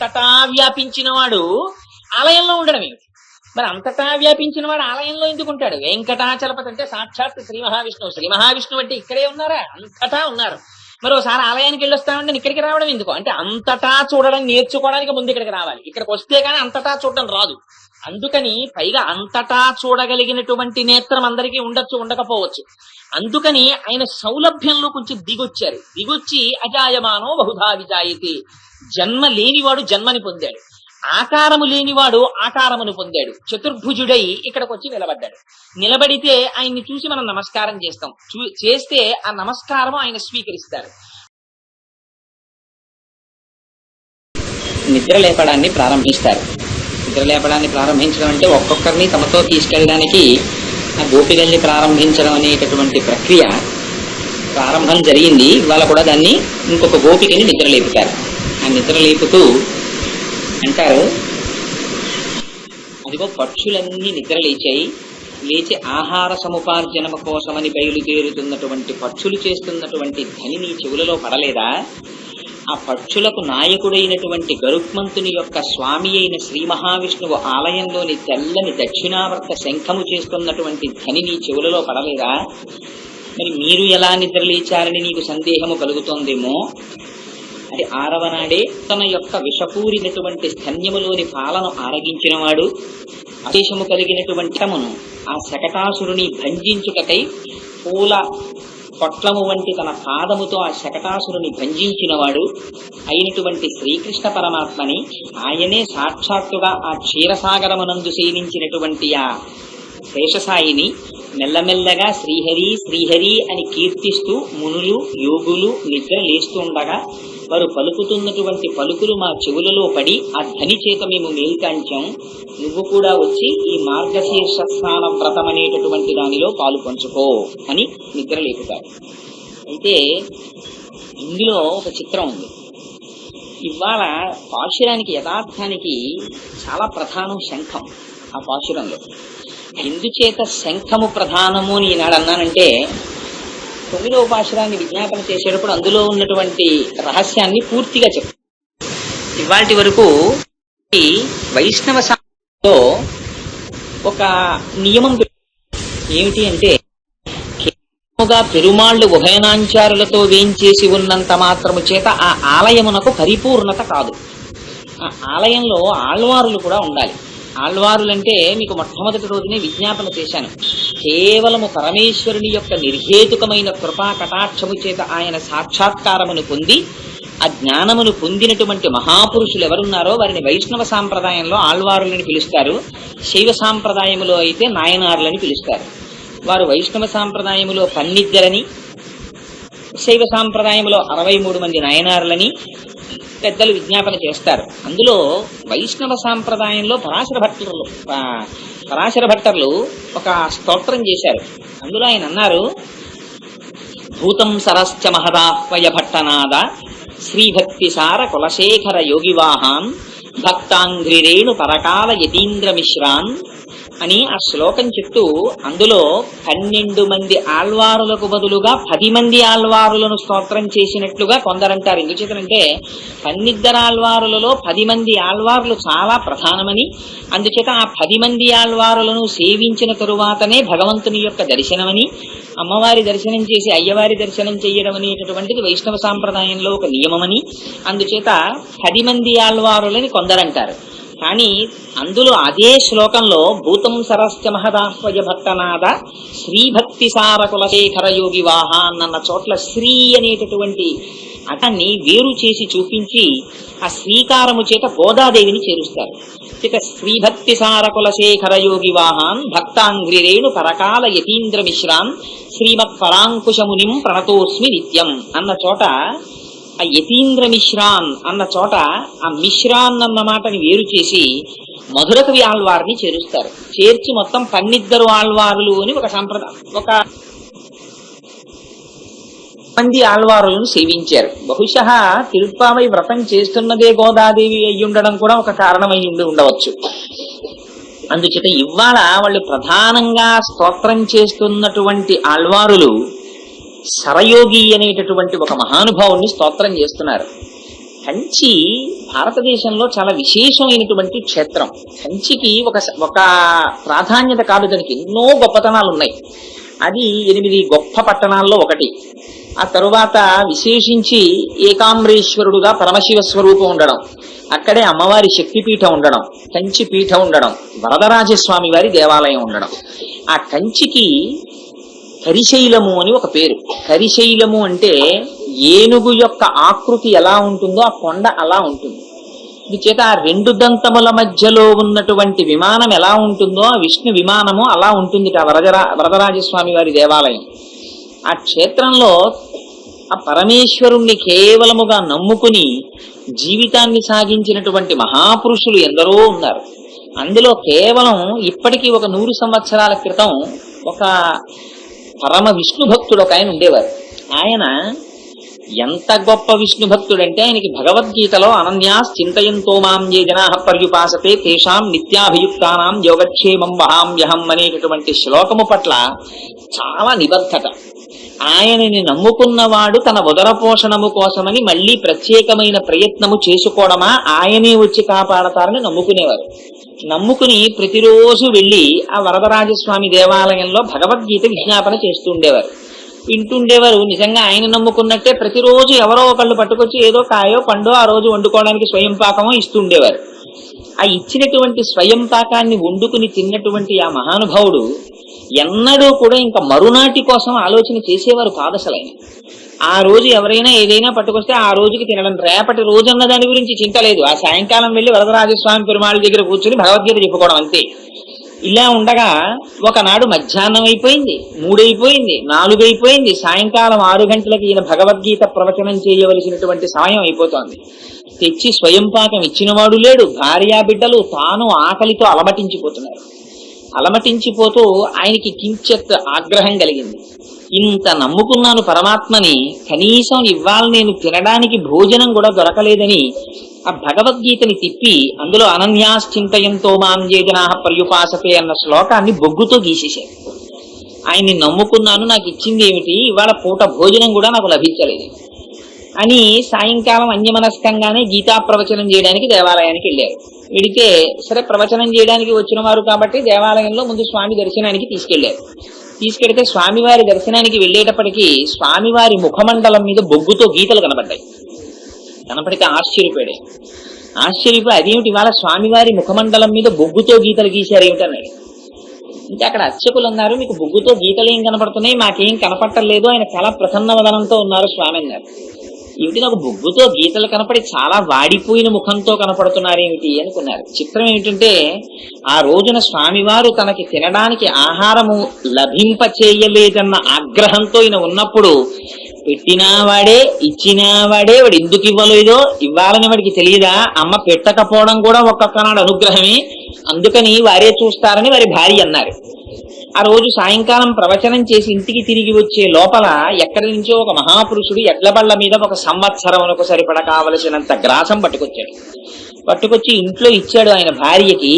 అంతటా వ్యాపించిన వాడు ఆలయంలో ఉండడం ఏమిటి? మరి అంతటా వ్యాపించిన వాడు ఆలయంలో ఎందుకు ఉంటాడు? వెంకటాచలపతి అంటే సాక్షాత్ శ్రీ మహావిష్ణువు. శ్రీ మహావిష్ణువు అంటే ఇక్కడే ఉన్నారా? అంతటా ఉన్నారు. మరి ఒకసారి ఆలయానికి వెళ్ళొస్తామంటే ఇక్కడికి రావడం ఎందుకు అంటే అంతటా చూడడం నేర్చుకోవడానికి ముందు ఇక్కడికి రావాలి. ఇక్కడికి వస్తే కానీ అంతటా చూడడం రాదు. అందుకని పైగా అంతటా చూడగలిగినటువంటి నేత్రం అందరికీ ఉండొచ్చు, ఉండకపోవచ్చు. అందుకని ఆయన సౌలభ్యంలో కొంచెం దిగొచ్చారు. దిగొచ్చి అజాయమానో బహుధా విజాయతే, జన్మ లేనివాడు జన్మని పొందాడు, ఆకారము లేనివాడు ఆకారమును పొందాడు, చతుర్భుజుడై ఇక్కడికి వచ్చి నిలబడ్డాడు. నిలబడితే ఆయన్ని చూసి మనం నమస్కారం చేస్తాం. చేస్తే ఆ నమస్కారం ఆయన స్వీకరిస్తారు. నిద్ర లేపడాన్ని ప్రారంభిస్తారు. నిద్ర లేపడాన్ని ప్రారంభించడం అంటే ఒక్కొక్కరిని తమతో తీసుకెళ్ళడానికి ఆ గోపికల్ని ప్రారంభించడం అనేటటువంటి ప్రక్రియ ప్రారంభం జరిగింది. ఇవాళ కూడా దాన్ని ఇంకొక గోపికని నిద్ర లేపుతారు. ఆ నిద్ర లేపుతూ అంటారు, అదిగో పక్షులన్నీ నిద్ర లేచాయి, లేచి ఆహార సముపార్జనము కోసమని బయలుదేరుతున్నటువంటి పక్షులు చేస్తున్నటువంటి ధ్వని నీ చెవులలో పడలేదా? ఆ పక్షులకు నాయకుడైనటువంటి గరుత్మంతుని యొక్క స్వామి అయిన శ్రీ మహావిష్ణువు ఆలయంలోని తెల్లని దక్షిణావర్త శంఖము చేస్తున్నటువంటి ధ్వని నీ చెవులలో పడలేదా? మరి మీరు ఎలా నిద్రలేచారని నీకు సందేహము కలుగుతోందేమో. అది ఆరవ నాడే తన యొక్క విషపూరినటువంటి స్తన్యములోని పాలను ఆరగించినవాడు, ఆదేశము కలిగినటువంటి తమను ఆ శకటాసురుని భంజించుటకై పూల పొట్లము వంటి తన పాదముతో ఆ శకటాసురుని భంజించినవాడు అయినటువంటి శ్రీకృష్ణ పరమాత్మని, ఆయనే సాక్షాత్తుగా ఆ క్షీరసాగరమునందు సేవించినటువంటి ఆ శేషసాయిని మెల్లమెల్లగా శ్రీహరి శ్రీహరి అని కీర్తిస్తూ మునులు యోగులు నిద్ర లేస్తూ ఉండగా వారు పలుకుతున్నటువంటి పలుకులు మా చెవులలో పడి ఆ ధ్వని చేత మేము మేల్కాంచాం, నువ్వు కూడా వచ్చి ఈ మార్గశీర్ష స్నాన వ్రతం అనేటటువంటి దానిలో పాలు పంచుకో అని నిద్ర లేపుతారు. అయితే ఇందులో ఒక చిత్రం ఉంది. ఇవాళ పాశురానికి యథార్థానికి చాలా ప్రధానం శంఖం. ఆ పాశురంలో ఎందుచేత శంఖము ప్రధానము అని ఈనాడు అన్నానంటే, 9వ పాశురాన్ని విజ్ఞాపన చేసేటప్పుడు అందులో ఉన్నటువంటి రహస్యాన్ని పూర్తిగా చెప్పారు. ఇవాటి వరకు ఈ వైష్ణవ సాంప్రదాయంలో ఒక నియమం ఏమిటి అంటే, కేవలముగా పెరుమాళ్లు ఉభయనాంచారులతో వేయించేసి ఉన్నంత మాత్రము చేత ఆ ఆలయమునకు పరిపూర్ణత కాదు. ఆ ఆలయంలో ఆళ్వారులు కూడా ఉండాలి. ఆళ్వారులంటే మీకు మొట్టమొదటి రోజునే విజ్ఞాపన చేశాను. కేవలము పరమేశ్వరుని యొక్క నిర్హేతుకమైన కృపా కటాక్షము చేత ఆయన సాక్షాత్కారమును పొంది ఆ జ్ఞానమును పొందినటువంటి మహాపురుషులు ఎవరున్నారో వారిని వైష్ణవ సాంప్రదాయంలో ఆళ్వారులని పిలుస్తారు. శైవ సాంప్రదాయములో అయితే నాయనార్లని పిలుస్తారు. వారు వైష్ణవ సాంప్రదాయములో 12 శైవ సాంప్రదాయంలో 63 మంది నాయనార్లని పెద్దలు విజ్ఞాపన చేస్తారు. అందులో వైష్ణవ సాంప్రదాయంలో పరాశర భట్టర్లు ఒక స్తోత్రం చేశారు. అందులో ఆయన అన్నారు, భూతం సరశ్చ మహదాహ్వయ భట్టనాద శ్రీభక్తి సార కులశేఖర యోగివాహాన్ భక్తాంగ్రిరేణు పరకాల యతీంద్ర మిశ్రాన్ అని ఆ శ్లోకం చెప్తూ అందులో 12 మంది ఆళ్వారులకు బదులుగా 10 మంది ఆళ్వారులను స్తోత్రం చేసినట్లుగా కొందరంటారు. ఎందుచేతనంటే 12 ఆళ్వారులలో 10 మంది ఆళ్వారులు చాలా ప్రధానమని, అందుచేత ఆ 10 మంది ఆళ్వారులను సేవించిన తరువాతనే భగవంతుని యొక్క దర్శనమని, అమ్మవారి దర్శనం చేసి అయ్యవారి దర్శనం చేయడం అనేటటువంటిది వైష్ణవ సాంప్రదాయంలో ఒక నియమమని, అందుచేత 10 మంది ఆళ్వారులని కొందరంటారు. కానీ అందులో అదే శ్లోకంలో భూతం సరశ్చ మహదాహ్వయ భక్తనాద శ్రీభక్తి సార కులశేఖర యోగి వాహాన్ అన్న చోట్ల శ్రీ అనేటటువంటి అతన్ని వేరు చేసి చూపించి ఆ శ్రీకారము చేత గోదాదేవిని చేరుస్తారు. ఇక శ్రీభక్తి సార కులశేఖర యోగి వాహాన్ భక్తాంగ్రిరేణు పరకాల యతీంద్ర మిశ్రాన్ శ్రీమత్ పరాంకుశమునిం ప్రణతోస్మి నిత్యం అన్న చోట ఆ యతీంద్ర మిశ్రాన్ అన్న చోట ఆ మిశ్రాన్ అన్న మాటని వేరు చేసి మధురకవి ఆళ్వారిని చేరుస్తారు. చేర్చి మొత్తం 12 ఆళ్వారులు అని ఒక మంది ఆళ్వారులను సేవించారు. బహుశः తిరుప్పావై వ్రతం చేస్తున్నదే గోదాదేవి అయి ఉండడం కూడా ఒక కారణమై ఉండవచ్చు. అందుచేత ఇవాళ వాళ్ళు ప్రధానంగా స్తోత్రం చేస్తున్నటువంటి ఆళ్వారులు సరయోగి అనేటటువంటి ఒక మహానుభావుని స్తోత్రం చేస్తున్నారు. కంచి భారతదేశంలో చాలా విశేషమైనటువంటి క్షేత్రం. కంచికి ఒక ప్రాధాన్యత కాదు, దానికి ఎన్నో గొప్పతనాలు ఉన్నాయి. అది 8 గొప్ప పట్టణాల్లో ఒకటి. ఆ తరువాత విశేషించి ఏకాంబరేశ్వరుడుగా పరమశివ స్వరూపం ఉండడం, అక్కడే అమ్మవారి శక్తిపీఠం ఉండడం, కంచి పీఠం ఉండడం, వరదరాజస్వామి వారి దేవాలయం ఉండడం. ఆ కంచికి కరిశైలము అని ఒక పేరు. కరిశైలము అంటే ఏనుగు యొక్క ఆకృతి ఎలా ఉంటుందో ఆ కొండ అలా ఉంటుంది. చేత ఆ 2 దంతముల మధ్యలో ఉన్నటువంటి విమానం ఎలా ఉంటుందో ఆ విష్ణు విమానము అలా ఉంటుంది. ఆ వరదరాజస్వామి వారి దేవాలయం. ఆ క్షేత్రంలో ఆ పరమేశ్వరుణ్ణి కేవలముగా నమ్ముకుని జీవితాన్ని సాగించినటువంటి మహాపురుషులు ఎందరో ఉన్నారు. అందులో కేవలం ఇప్పటికీ ఒక 100 సంవత్సరాల క్రితం ఒక పరమ విష్ణు భక్తుడు ఒక ఆయన ఉండేవారు. ఆయన ఎంత గొప్ప విష్ణు భక్తుడంటే ఆయనకి భగవద్గీతలో అనన్యాస్ చింతయంతో మాం ఏ జనాః పర్యుపాసతే తేషాం నిత్యాభియుక్తానాం యోగక్షేమం వహామ్యహం అనేటటువంటి శ్లోకము పట్ల చాలా నిబద్ధత. ఆయనని నమ్ముకున్నవాడు తన ఉదర పోషణము కోసమని మళ్ళీ ప్రత్యేకమైన ప్రయత్నము చేసుకోవడమా, ఆయనే వచ్చి కాపాడతారని నమ్ముకునేవారు. నమ్ముకుని ప్రతిరోజు వెళ్ళి ఆ వరదరాజస్వామి దేవాలయంలో భగవద్గీత విజ్ఞాపన చేస్తూ ఉండేవారు, వింటుండేవారు. నిజంగా ఆయన నమ్ముకున్నట్టే ప్రతిరోజు ఎవరో ఒకళ్ళు పట్టుకొచ్చి ఏదో కాయో పండో ఆ రోజు వండుకోవడానికి స్వయం పాకమో ఇస్తుండేవారు. ఆ ఇచ్చినటువంటి స్వయం పాకాన్ని వండుకుని తిన్నటువంటి ఆ మహానుభావుడు ఎన్నడూ కూడా ఇంకా మరునాటి కోసం ఆలోచన చేసేవారు కాదసలైన. ఆ రోజు ఎవరైనా ఏదైనా పట్టుకొస్తే ఆ రోజుకి తినడం, రేపటి రోజన్న దాని గురించి చింత లేదు. ఆ సాయంకాలం వెళ్ళి వరదరాజస్వామి పెరుమాళ్ దగ్గర కూర్చొని భగవద్గీత చెప్పుకోవడం అంతే. ఇలా ఉండగా ఒకనాడు మధ్యాహ్నం అయిపోయింది, 3 అయిపోయింది, 4 అయిపోయింది, సాయంకాలం 6 గంటలకి ఈయన భగవద్గీత ప్రవచనం చేయవలసినటువంటి సమయం అయిపోతోంది. తెచ్చి స్వయం పాకం ఇచ్చినవాడు లేడు, భార్యా బిడ్డలు తాను ఆకలితో అలమటించిపోతున్నారు. అలమటించిపోతూ ఆయనకి కించెత్ ఆగ్రహం కలిగింది. ఇంత నమ్ముకున్నాను పరమాత్మని, కనీసం ఇవాళ నేను తినడానికి భోజనం కూడా దొరకలేదని ఆ భగవద్గీతని తిప్పి అందులో అనన్యాశ్చింతయంతో మాం ఏ జనాః పర్యుపాసతే అన్న శ్లోకాన్ని బొగ్గుతో గీసేశారు. ఆయన్ని నమ్ముకున్నాను, నాకు ఇచ్చింది ఏమిటి, ఇవాళ పూట భోజనం కూడా నాకు లభించలేదు అని సాయంకాలం అన్యమనస్కంగానే గీతా ప్రవచనం చేయడానికి దేవాలయానికి వెళ్ళారు. వెడితే సరే ప్రవచనం చేయడానికి వచ్చిన వారు కాబట్టి దేవాలయంలో ముందు స్వామి దర్శనానికి తీసుకెళ్తే స్వామివారి దర్శనానికి వెళ్ళేటప్పటికీ స్వామివారి ముఖమండలం మీద బొగ్గుతో గీతలు కనపడితే ఆశ్చర్యపోయి అదేమిటి ఇవాళ స్వామివారి ముఖమండలం మీద బొగ్గుతో గీతలు గీశారు ఏమిటన్నాడు. అంటే అక్కడ అర్చకులు అన్నారు, మీకు బొగ్గుతో గీతలు ఏం కనపడుతున్నాయి, మాకేం కనపట్టలేదు, ఆయన చాలా ప్రసన్న వదనంతో ఉన్నారు స్వామి అన్నారు. ఏమిటి నాకు బొగ్గుతో గీతలు కనపడి చాలా వాడిపోయిన ముఖంతో కనపడుతున్నారేమిటి అనుకున్నారు. చిత్రం ఏమిటంటే ఆ రోజున స్వామివారు తనకి తినడానికి ఆహారము లభింప చేయలేదన్న ఆగ్రహంతో ఈయన ఉన్నప్పుడు పెట్టినా వాడే ఇచ్చినా వాడే, వాడు ఎందుకు ఇవ్వలేదో ఇవ్వాలని వాడికి తెలియదా, అమ్మ పెట్టకపోవడం కూడా ఒక్కొక్కనాడు అనుగ్రహమే, అందుకని వారే చూస్తారని వారి భార్య అన్నారు. ఆ రోజు సాయంకాలం ప్రవచనం చేసి ఇంటికి తిరిగి వచ్చే లోపల ఎక్కడి నుంచో ఒక మహాపురుషుడు ఎడ్లబళ్ళ మీద 1 సంవత్సరమునకు సరిపడ కావలసినంత గ్రాసం పట్టుకొచ్చి ఇంట్లో ఇచ్చాడు. ఆయన భార్యకి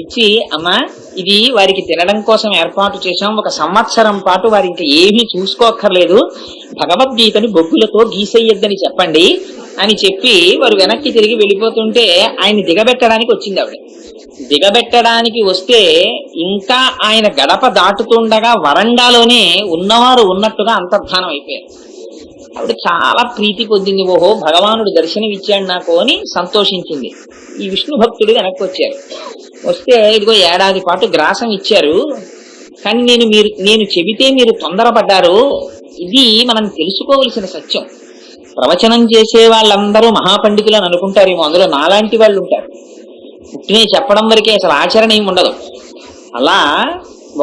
ఇచ్చి, అమ్మా ఇది వారికి తినడం కోసం ఏర్పాటు చేశాం, 1 సంవత్సరం పాటు వారి ఇంకా ఏమీ చూసుకోక్కర్లేదు, భగవద్గీతని బొగ్గులతో గీసేయద్దని చెప్పండి అని చెప్పి వారు వెనక్కి తిరిగి వెళ్ళిపోతుంటే ఆయన్ని దిగబెట్టడానికి వచ్చింది ఆవిడ. దిగబెట్టడానికి వస్తే ఇంకా ఆయన గడప దాటుతుండగా వరండాలోనే ఉన్నవారు ఉన్నట్టుగా అంతర్ధానం అయిపోయారు. ఆవిడ చాలా ప్రీతి పొందింది. ఓహో భగవానుడు దర్శనం ఇచ్చాడు నాకు అని సంతోషించింది. ఈ విష్ణు భక్తుడు వెనక్కి వచ్చారు. వస్తే ఇదిగో 1 ఏడాది పాటు గ్రాసం ఇచ్చారు, కానీ నేను చెబితే మీరు తొందరపడ్డారు, ఇది మనం తెలుసుకోవలసిన సత్యం. ప్రవచనం చేసే వాళ్ళందరూ మహాపండితులను అనుకుంటారేమో, అందులో నాలాంటి వాళ్ళు ఉంటారు. పుట్టినే చెప్పడం వరకే, అసలు ఆచరణ ఏమి ఉండదు. అలా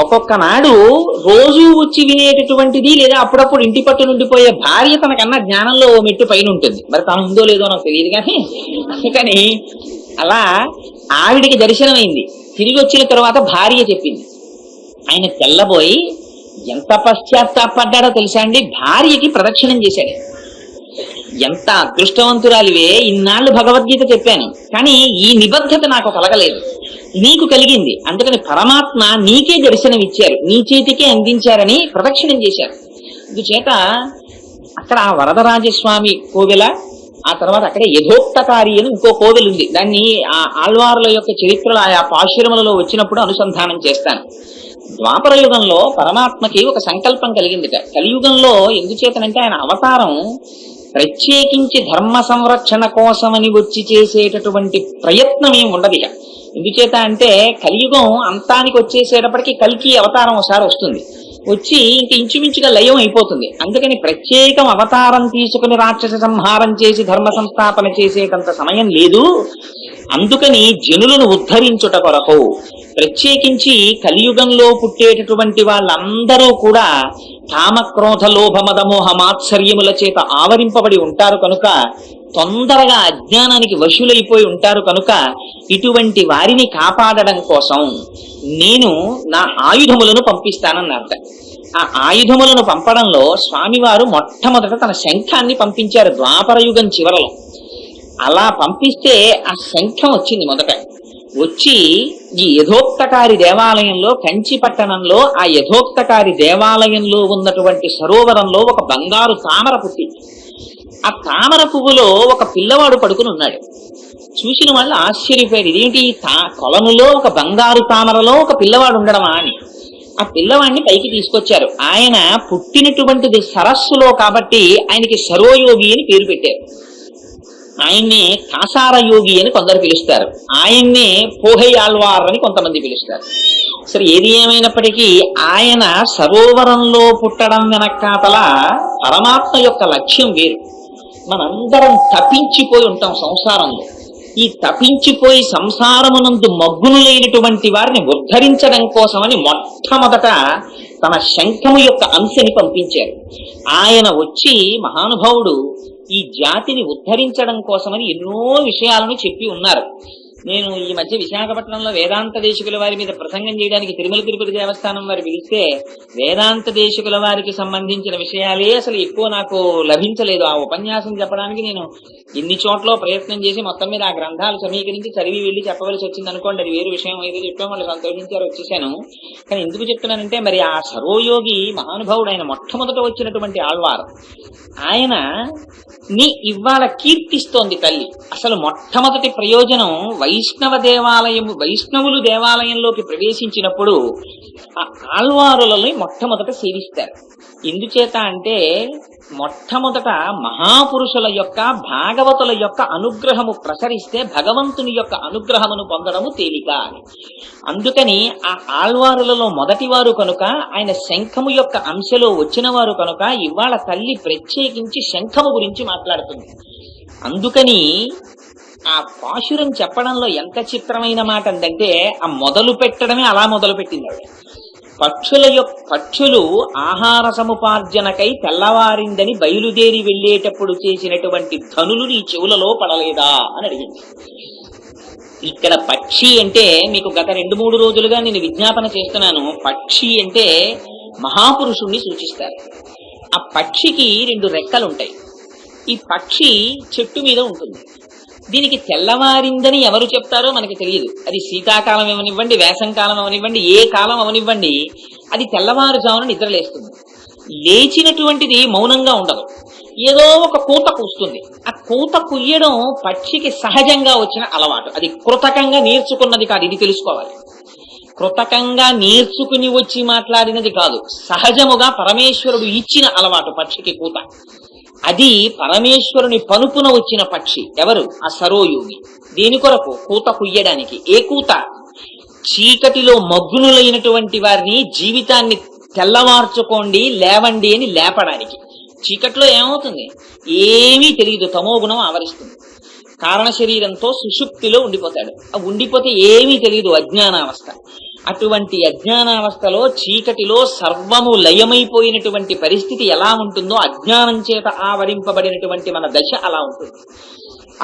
ఒక్కొక్క నాడు రోజు వచ్చి వినేటటువంటిది లేదా అప్పుడప్పుడు ఇంటి పట్టు నుండిపోయే భార్య తనకన్నా జ్ఞానంలో మెట్టు పైన ఉంటుంది. మరి తాను ఉందో లేదో నాకు తెలియదు కానీ అందుకని అలా ఆవిడికి దర్శనమైంది. తిరిగి వచ్చిన తర్వాత భార్య చెప్పింది. ఆయన తెల్లబోయి ఎంత పశ్చాత్తాపడ్డాడో తెలుసా అండి, భార్యకి ప్రదక్షిణం చేశాడు. ఎంత అదృష్టవంతురాలివే, ఇన్నాళ్ళు భగవద్గీత చెప్పాను కానీ ఈ నిబద్ధత నాకు కలగలేదు, నీకు కలిగింది, అందుకని పరమాత్మ నీకే దర్శనం ఇచ్చారు, నీ చేతికే అందించారని ప్రదక్షిణం చేశారు. అందుచేత అక్కడ ఆ వరదరాజస్వామి కోవెల, ఆ తర్వాత అక్కడే యథోక్తకారి అని ఇంకో కోవిలు ఉంది. దాన్ని ఆ ఆళ్వారుల యొక్క చరిత్రలో ఆయా పాశురములలో వచ్చినప్పుడు అనుసంధానం చేస్తాను. ద్వాపర యుగంలో పరమాత్మకి ఒక సంకల్పం కలిగిందిట. కలియుగంలో ఎందుచేతనంటే ఆయన అవతారం ప్రత్యేకించి ధర్మ సంరక్షణ కోసమని వచ్చి చేసేటటువంటి ప్రయత్నం ఏమి ఉండదు. ఇక ఎందుచేత అంటే కలియుగం అంతానికి వచ్చేసేటప్పటికి కల్కి అవతారం ఒకసారి వస్తుంది, వచ్చి ఇంక ఇంచుమించుగా లయం అయిపోతుంది. అందుకని ప్రత్యేకం అవతారం తీసుకుని రాక్షస సంహారం చేసి ధర్మ సంస్థాపన చేసేటంత సమయం లేదు. అందుకని జనులను ఉద్ధరించుట కొరకు ప్రత్యేకించి కలియుగంలో పుట్టేటటువంటి వాళ్ళందరూ కూడా కామక్రోధ లోభ మద మోహ మాత్సర్యముల చేత ఆవరింపబడి ఉంటారు కనుక, తొందరగా అజ్ఞానానికి వశులైపోయి ఉంటారు కనుక, ఇటువంటి వారిని కాపాడడం కోసం నేను నా ఆయుధములను పంపిస్తానన్నమాట. ఆ ఆయుధములను పంపడంలో స్వామివారు మొట్టమొదట తన శంఖాన్ని పంపించారు ద్వాపర యుగం చివరలో. అలా పంపిస్తే ఆ శంఖం వచ్చింది మొదట. వచ్చి ఈ యథోక్తకారి దేవాలయంలో, కంచి పట్టణంలో ఆ యథోక్తకారి దేవాలయంలో ఉన్నటువంటి సరోవరంలో ఒక బంగారు తామర పుట్టింది. ఆ తామర పువ్వులో ఒక పిల్లవాడు పడుకుని ఉన్నాడు. చూసిన వాళ్ళు ఆశ్చర్యపోయారు, ఇదేంటి కొలనులో ఒక బంగారు తామరలో ఒక పిల్లవాడు ఉండడమా అని. ఆ పిల్లవాడిని పైకి తీసుకొచ్చారు. ఆయన పుట్టినటువంటిది సరస్సులో కాబట్టి ఆయనకి సరోయోగి అని పేరు పెట్టారు. ఆయన్నే కాసార యోగి అని కొందరు పిలుస్తారు, ఆయన్నే పోహై ఆళ్వార్ అని కొంతమంది పిలుస్తారు. సరే, ఏది ఏమైనప్పటికీ ఆయన సరోవరంలో పుట్టడం వెనకాతల పరమాత్మ యొక్క లక్ష్యం వేరు. మనందరం తపించిపోయి ఉంటాం సంసారంలో. ఈ తపించిపోయి సంసారమునందు మగ్గునులైనటువంటి వారిని ఉద్ధరించడం కోసమని మొట్టమొదట తన శంఖము యొక్క అంశని పంపించారు. ఆయన వచ్చి మహానుభావుడు ఈ జాతిని ఉద్ధరించడం కోసమని ఎన్నో విషయాలను చెప్పి ఉన్నారు. నేను ఈ మధ్య విశాఖపట్నంలో వేదాంత దేశికుల వారి మీద ప్రసంగం చేయడానికి తిరుమల తిరుపతి దేవస్థానం వారు పిలిస్తే వేదాంత దేశికుల వారికి సంబంధించిన విషయాలే అసలు ఎక్కువ నాకు లభించలేదు. ఆ ఉపన్యాసం చెప్పడానికి నేను ఎన్ని చోట్ల ప్రయత్నం చేసి మొత్తం మీద ఆ గ్రంథాలు సమీకరించి చదివి వెళ్ళి చెప్పవలసి వచ్చింది అనుకోండి, అది వేరు విషయం. ఏదో చెప్పాం, వాళ్ళు సంతోషించారు, వచ్చేసాను. కానీ ఎందుకు చెప్తున్నానంటే, మరి ఆ సరోయోగి మహానుభావుడు, ఆయన మొట్టమొదట వచ్చినటువంటి ఆళ్వారు, ఆయన ని ఇవాళ కీర్తిస్తోంది తల్లి. అసలు మొట్టమొదటి ప్రయోజనం వైష్ణవులు దేవాలయంలోకి ప్రవేశించినప్పుడు ఆ ఆళ్వారులని మొట్టమొదట సేవిస్తారు. ఎందుచేత అంటే మొట్టమొదట మహాపురుషుల యొక్క భాగవతుల యొక్క అనుగ్రహము ప్రసరిస్తే భగవంతుని యొక్క అనుగ్రహమును పొందడము తేలిక. అందుకని ఆ ఆళ్వారులలో మొదటి వారు కనుక, ఆయన శంఖము యొక్క అంశలో వచ్చిన వారు కనుక ఇవాళ తల్లి ప్రత్యేకించి శంఖము గురించి మాట్లాడుతుంది. అందుకని ఆ పాశురం చెప్పడంలో ఎంత చిత్రమైన మాట అంటే, ఆ మొదలు పెట్టడమే అలా మొదలు పెట్టింది ఆవిడ. పక్షులు ఆహార సముపార్జనకై తెల్లవారిందని బయలుదేరి వెళ్లేటప్పుడు చేసినటువంటి ధనులు నీ చెవులలో పడలేదా అని అడిగింది. ఇక్కడ పక్షి అంటే మీకు గత 2-3 రోజులుగా నేను విజ్ఞాపన చేస్తున్నాను. పక్షి అంటే మహాపురుషుణ్ణి సూచిస్తారు. ఆ పక్షికి 2 రెక్కలు ఉంటాయి. ఈ పక్షి చెట్టు మీద ఉంటుంది. దీనికి తెల్లవారిందని ఎవరు చెప్తారో మనకి తెలియదు. అది శీతాకాలం అవనివ్వండి, వేసంకాలం అవనివ్వండి, ఏ కాలం అవనివ్వండి, అది తెల్లవారుజామున నిద్రలేస్తుంది. లేచినటువంటిది మౌనంగా ఉండదు, ఏదో ఒక కూత కూస్తుంది. ఆ కూత కుయ్యడం పక్షికి సహజంగా వచ్చిన అలవాటు. అది కృతకంగా నేర్చుకున్నది కాదు, ఇది తెలుసుకోవాలి. కృతకంగా నేర్చుకుని వచ్చి మాట్లాడినది కాదు, సహజముగా పరమేశ్వరుడు ఇచ్చిన అలవాటు పక్షికి కూత. అది పరమేశ్వరుని పనుపున వచ్చిన పక్షి. ఎవరు? ఆ సరోయోగి. దేని కొరకు? కూత కుయ్యడానికి. ఏ కూత? చీకటిలో మగ్గునులైనటువంటి వారిని జీవితాన్ని తెల్లవార్చుకోండి, లేవండి అని లేపడానికి. చీకట్లో ఏమవుతుంది? ఏమీ తెలియదు, తమోగుణం ఆవరిస్తుంది. కారణ శరీరంతో సుషుప్తిలో ఉండిపోతాడు. ఆ ఉండిపోతే ఏమీ తెలియదు, అజ్ఞానావస్థ. అటువంటి అజ్ఞానావస్థలో చీకటిలో సర్వము లయమైపోయినటువంటి పరిస్థితి ఎలా ఉంటుందో, అజ్ఞానం చేత ఆవరింపబడినటువంటి మన దశ అలా ఉంటుంది.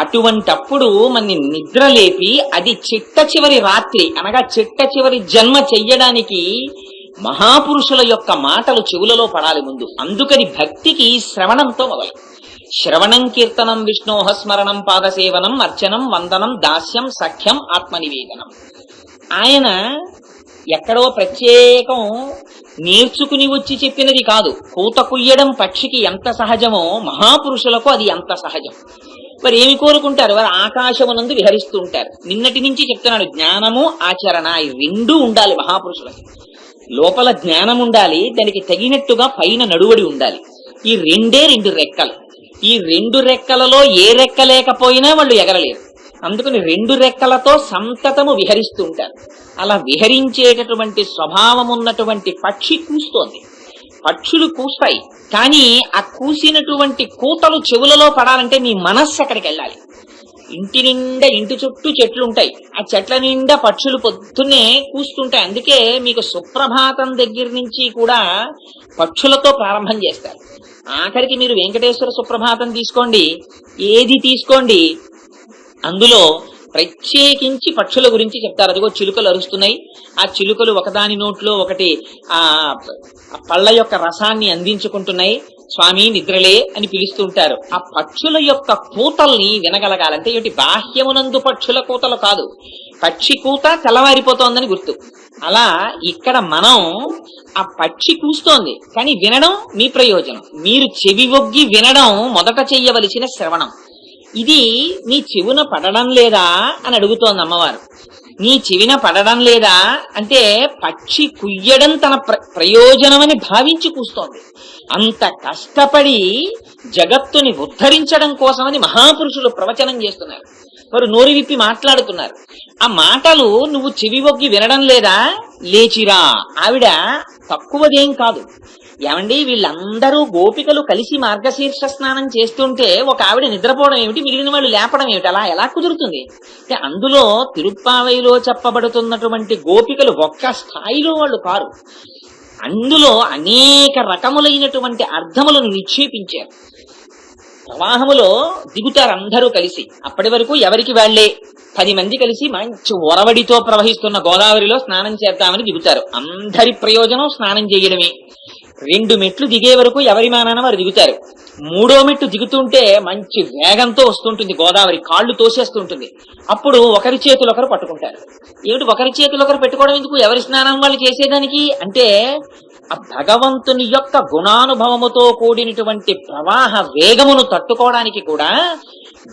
అటువంటప్పుడు మన నిద్రలేపి అది చిట్ట చివరి రాత్రి అనగా చిట్ట చివరి జన్మ చెయ్యడానికి మహాపురుషుల యొక్క మాటలు చెవులలో పడాలి ముందు. అందుకని భక్తికి శ్రవణంతో మొదలు. శ్రవణం, కీర్తనం, విష్ణోహ స్మరణం, పాదసేవనం, అర్చనం, వందనం, దాస్యం, సఖ్యం, ఆత్మనివేదనం. ఆయన ఎక్కడో ప్రత్యేకం నేర్చుకుని వచ్చి చెప్పినది కాదు. కూత కుయ్యడం పక్షికి ఎంత సహజమో మహాపురుషులకు అది ఎంత సహజం. వారు ఏమి కోరుకుంటారు? వారు ఆకాశమునందు విహరిస్తూ ఉంటారు. నిన్నటి నుంచి చెప్తున్నాడు, జ్ఞానము ఆచరణ ఈ రెండూ ఉండాలి మహాపురుషులకి. లోపల జ్ఞానం ఉండాలి, దానికి తగినట్టుగా పైన నడువడి ఉండాలి. ఈ రెండే రెండు రెక్కలు. ఈ రెండు రెక్కలలో ఏ రెక్క లేకపోయినా వాళ్ళు ఎగరలేరు. అందుకని రెండు రెక్కలతో సంతతము విహరిస్తూ ఉంటారు. అలా విహరించేటటువంటి స్వభావం ఉన్నటువంటి పక్షి కూస్తోంది. పక్షులు కూస్తాయి, కానీ ఆ కూసినటువంటి కూతలు చెవులలో పడాలంటే మీ మనస్సు అక్కడికి వెళ్ళాలి. ఇంటి నిండా, ఇంటి చుట్టూ చెట్లు ఉంటాయి, ఆ చెట్ల నిండా పక్షులు పొద్దున్నే కూస్తుంటాయి. అందుకే మీకు సుప్రభాతం దగ్గర నుంచి కూడా పక్షులతో ప్రారంభం చేస్తారు. ఆఖరికి మీరు వెంకటేశ్వర సుప్రభాతం తీసుకోండి, ఏది తీసుకోండి, అందులో ప్రత్యేకించి పక్షుల గురించి చెప్తారు. అదిగో చిలుకలు అరుస్తున్నాయి, ఆ చిలుకలు ఒకదాని నోట్లో ఒకటి ఆ పళ్ళ యొక్క రసాన్ని అందించుకుంటున్నాయి, స్వామి నిద్రలే అని పిలుస్తూ ఉంటారు. ఆ పక్షుల యొక్క కూతల్ని వినగలగాలంటే ఏమిటి? బాహ్యమునందు పక్షుల కూతలు కాదు, పక్షి కూత తెల్లవారిపోతోందని గుర్తు. అలా ఇక్కడ మనం ఆ పక్షి కూస్తోంది, కానీ వినడం మీ ప్రయోజనం. మీరు చెవి ఒగ్గి వినడం మొదట చెయ్యవలసిన శ్రవణం. ఇది నీ చెవున పడడం లేదా అని అడుగుతోంది అమ్మవారు. నీ చెవిన పడడం లేదా అంటే పక్షి కుయ్యడం తన ప్రయోజనమని భావించి కూస్తోంది. అంత కష్టపడి జగత్తుని ఉద్ధరించడం కోసమని మహాపురుషులు ప్రవచనం చేస్తున్నారు. వారు నోరు విప్పి మాట్లాడుతున్నారు. ఆ మాటలు నువ్వు చెవి ఒగ్గి వినడం లేదా? లేచిరా. ఆవిడ తక్కువదేం కాదు. ఏమండి, వీళ్ళందరూ గోపికలు కలిసి మార్గశీర్ష స్నానం చేస్తుంటే ఒక ఆవిడ నిద్రపోవడం ఏమిటి, మిగిలిన వాళ్ళు లేపడం ఏమిటి? అలా ఎలా కుదురుతుంది? అంటే అందులో తిరుప్పావైలో చెప్పబడుతున్నటువంటి గోపికలు ఒక్క స్థాయిలో వాళ్ళు కారు. అందులో అనేక రకములైనటువంటి అర్థములను నిక్షేపించారు. ప్రవాహములో దిగుతారు అందరూ కలిసి. అప్పటి వరకు ఎవరికి వాళ్లే 10 మంది కలిసి మంచి ఒరవడితో ప్రవహిస్తున్న గోదావరిలో స్నానం చేద్దామని దిగుతారు. అందరి ప్రయోజనం స్నానం చేయడమే. 2 మెట్లు దిగే వరకు ఎవరి మానాన వారు దిగుతారు. 3వ మెట్టు దిగుతుంటే మంచి వేగంతో వస్తుంటుంది గోదావరి, కాళ్ళు తోసేస్తుంటుంది. అప్పుడు ఒకరి చేతులు ఒకరు పట్టుకుంటారు. ఏమిటి ఒకరి చేతులు ఒకరు పెట్టుకోవడం ఎందుకు? ఎవరి స్నానం వాళ్ళు చేసేదానికి అంటే ఆ భగవంతుని యొక్క గుణానుభవముతో కూడినటువంటి ప్రవాహ వేగమును తట్టుకోవడానికి కూడా,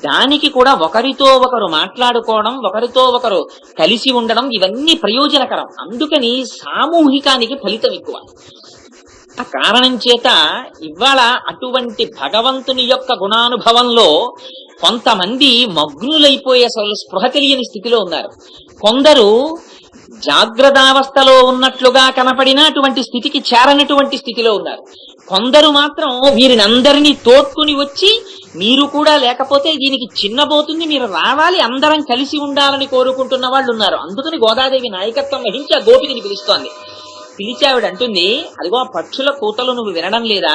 దానికి కూడా ఒకరితో ఒకరు మాట్లాడుకోవడం, ఒకరితో ఒకరు కలిసి ఉండడం, ఇవన్నీ ప్రయోజనకరం. అందుకని సామూహికానికి ఫలితం ఎక్కువ. ఆ కారణం చేత ఇవాళ అటువంటి భగవంతుని యొక్క గుణానుభవంలో కొంతమంది మగ్నులైపోయే అసలు స్పృహ తెలియని స్థితిలో ఉన్నారు. కొందరు జాగ్రత్తావస్థలో ఉన్నట్లుగా కనపడిన అటువంటి స్థితికి చేరనటువంటి స్థితిలో ఉన్నారు. కొందరు మాత్రం వీరినందరినీ తోడ్కొని వచ్చి, మీరు కూడా లేకపోతే దీనికి చిన్నబోతుంది, మీరు రావాలి, అందరం కలిసి ఉండాలని కోరుకుంటున్న వాళ్ళు ఉన్నారు. అందుకని గోదాదేవి నాయకత్వం వహించి ఆ గోపికని పిలుస్తోంది. పిలిచి ఆవిడ అంటుంది, అదిగో ఆ పక్షుల కూతలు నువ్వు వినడం లేదా?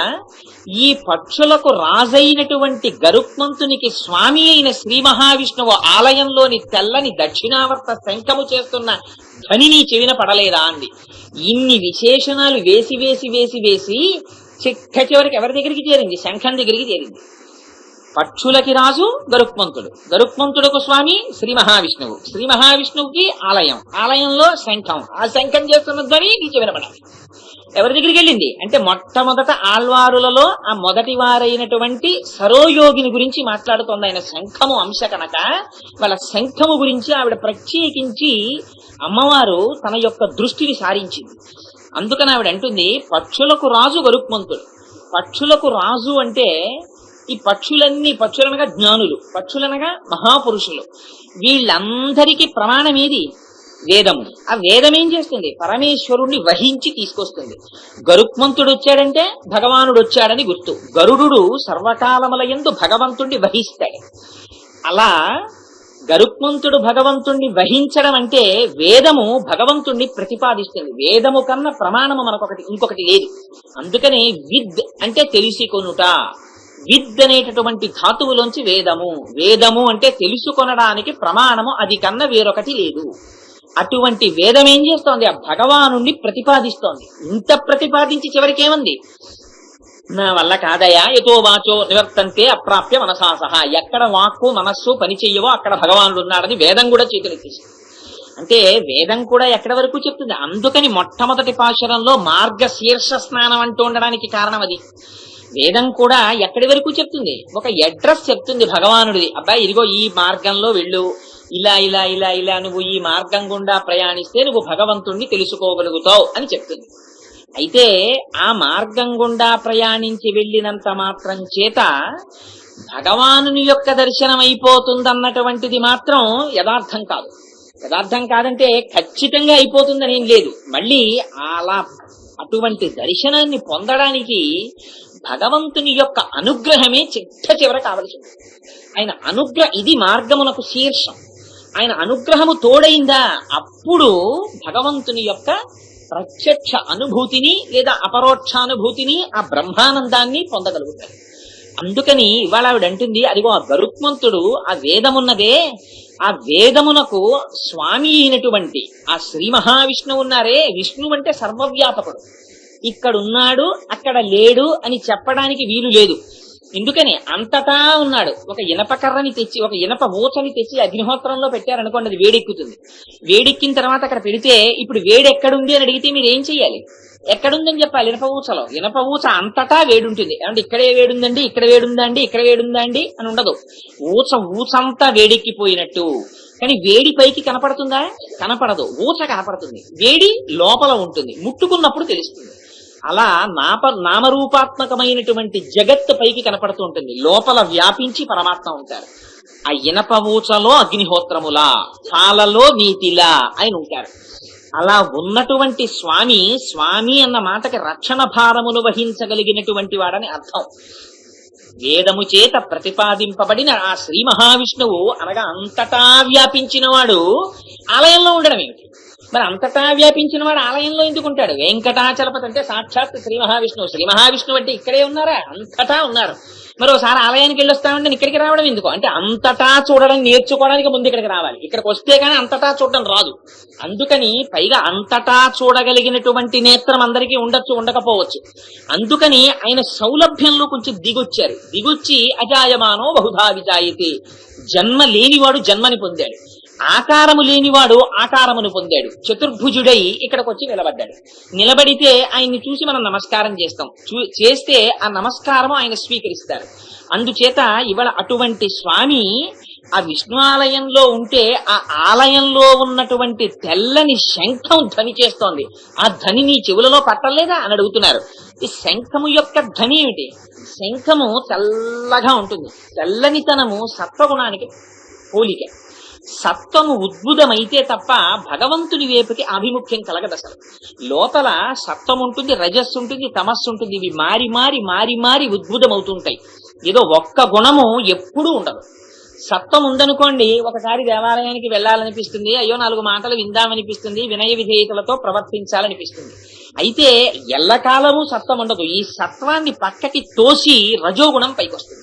ఈ పక్షులకు రాజైనటువంటి గరుత్మంతునికి స్వామి అయిన శ్రీ మహావిష్ణువు ఆలయంలోని తెల్లని దక్షిణావర్త శంఖము చేస్తున్న ధ్వని నీ చెవిన పడలేదా అంది. ఇన్ని విశేషణాలు వేసి వేసి వేసి వేసి చిట్ట చివరికి ఎవరి దగ్గరికి చేరింది? శంఖం దగ్గరికి చేరింది. పక్షులకి రాజు గరుత్మంతుడు, గరుత్మంతుడుకు స్వామి శ్రీ మహావిష్ణువు, శ్రీ మహావిష్ణువుకి ఆలయం, ఆలయంలో శంఖం, ఆ శంఖం చేస్తున్న ధ్వని నీకు వినపడాలి. ఎవరి దగ్గరికి వెళ్ళింది అంటే మొట్టమొదట ఆళ్వారులలో ఆ మొదటి వారైనటువంటి సరోయోగిని గురించి మాట్లాడుతోంది. ఆయన శంఖము అంశ కనుక వాళ్ళ శంఖము గురించి ఆవిడ ప్రత్యేకించి అమ్మవారు తన యొక్క దృష్టిని సారించింది. అందుకని ఆవిడ అంటుంది, పక్షులకు రాజు గరుత్మంతుడు. పక్షులకు రాజు అంటే ఈ పక్షులన్నీ, పక్షులనగా జ్ఞానులు, పక్షులనగా మహాపురుషులు, వీళ్ళందరికీ ప్రమాణం ఏది? వేదము. ఆ వేదం ఏం చేస్తుంది? పరమేశ్వరుణ్ణి వహించి తీసుకొస్తుంది. గరుత్మంతుడు వచ్చాడంటే భగవానుడు వచ్చాడని గుర్తు. గరుడు సర్వకాలములయందు భగవంతుణ్ణి వహిస్తాడు. అలా గరుత్మంతుడు భగవంతుణ్ణి వహించడం అంటే వేదము భగవంతుణ్ణి ప్రతిపాదిస్తుంది. వేదము కన్నా ప్రమాణము మనకొకటి ఇంకొకటి లేదు. అందుకనే విద్ అంటే తెలిసి కొనుట. విద్ అనేటటువంటి ధాతువులోంచి వేదము. వేదము అంటే తెలుసుకొనడానికి ప్రమాణము, అది కన్నా వేరొకటి లేదు. అటువంటి వేదం ఏం చేస్తోంది? ఆ భగవానుణ్ణి ప్రతిపాదిస్తోంది. ఇంత ప్రతిపాదించి చివరికి ఏమంది? నా వల్ల కాదయా, యతో వాచో నివర్తంతే అప్రాప్య మనసా సహా. ఎక్కడ వాక్కు మనస్సు పని చెయ్యవో అక్కడ భగవానుడు ఉన్నాడని వేదం కూడా చేతులెత్తేసింది. అంటే వేదం కూడా ఎక్కడి వరకు చెప్తుంది. అందుకని మొట్టమొదటి పాశురంలో మార్గశీర్ష స్నానం అంటూ ఉండడానికి కారణం అది. వేదం కూడా ఎక్కడి వరకు చెప్తుంది? ఒక అడ్రస్ చెప్తుంది భగవానుడిది. అబ్బాయి ఇదిగో ఈ మార్గంలో వెళ్ళు, ఇలా ఇలా ఇలా ఇలా నువ్వు ఈ మార్గం గుండా ప్రయాణిస్తే నువ్వు భగవంతుణ్ణి తెలుసుకోగలుగుతావు అని చెప్తుంది. అయితే ఆ మార్గం గుండా ప్రయాణించి వెళ్ళినంత మాత్రం చేత భగవానుని యొక్క దర్శనం అయిపోతుందన్నటువంటిది మాత్రం యథార్థం కాదు. యథార్థం కాదంటే ఖచ్చితంగా అయిపోతుందని ఏం లేదు. మళ్ళీ అలా అటువంటి దర్శనాన్ని పొందడానికి భగవంతుని యొక్క అనుగ్రహమే చిట్ట కావలసింది. ఆయన ఇది మార్గమునకు శీర్షం. ఆయన అనుగ్రహము తోడైందా అప్పుడు భగవంతుని యొక్క ప్రత్యక్ష అనుభూతిని లేదా అపరోక్షానుభూతిని, ఆ బ్రహ్మానందాన్ని పొందగలుగుతారు. అందుకని ఇవాళ ఆవిడ అంటుంది, అదిగో ఆ గరుత్మంతుడు ఆ వేదమున్నదే, ఆ వేదమునకు స్వామి అయినటువంటి ఆ శ్రీ మహావిష్ణువు ఉన్నారే, విష్ణువు అంటే సర్వవ్యాపకుడు. ఇక్కడున్నాడు అక్కడ లేడు అని చెప్పడానికి వీలు లేదు. ఎందుకని అంతటా ఉన్నాడు. ఒక ఇనప కర్రని తెచ్చి, ఒక ఇనప ఊచని తెచ్చి అగ్నిహోత్రంలో పెట్టారనుకోండి, అది వేడెక్కుతుంది. వేడెక్కిన తర్వాత అక్కడ పెడితే ఇప్పుడు వేడి ఎక్కడుంది అని అడిగితే మీరు ఏం చెయ్యాలి? ఎక్కడుందని చెప్పాలి? ఇనప ఊచలో. ఇనప ఊచ అంతటా వేడుంటుంది. ఏమంటే ఇక్కడే వేడుందండి, ఇక్కడ వేడుందండి, ఇక్కడ వేడుందండి అని ఉండదు. ఊచంతా వేడెక్కిపోయినట్టు. కానీ వేడి పైకి కనపడుతుందా? కనపడదు. ఊచ కనపడుతుంది. వేడి లోపల ఉంటుంది, ముట్టుకున్నప్పుడు తెలుస్తుంది. అలా నామరూపాత్మకమైనటువంటి జగత్తు పైకి కనపడుతూ ఉంటుంది, లోపల వ్యాపించి పరమాత్మ ఉంటారు. ఆ ఇనప ఊచలో అగ్నిహోత్రములా, పాలలో నీతిలా ఆయన ఉంటారు. అలా ఉన్నటువంటి స్వామి అన్న మాటకి రక్షణ భారమును వహించగలిగినటువంటి వాడని అర్థం. వేదము చేత ప్రతిపాదింపబడిన ఆ శ్రీ మహావిష్ణువు అనగా అంతటా వ్యాపించిన వాడు ఆలయంలో ఉండడం ఏమిటి? మరి అంతటా వ్యాపించిన వాడు ఆలయంలో ఎందుకు ఉంటాడు? వెంకటాచలపతి అంటే సాక్షాత్ శ్రీ మహావిష్ణువు. శ్రీ మహావిష్ణువు అంటే ఇక్కడే ఉన్నారా? అంతటా ఉన్నారు. మరి ఒకసారి ఆలయానికి వెళ్ళొస్తామంటే ఇక్కడికి రావడం ఎందుకు? అంటే అంతటా చూడడం నేర్చుకోవడానికి ముందు ఇక్కడికి రావాలి. ఇక్కడికి వస్తే కానీ అంతటా చూడడం రాదు. అందుకని పైగా అంతటా చూడగలిగినటువంటి నేత్రం అందరికీ ఉండొచ్చు, ఉండకపోవచ్చు. అందుకని ఆయన సౌలభ్యంలో కొంచెం దిగొచ్చారు. దిగొచ్చి అజాయమానో బహుధా విజాయతే, జన్మ లేనివాడు జన్మని పొందాడు, ఆకారము లేనివాడు ఆకారమును పొందాడు. చతుర్భుజుడై ఇక్కడికి వచ్చి నిలబడ్డాడు. నిలబడితే ఆయన్ని చూసి మనం నమస్కారం చేస్తాం. చేస్తే ఆ నమస్కారము ఆయన స్వీకరిస్తారు. అందుచేత ఇవాళ అటువంటి స్వామి ఆ విష్ణు ఆలయంలో ఉంటే ఆ ఆలయంలో ఉన్నటువంటి తెల్లని శంఖం ధ్వని చేస్తోంది. ఆ ధ్వని నీ చెవులలో పట్టలేదా అని అడుగుతున్నారు. ఈ శంఖము యొక్క ధ్వని ఏమిటి? శంఖము తెల్లగా ఉంటుంది. తెల్లనితనము సత్వగుణానికి పోలిక. సత్వము ఉద్భుతమైతే తప్ప భగవంతుని వైపుకి ఆభిముఖ్యం కలగదు. అసలు లోపల సత్వం ఉంటుంది, రజస్సు ఉంటుంది, తమస్సు ఉంటుంది. ఇవి మారి మారి మారి మారి ఉద్భుతమవుతుంటాయి. ఏదో ఒక్క గుణము ఎప్పుడూ ఉండదు. సత్వం ఉందనుకోండి, ఒకసారి దేవాలయానికి వెళ్ళాలనిపిస్తుంది, అయ్యో 4 మాటలు విందామనిపిస్తుంది, వినయ విధేయతలతో ప్రవర్తించాలనిపిస్తుంది. అయితే ఎల్లకాలము సత్వం ఉండదు. ఈ సత్వాన్ని పక్కకి తోసి రజోగుణం పైకొస్తుంది.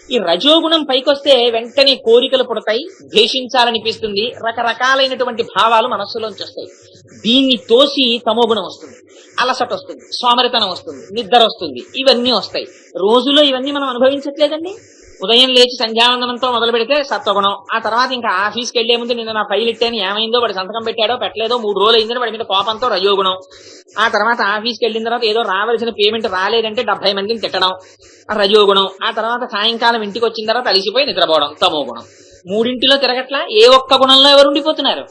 ఈ రజోగుణం పైకొస్తే వెంటనే కోరికలు పుడతాయి, ద్వేషించాలనిపిస్తుంది, రకరకాలైనటువంటి భావాలు మనస్సులోంచి వస్తాయి. దీన్ని తోసి తమోగుణం వస్తుంది, అలసట వస్తుంది, సోమరితనం వస్తుంది, నిద్ర వస్తుంది, ఇవన్నీ వస్తాయి. రోజులో ఇవన్నీ మనం అనుభవించట్లేదండి. ఉదయం లేచి సంధ్యావందనంతో మొదలు పెడితే సత్వగుణం, ఆ తర్వాత ఇంకా ఆఫీస్కి వెళ్లే ముందు నిన్న నా ఫైల్ ఇట్టాను, ఏమైందో వాడు సంతకం పెట్టాడో పెట్టలేదో 3 రోజులు అయిందని వాడి మీద కోపంతో రజోగుణం. ఆ తర్వాత ఆఫీస్కి వెళ్ళిన తర్వాత ఏదో రావాల్సిన పేమెంట్ రాలేదంటే 70 మందిని తిట్టడం, రజోగుణం. ఆ తర్వాత సాయంకాలం ఇంటికి వచ్చిన తర్వాత అలిసిపోయి నిద్రపోవడం, తమోగుణం. 3 తిరగట్లా. ఏ ఒక్క గుణంలో ఎవరు ఉండిపోతున్నారు?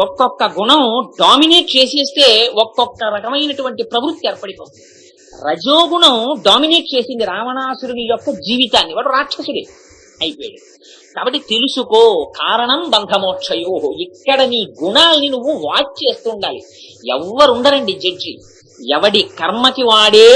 ఒక్కొక్క గుణం డామినేట్ చేసేస్తే ఒక్కొక్క రకమైనటువంటి ప్రవృత్తి ఏర్పడిపోతుంది. రజోగుణం డామినేట్ చేసింది రావణాసురుని యొక్క జీవితాన్ని. వాడు రాక్షసుడే అయిపోయాడు. కాబట్టి తెలుసుకో, కారణం బంధమోక్షయో. ఇక్కడ నీ గుణాల్ని నువ్వు వాచ్ చేస్తూ ఉండాలి. ఎవ్వరుండరండి జడ్జి. ఎవడి కర్మకి వాడే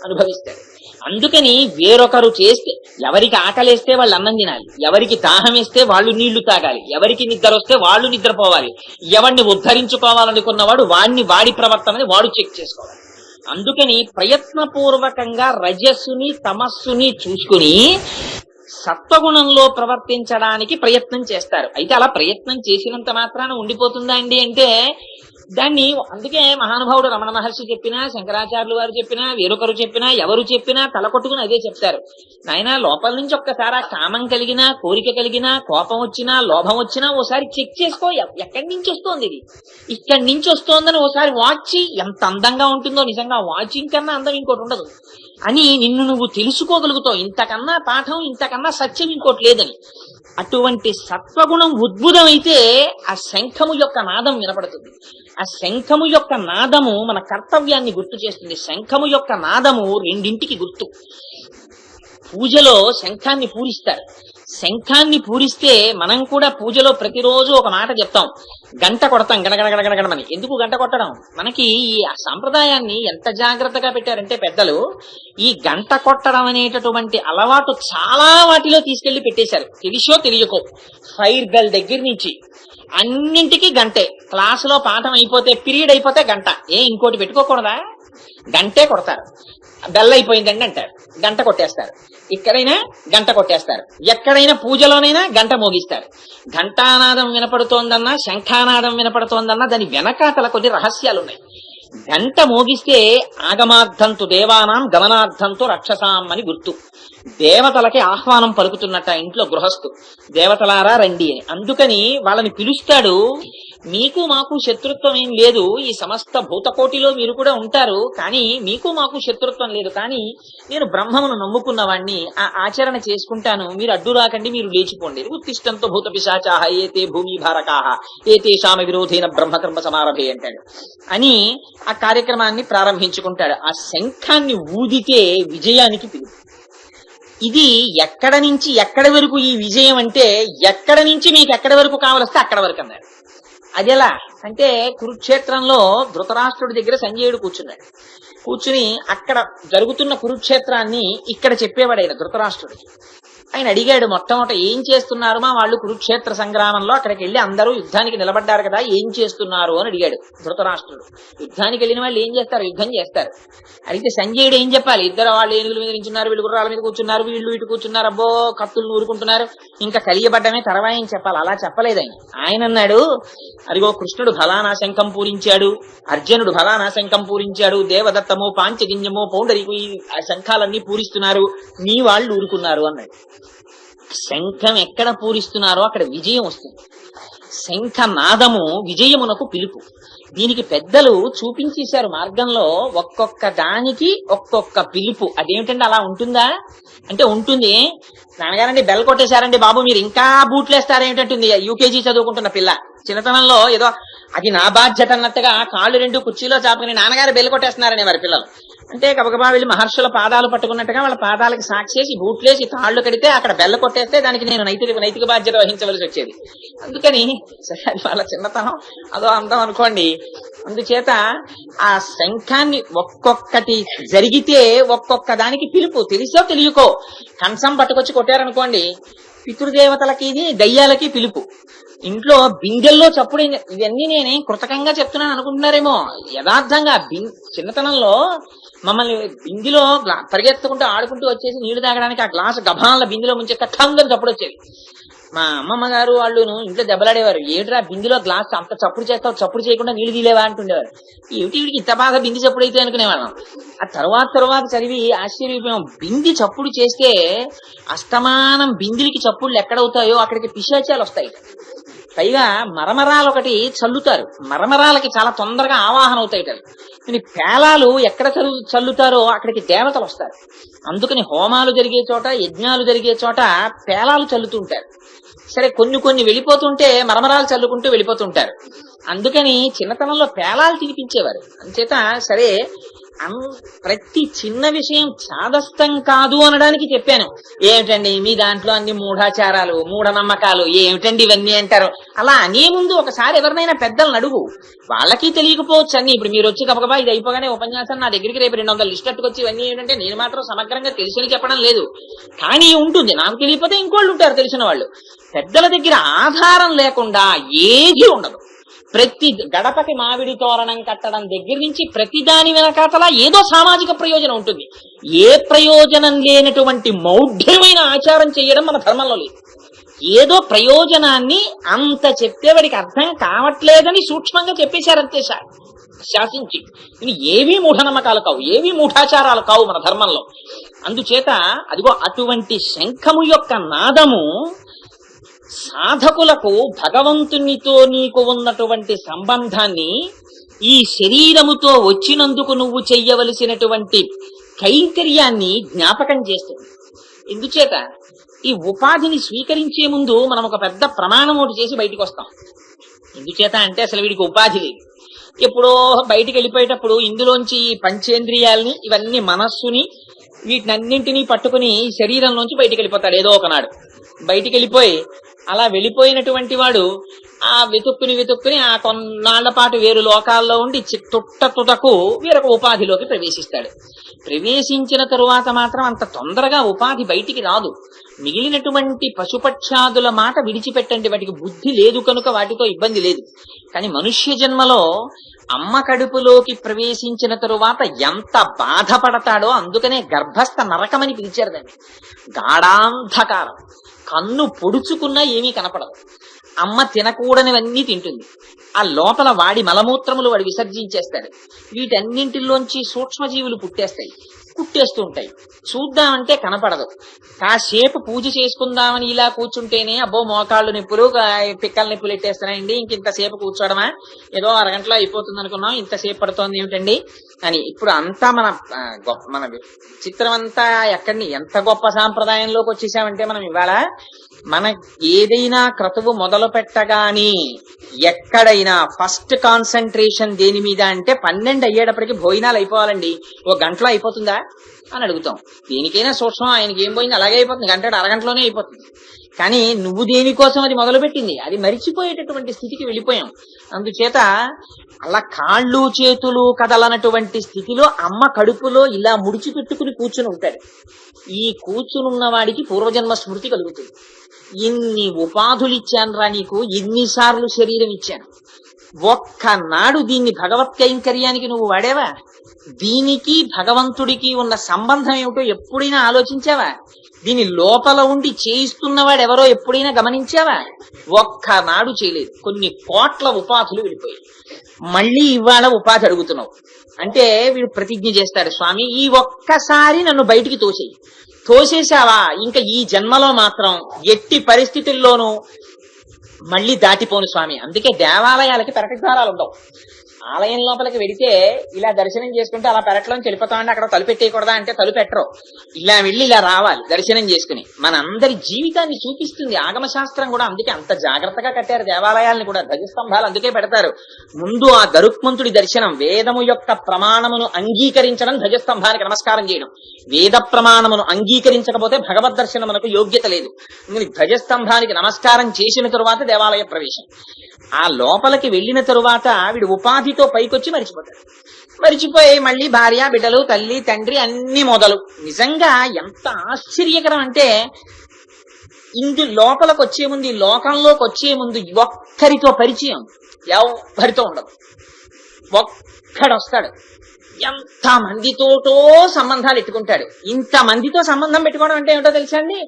అనుభవిస్తాడు. అందుకని వేరొకరు చేస్తే, ఎవరికి ఆకలేస్తే వాళ్ళు అన్నం తినాలి, ఎవరికి దాహం వేస్తే వాళ్ళు నీళ్లు తాగాలి, ఎవరికి నిద్ర వస్తే వాళ్ళు నిద్రపోవాలి, ఎవరిని ఉద్ధరించుకోవాలనుకున్నవాడు వాడి ప్రవర్తనని వాడు చెక్ చేసుకోవాలి. అందుకని ప్రయత్నపూర్వకంగా రజస్సుని తమస్సుని చూసుకుని సత్వగుణంలో ప్రవర్తించడానికి ప్రయత్నం చేస్తారు. అయితే అలా ప్రయత్నం చేసినంత మాత్రాన ఉండిపోతుందా అండి అంటే దాన్ని, అందుకే మహానుభావుడు రమణ మహర్షి చెప్పినా, శంకరాచార్యులు వారు చెప్పినా, వేరొకరు చెప్పినా, ఎవరు చెప్పినా తలకొట్టుకుని అదే చెప్తారు. నాయన లోపల నుంచి ఒక్కసారి ఆ కామం కలిగినా, కోరిక కలిగినా, కోపం వచ్చినా, లోభం వచ్చినా ఓసారి చెక్ చేసుకో. ఎక్కడి నుంచి వస్తోంది ఇది? ఇక్కడి నుంచి వస్తోందని ఓసారి వాచ్. ఎంత అందంగా ఉంటుందో నిజంగా. వాచింగ్ కన్నా అందం ఇంకోటి ఉండదు. అని నిన్ను నువ్వు తెలుసుకోగలుగుతావు. ఇంతకన్నా పాఠం, ఇంతకన్నా సత్యం ఇంకోటి లేదని. అటువంటి సత్వగుణం ఉద్భుతమైతే ఆ శంఖము యొక్క నాదం వినపడుతుంది. ఆ శంఖము యొక్క నాదము మన కర్తవ్యాన్ని గుర్తు చేస్తుంది. శంఖము యొక్క నాదము రెండింటికి గుర్తు. పూజలో శంఖాన్ని పూరిస్తారు. శంఖాన్ని పూరిస్తే మనం కూడా పూజలో ప్రతిరోజు ఒక మాట చెప్తాం, గంట కొడతాం, గణగణగణగణమని. ఎందుకు గంట కొట్టడం? మనకి ఈ సంప్రదాయాన్ని ఎంత జాగ్రత్తగా పెట్టారంటే పెద్దలు, ఈ గంట కొట్టడం అనేటటువంటి అలవాటు చాలా వాటిలో తీసుకెళ్లి పెట్టేశారు. తెలిసో తెలియకో ఫైర్ బెల్ దగ్గర నుంచి అన్నింటికి గంటే. క్లాసులో పాఠం అయిపోతే, పీరియడ్ అయిపోతే గంట. ఇంకోటి పెట్టుకోకూడదా? గంటే కొడతారు. బెల్ అయిపోయిందండి అంటారు, గంట కొట్టేస్తారు. ఇక్కడైనా గంట కొట్టేస్తారు, ఎక్కడైనా పూజలోనైనా గంట మోగిస్తారు. ఘంటానాదం వినపడుతోందన్నా, శంఖానాదం వినపడుతోందన్నా దాని వెనకాతల కొన్ని రహస్యాలున్నాయి. గంట మోగిస్తే ఆగమార్థంతు దేవానాం గమనార్థంతు రక్షసాం అని గుర్తు. దేవతలకి ఆహ్వానం పలుకుతున్నట్ట ఇంట్లో గృహస్థు, దేవతలారా రండి అని. అందుకని వాళ్ళని పిలుస్తాడు. మీకు మాకు శత్రుత్వం ఏం లేదు, ఈ సమస్త భూతకోటిలో మీరు కూడా ఉంటారు, కానీ మీకు మాకు శత్రుత్వం లేదు. కానీ నేను బ్రహ్మమును నమ్ముకున్నవాణ్ణి, ఆ ఆచరణ చేసుకుంటాను, మీరు అడ్డు రాకండి, మీరు లేచిపోండి. ఉత్తిష్టంతో భూత పిశాచాహ ఏతే భూమి భారకాహ ఏతేషామ విరోధేన బ్రహ్మకర్మ సమారభే అంటాడు. అని ఆ కార్యక్రమాన్ని ప్రారంభించుకుంటాడు. ఆ శంఖాన్ని ఊదితే విజయానికి పిలుపు. ఇది ఎక్కడ నుంచి ఎక్కడి వరకు ఈ విజయం అంటే, ఎక్కడ నుంచి మీకు ఎక్కడి వరకు కావలిస్తే అక్కడ వరకు అన్నాడు. అదెలా అంటే, కురుక్షేత్రంలో ధృతరాష్ట్రుడి దగ్గర సంజయుడు కూర్చున్నాడు. కూర్చుని అక్కడ జరుగుతున్న కురుక్షేత్రాన్ని ఇక్కడ చెప్పేవాడు ఆయన ధృతరాష్ట్రుడికి. ఆయన అడిగాడు, మొట్టమొదట ఏం చేస్తున్నారు మా వాళ్ళు కురుక్షేత్ర సంగ్రామంలో? అక్కడికి వెళ్ళి అందరూ యుద్ధానికి నిలబడ్డారు కదా, ఏం చేస్తున్నారు అని అడిగాడు ధృతరాష్ట్రుడు. యుద్ధానికి వెళ్ళిన వాళ్ళు ఏం చేస్తారు? యుద్ధం చేస్తారు. అడిగితే సంజయుడు ఏం చెప్పాలి? ఇద్దరు వాళ్ళు ఏనుగుల మీద నించున్నారు, వీళ్ళు గుర్రాల మీద కూర్చున్నారు, వీళ్ళు ఇటు కూర్చున్నారు, అబ్బో కత్తులు నూరుకుంటున్నారు, ఇంకా కలియబడ్డమే తర్వాయం చెప్పాలి. అలా చెప్పలేదు ఆయన. ఆయన అన్నాడు, అదిగో కృష్ణుడు ఫలానా శంఖం పూరించాడు, అర్జునుడు ఫలానా శంఖం పూరించాడు, దేవదత్తము పాంచజన్యము పౌండరికు ఈ శంఖాలన్నీ పూరిస్తున్నారు, నీ వాళ్ళు ఊరుకున్నారు అన్నాడు. శంఖం ఎక్కడ పూరిస్తున్నారో అక్కడ విజయం వస్తుంది. శంఖ నాదము విజయమునకు పిలుపు. దీనికి పెద్దలు చూపించేశారు మార్గంలో, ఒక్కొక్క దానికి ఒక్కొక్క పిలుపు. అదేమిటండి అలా ఉంటుందా అంటే ఉంటుంది. నాన్నగారండి బెల్ కొట్టేశారండి బాబు, మీరు ఇంకా బూట్లేస్తారేమిటంటుంది యూకేజీ చదువుకుంటున్న పిల్ల. చిన్నతనంలో ఏదో అది నా బాధ్యత అన్నట్టుగా కాళ్ళు రెండు కుర్చీలో చాపుకుని నాన్నగారు బెల్ కొట్టేస్తున్నారనే వారి పిల్లలు. అంటే గబగబా వెళ్ళి మహర్షుల పాదాలు పట్టుకున్నట్టుగా వాళ్ళ పాదాలకి సాక్షేసి బూట్లేసి తాళ్లు కడితే అక్కడ బెల్ల కొట్టేస్తే దానికి నేను నైతిక బాధ్యత వహించవలసి వచ్చేది. అందుకని సరే వాళ్ళ చిన్నతనం అదో అందం అనుకోండి. అందుచేత ఆ శంఖాన్ని ఒక్కొక్కటి జరిగితే ఒక్కొక్క దానికి పిలుపు. తెలిసో తెలియకో కంచం పట్టుకొచ్చి కొట్టారనుకోండి, పితృదేవతలకి దయ్యాలకి పిలుపు. ఇంట్లో బిందెల్లో చప్పుడు. ఇవన్నీ నేనే కృతకంగా చెప్తున్నాను అనుకుంటున్నారేమో, యథార్థంగా చిన్నతనంలో మమ్మల్ని బిందిలో పరిగెత్తుకుంటూ ఆడుకుంటూ వచ్చేసి నీళ్లు తాగడానికి ఆ గ్లాసు గభాల బిందిలో ముంచే కట్టంగా చప్పుడు వచ్చేది. మా అమ్మమ్మ గారు వాళ్ళును ఇంట్లో దెబ్బలాడేవారు, ఏమిట్రా బిందిలో గ్లాస్ అంత చప్పుడు చేస్తావు, చప్పుడు చేయకుండా నీళ్లు తీలేవా అంటుండేవారు. వీడికి ఇంత బాగా బింది చప్పుడు అయితే అనుకునేవాళ్ళం. ఆ తర్వాత చదివి ఆశ్చర్యపోయాం. బింది చప్పుడు చేస్తే అస్తమానం బిందిలికి చప్పుళ్ళు ఎక్కడవుతాయో అక్కడికి పిశాచాలు వస్తాయి. పైగా మరమరాలు ఒకటి చల్లుతారు, మరమరాలకి చాలా తొందరగా ఆవాహన అవుతాయి. కానీ పేలాలు ఎక్కడ చల్లుతారో అక్కడికి దేవతలు వస్తారు. అందుకని హోమాలు జరిగే చోట, యజ్ఞాలు జరిగే చోట పేలాలు చల్లుతుంటారు. సరే కొన్ని వెళ్ళిపోతుంటే మరమరాలు చల్లుకుంటూ వెళ్ళిపోతుంటారు. అందుకని చిన్నతనంలో పేలాలు తినిపించేవారు. అంచేత సరే ప్రతి చిన్న విషయం చాదస్తం కాదు అనడానికి చెప్పాను. ఏమిటండి మీ దాంట్లో అన్ని మూఢాచారాలు, మూఢనమ్మకాలు, ఏమిటండి ఇవన్నీ అంటారు. అలా అనే ముందు ఒకసారి ఎవరినైనా పెద్దలను అడుగు, వాళ్ళకి తెలియకపోవచ్చు అన్ని. ఇప్పుడు మీరు వచ్చి గబగబా ఇది అయిపోగానే ఉపన్యాసం నా దగ్గరికి రేపు 200 లిస్ట్ అట్టుకొచ్చి ఇవన్నీ ఏంటంటే నేను మాత్రం సమగ్రంగా తెలిసి చెప్పడం లేదు. కానీ ఉంటుంది, నాకు తెలియకపోతే ఇంకోళ్ళు ఉంటారు తెలిసిన వాళ్ళు. పెద్దల దగ్గర ఆధారం లేకుండా ఏది ఉండదు. ప్రతి గడపకి మామిడి తోరణం కట్టడం దగ్గర నుంచి ప్రతి దాని వెనకాతల ఏదో సామాజిక ప్రయోజనం ఉంటుంది. ఏ ప్రయోజనం లేనటువంటి మౌఢ్యమైన ఆచారం చేయడం మన ధర్మంలో లేదు. ఏదో ప్రయోజనాన్ని అంత చెప్పేవాడికి అర్థం కావట్లేదని సూక్ష్మంగా చెప్పేశారంతే శాసించి. ఇవి ఏవీ మూఢనమ్మకాలు కావు, ఏవీ మూఢాచారాలు కావు మన ధర్మంలో. అందుచేత అదిగో అటువంటి శంఖము యొక్క నాదము సాధకులకు భగవంతునితో నీకు ఉన్నటువంటి సంబంధాన్ని, ఈ శరీరముతో వచ్చినందుకు నువ్వు చెయ్యవలసినటువంటి కైంకర్యాన్ని జ్ఞాపకం చేస్తుంది. ఎందుచేత ఈ ఉపాధిని స్వీకరించే ముందు మనం ఒక పెద్ద ప్రమాణం ఒకటి చేసి బయటికి వస్తాం. ఎందుచేత అంటే అసలు వీడికి ఉపాధి లేదు. ఎప్పుడో బయటికి వెళ్ళిపోయేటప్పుడు ఇందులోంచి ఈ పంచేంద్రియాల్ని, ఇవన్నీ మనస్సుని, వీటినన్నింటినీ పట్టుకుని శరీరంలోంచి బయటికి వెళ్ళిపోతాడు. ఏదో ఒకనాడు బయటికి వెళ్ళిపోయి అలా వెళ్ళిపోయినటువంటి వాడు ఆ వెతుక్కుని ఆ కొన్నాళ్ల పాటు వేరు లోకాల్లో ఉండి తుటకు వేరొక ఉపాధిలోకి ప్రవేశిస్తాడు. ప్రవేశించిన తరువాత మాత్రం అంత తొందరగా ఉపాధి బయటికి రాదు. మిగిలినటువంటి పశుపక్షాదుల మాట విడిచిపెట్టండి, వాటికి బుద్ధి లేదు కనుక వాటితో ఇబ్బంది లేదు. కానీ మనుష్య జన్మలో అమ్మ కడుపులోకి ప్రవేశించిన తరువాత ఎంత బాధపడతాడో, అందుకనే గర్భస్థ నరకమని పిలిచారు దాన్ని. గాఢాంధకారం, కన్ను పొడుచుకున్నా ఏమీ కనపడదు. అమ్మ తినకూడనివన్నీ తింటుంది. ఆ లోపల వాడి మలమూత్రములు వాడు విసర్జించేస్తాడు. వీటన్నింటిలోంచి సూక్ష్మజీవులు కుట్టేస్తూ ఉంటాయి. చూద్దామంటే కనపడదు. కాసేపు పూజ చేసుకుందామని ఇలా కూర్చుంటేనే అబ్బో మోకాళ్ళు నొప్పులు, పిక్కల నొప్పులు ఎట్టేస్తున్నాయండి, ఇంతసేపు కూర్చోవడమా, ఏదో అరగంటలో అయిపోతుంది అనుకున్నాం, ఇంతసేపు పడుతోంది ఏమిటండి అని. ఇప్పుడు అంతా మన చిత్రం అంతా ఎంత గొప్ప సాంప్రదాయంలోకి వచ్చేసామంటే మనం ఇవాళ మన ఏదైనా క్రతువు మొదలు పెట్టగాని ఎక్కడైనా ఫస్ట్ కాన్సన్ట్రేషన్ దేని మీద అంటే 12 అయ్యేటప్పటికి భోజనాలు అయిపోవాలండి, ఓ గంటలో అయిపోతుందా అని అడుగుతాం. దేనికైనా సూక్ష్మం, ఆయనకి ఏం పోయింది అలాగే అయిపోతుంది, అరగంటలోనే అయిపోతుంది. కానీ నువ్వు దేనికోసం అది మొదలుపెట్టింది అది మరిచిపోయేటటువంటి స్థితికి వెళ్ళిపోయాం. అందుచేత అలా కాళ్ళు చేతులు కదలనటువంటి స్థితిలో అమ్మ కడుపులో ఇలా ముడిచిపెట్టుకుని కూర్చుని ఉంటాడు. ఈ కూర్చునున్న వాడికి పూర్వజన్మ స్మృతి కలుగుతుంది. ఇన్ని ఉపాధులు ఇచ్చాను రా నీకు, ఇన్నిసార్లు శరీరం ఇచ్చాను, ఒక్కనాడు దీన్ని భగవత్ కైంకర్యానికి నువ్వు వాడేవా? దీనికి భగవంతుడికి ఉన్న సంబంధం ఏమిటో ఎప్పుడైనా ఆలోచించావా? దీని లోపల ఉండి చేయిస్తున్నవాడు ఎవరో ఎప్పుడైనా గమనించావా? ఒక్కనాడు చేయలేదు. కొన్ని కోట్ల ఉపాధులు వెళ్ళిపోయాయి. మళ్ళీ ఇవాళ ఉపాధి అడుగుతున్నావు అంటే వీడు ప్రతిజ్ఞ చేస్తాడు, స్వామి ఈ ఒక్కసారి నన్ను బయటికి తోసేశావా, ఇంకా ఈ జన్మలో మాత్రం ఎట్టి పరిస్థితుల్లోనూ మళ్ళీ దాటిపోను స్వామి. అందుకే దేవాలయాలకి పెరకద్వారాలు ఉండవు. ఆలయం లోపలికి వెడితే ఇలా దర్శనం చేసుకుంటే అలా పెరట్లోంచి వెళ్ళిపోతామంటే అక్కడ తలుపెట్టేయకూడదా అంటే తలుపెట్టరు. ఇలా వెళ్ళి ఇలా రావాలి దర్శనం చేసుకుని. మన అందరి జీవితాన్ని చూపిస్తుంది ఆగమశాస్త్రం కూడా. అందుకే అంత జాగ్రత్తగా కట్టారు దేవాలయాల్ని కూడా. ధ్వజస్తంభాలు అందుకే పెడతారు. ముందు ఆ గరుత్మంతుడి దర్శనం, వేదము యొక్క ప్రమాణమును అంగీకరించడం, ధ్వజస్తంభానికి నమస్కారం చేయడం. వేద ప్రమాణమును అంగీకరించకపోతే భగవద్ దర్శనం మనకు యోగ్యత లేదు. ధ్వజస్తంభానికి నమస్కారం చేసిన తరువాత దేవాలయ ప్రవేశం. ఆ లోపలికి వెళ్ళిన తరువాత వీడు ఉపాధితో పైకొచ్చి మరిచిపోయి మళ్ళీ భార్య బిడ్డలు తల్లి తండ్రి అన్ని మొదలు. నిజంగా ఎంత ఆశ్చర్యకరం అంటే లోపలికి వచ్చే ముందు, ఈ లోకంలోకి వచ్చే ముందు ఒక్కరితో పరిచయం ఎవరితో ఉండదు. ఒక్కడొస్తాడు, ఎంత మందితోటో సంబంధాలు ఎట్టుకుంటాడు. ఇంత మందితో సంబంధం పెట్టుకోవడం అంటే ఏమిటో తెలుసా అండి?